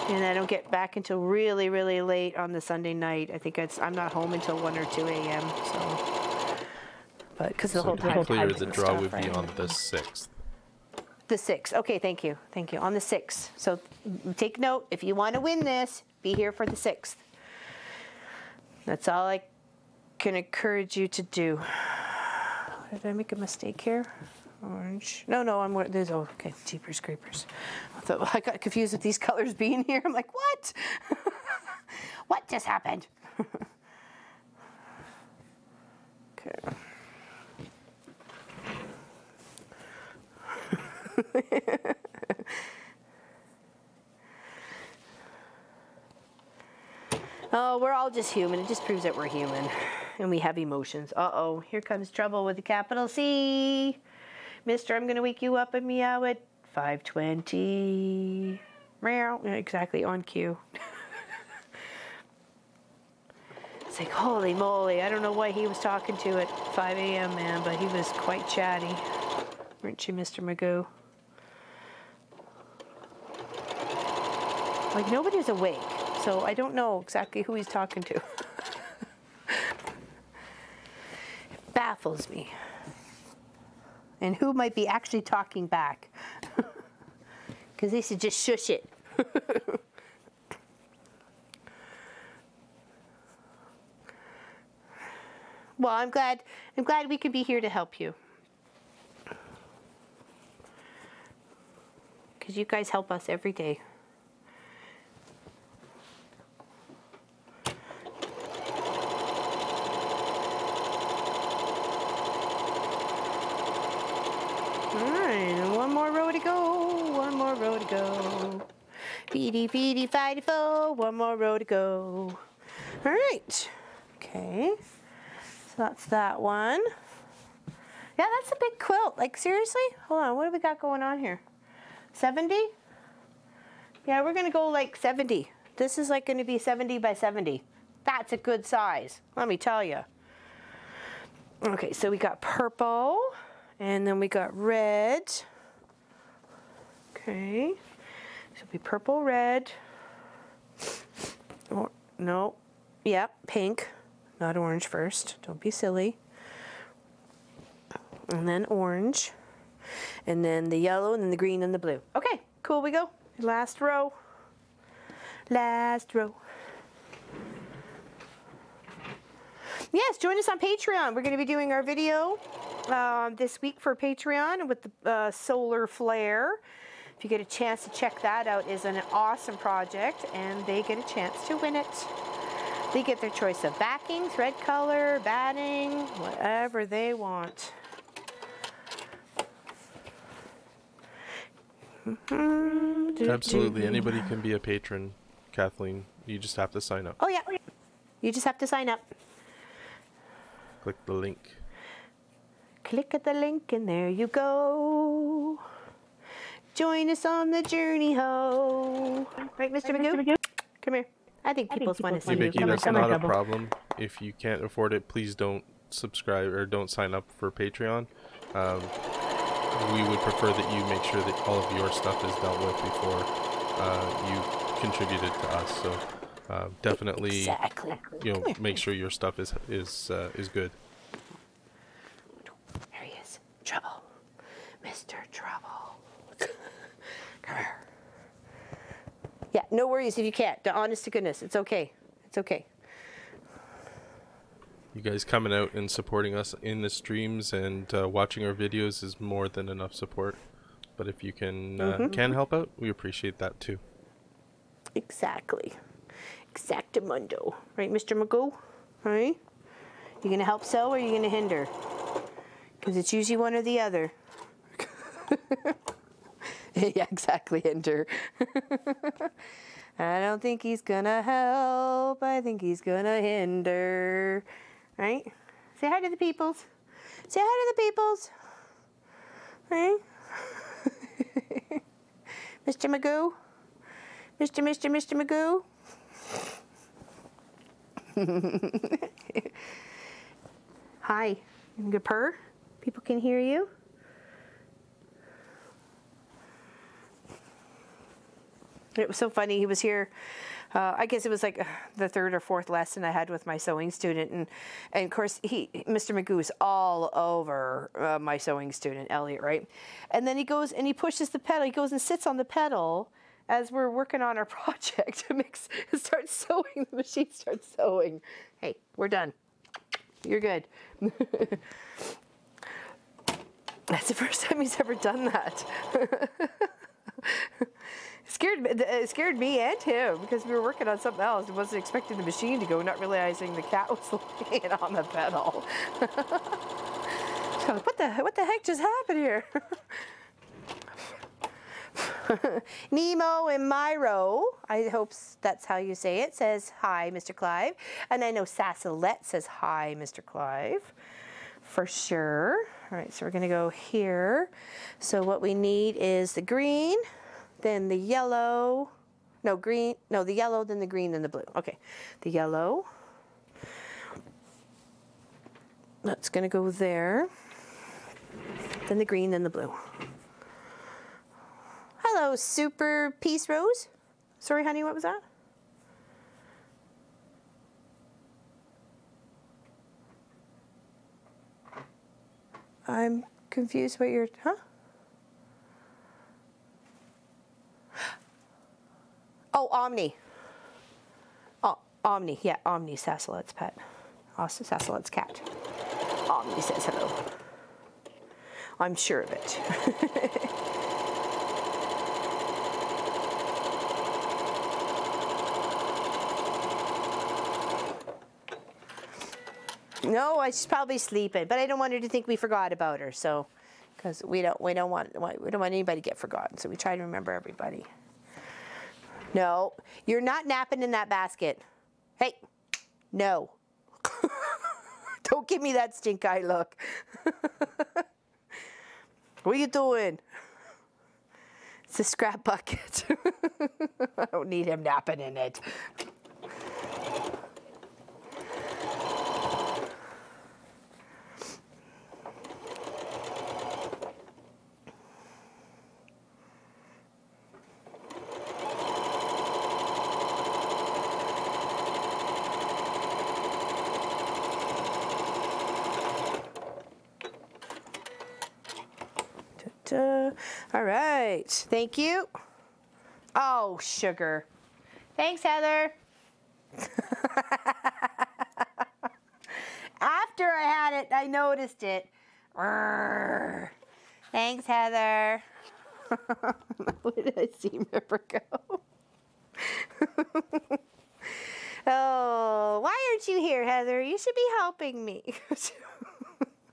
And I don't get back until really, really late on the Sunday night. I think I'm not home until 1 or 2 a.m. So, but because the whole time. To be clear, the draw would be on the 6th. The 6th. Okay, thank you. Thank you. On the 6th. So take note, if you want to win this, be here for the 6th. That's all I can encourage you to do. Did I make a mistake here? Orange. No, there's, okay, Jeepers Creepers. I got confused with these colors being here. I'm like, what? What just happened? Okay. Oh, we're all just human. It just proves that we're human and we have emotions. Uh-oh, here comes trouble with a capital C. Mister, I'm going to wake you up and meow at 5:20. Meow. Exactly, on cue. It's like, holy moly. I don't know what he was talking to at 5 a.m., man, but he was quite chatty. Weren't you, Mr. Magoo? Like, nobody was awake, so I don't know exactly who he's talking to. It baffles me. And who might be actually talking back? Because they should just shush it. Well, I'm glad we could be here to help you. Because you guys help us every day. Feedy, feedy, fighty, fo. One more row to go. All right. Okay. So that's that one. Yeah, that's a big quilt. Like, seriously? Hold on. What do we got going on here? 70? Yeah, we're going to go like 70. This is like going to be 70 by 70. That's a good size. Let me tell you. Okay, so we got purple. And then we got red. Okay. So it'll be purple, red. Or, no. Yep, pink. Not orange first. Don't be silly. And then orange. And then the yellow, and then the green, and the blue. Okay, cool, we go. Last row. Last row. Yes, join us on Patreon. We're going to be doing our video this week for Patreon with the solar flare. If you get a chance to check that out, is an awesome project, and they get a chance to win it. They get their choice of backing, thread color, batting, whatever they want. Absolutely, anybody can be a patron, Kathleen. You just have to sign up. Oh yeah, you just have to sign up. Click the link. Click at the link and there you go. Join us on the journey, ho. Right, Mr. Magoo? Come here. I think people want to see Hey, you. Vicky, that's not a problem. If you can't afford it, please don't subscribe or don't sign up for Patreon. We would prefer that you make sure that all of your stuff is dealt with before you contributed to us. So definitely, Exactly. you know, make sure your stuff is good. There he is. Trouble. Mr. Trouble. Come here. Yeah, no worries if you can't. Honest to goodness, it's okay. It's okay. You guys coming out and supporting us in the streams and watching our videos is more than enough support. But if you can help out, we appreciate that too. Exactly. Exactamundo. Right, Mr. Magoo? Right? You going to help sell or are you going to hinder? Because it's usually one or the other. Yeah, exactly, hinder. I don't think he's going to help. I think he's going to hinder. Right? Say hi to the peoples. Say hi to the peoples. Right? Mr. Magoo? Mr. Magoo? Hi. You can purr? People can hear you? It was so funny. He was here. I guess it was like the third or fourth lesson I had with my sewing student, and of course Mr. Magoo is all over my sewing student Elliot, right? And then he goes and he pushes the pedal. He goes and sits on the pedal as we're working on our project. It starts sewing. The machine starts sewing. Hey, we're done. You're good. That's the first time he's ever done that. It scared me and him because we were working on something else and wasn't expecting the machine to go, not realizing the cat was laying on the pedal. So what the heck just happened here? Nemo and Myro, I hope that's how you say it, says hi, Mr. Clive. And I know Sassalette says hi, Mr. Clive, for sure. All right, so we're gonna go here. So what we need is the green, then the yellow, the yellow, then the green, then the blue. Okay, the yellow. That's gonna go there. Then the green, then the blue. Hello, Super Peace Rose. Sorry, honey, what was that? I'm confused what you're, huh? Oh, Omni. Oh, Omni, yeah, Omni, Sassalette's pet. Also, Sassalette's cat. Omni says hello. I'm sure of it. No, she's probably sleeping, but I don't want her to think we forgot about her. So, because we don't want anybody to get forgotten. So we try to remember everybody. No, you're not napping in that basket. Hey, no. Don't give me that stink eye look. What are you doing? It's a scrap bucket. I don't need him napping in it. All right, thank you. Oh, sugar. Thanks, Heather. After I had it, I noticed it. Arrgh. Thanks, Heather. Where did I see Ripper go? Oh, why aren't you here, Heather? You should be helping me.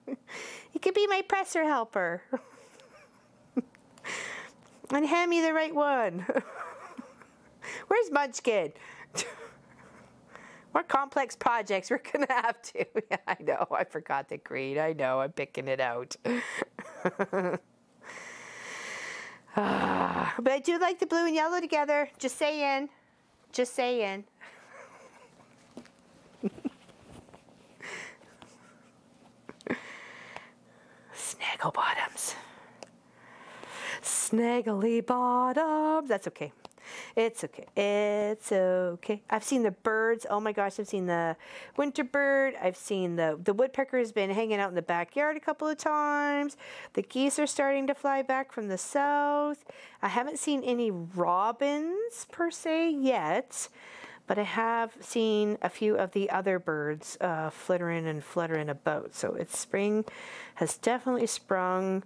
You could be my presser helper. And hand me the right one. Where's Munchkin? More complex projects we're gonna have to. Yeah, I know, I forgot the green. I know, I'm picking it out. But I do like the blue and yellow together. Just saying. Just saying. Snaggle bottoms. Snaggly bottoms. That's okay. It's okay. It's okay. I've seen the birds. Oh my gosh, I've seen the winter bird. I've seen the woodpecker has been hanging out in the backyard a couple of times. The geese are starting to fly back from the south. I haven't seen any robins per se yet, but I have seen a few of the other birds flittering and fluttering about. So it's spring has definitely sprung.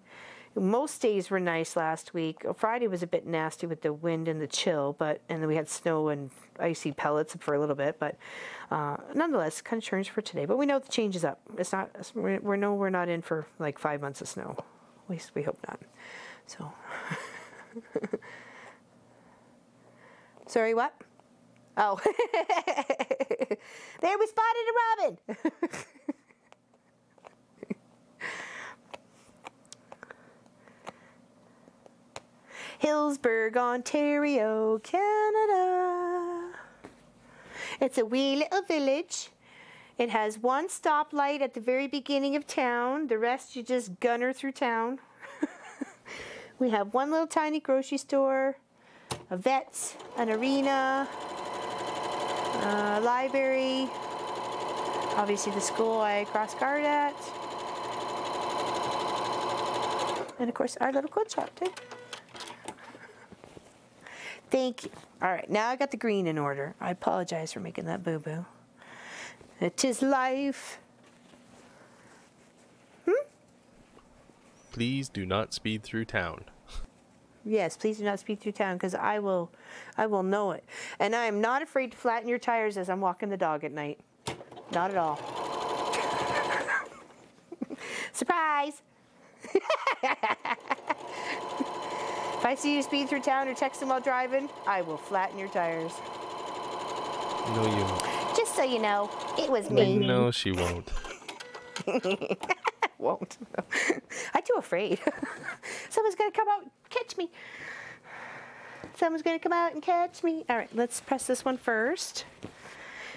Most days were nice last week. Friday was a bit nasty with the wind and the chill, and then we had snow and icy pellets for a little bit, but nonetheless, kind of turns for today. But we know the change is up. It's not. We're not in for like 5 months of snow. At least we hope not. So, sorry, what? Oh, there we spotted a robin. Hillsburg, Ontario, Canada. It's a wee little village. It has one stoplight at the very beginning of town. The rest you just gunner through town. We have one little tiny grocery store, a vet's, an arena, a library, obviously the school I cross guard at, and of course our little coat shop too. Thank you. All right, now I got the green in order. I apologize for making that boo-boo. It is life. Please do not speed through town. Yes, please do not speed through town, because I will know it. And I am not afraid to flatten your tires as I'm walking the dog at night. Not at all. Surprise! If I see you speed through town or texting while driving, I will flatten your tires. No, you won't. Just so you know, it was me. No, she won't. Won't. I'm too afraid. Someone's going to come out and catch me. Someone's going to come out and catch me. All right, let's press this one first.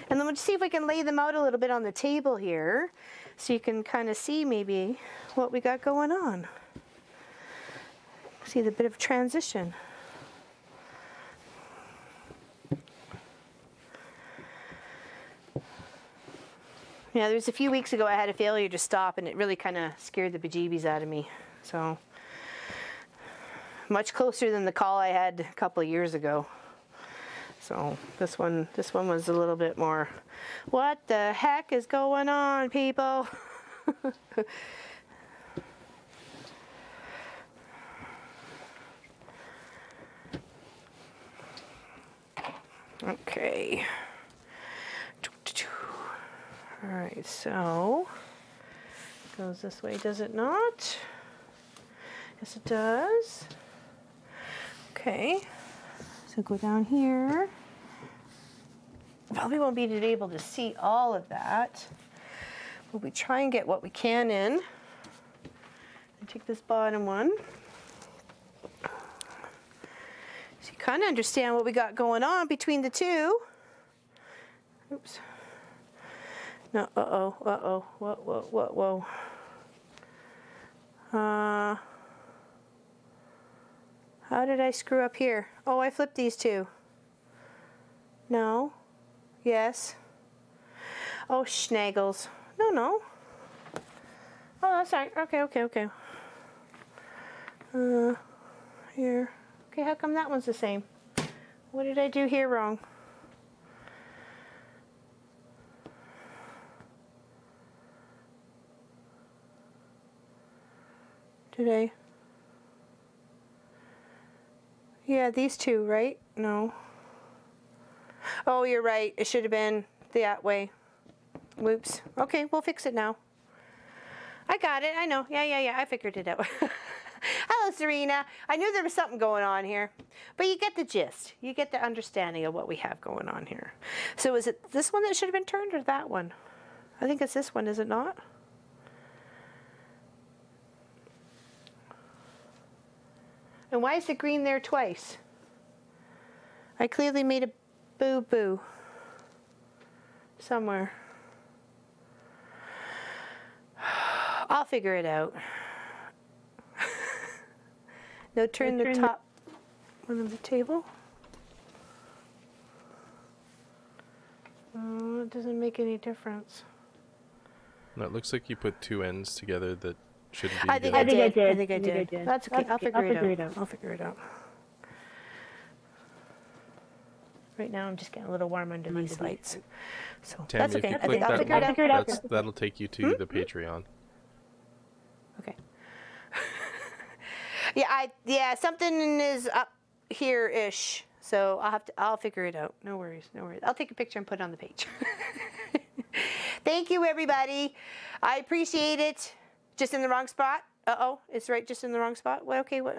And then we'll see if we can lay them out a little bit on the table here so you can kind of see maybe what we got going on. See the bit of transition. Yeah, there's a few weeks ago I had a failure to stop, and it really kind of scared the bejeebies out of me. So much closer than the call I had a couple of years ago. So this one was a little bit more, what the heck is going on, people? Okay. All right, so goes this way, does it not? Yes, it does. Okay, so go down here. Probably won't be able to see all of that, but we try and get what we can in. And take this bottom one. So you kind of understand what we got going on between the two. Oops. No, whoa. How did I screw up here? Oh, I flipped these two. No. Yes. Oh, schnaggles. No. Oh, that's right. Okay. Here. Okay, how come that one's the same? What did I do here wrong? Today. Yeah, these two, right? No. Oh, you're right. It should have been that way. Whoops. Okay, we'll fix it now. I got it. I know. Yeah. I figured it out. Hello, Serena. I knew there was something going on here. But you get the gist. You get the understanding of what we have going on here. So is it this one that should have been turned or that one? I think it's this one, is it not? And why is the green there twice? I clearly made a boo-boo somewhere. I'll figure it out. No, turn the top one of the table. It doesn't make any difference. No, it looks like you put two ends together that shouldn't be I think together. I did. That's okay. I'll figure it out. I'll figure it out. Right now, I'm just getting a little warm under these lights. So Tammy, that's okay. if you I think click I'll that figure it out. link, that'll take you to the Patreon. Okay. Yeah, something is up here-ish. So I'll figure it out. No worries. I'll take a picture and put it on the page. Thank you, everybody. I appreciate it. Just in the wrong spot. Uh-oh, it's right just in the wrong spot. Well, okay, what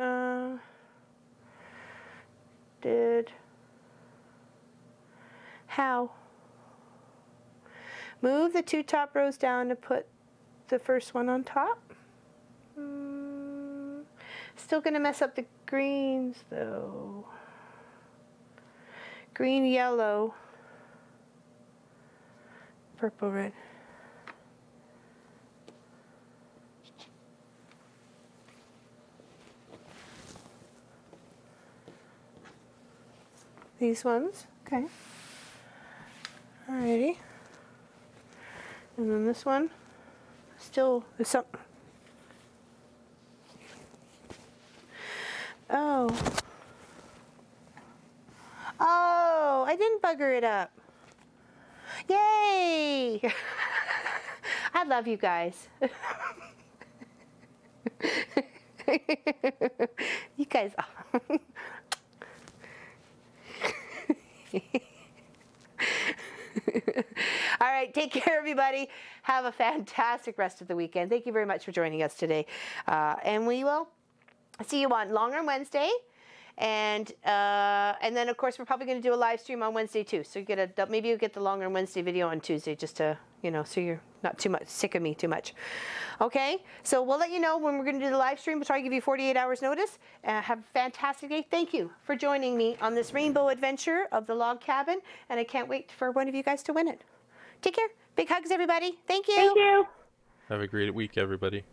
how? Move the two top rows down to put the first one on top. Still gonna mess up the greens though. Green, yellow, purple, red. These ones, okay. Alrighty. And then this one, still is something. Oh, I didn't bugger it up. Yay! I love you guys. You guys. All right, take care, everybody. Have a fantastic rest of the weekend. Thank you very much for joining us today. And we will see you on Long Run Wednesday. And then, of course, we're probably going to do a live stream on Wednesday, too. So maybe you'll get the Long Run Wednesday video on Tuesday just to, so you're not too much sick of me too much. Okay? So we'll let you know when we're going to do the live stream. We'll try to give you 48 hours notice. Have a fantastic day. Thank you for joining me on this rainbow adventure of the log cabin. And I can't wait for one of you guys to win it. Take care. Big hugs, everybody. Thank you. Thank you. Have a great week, everybody.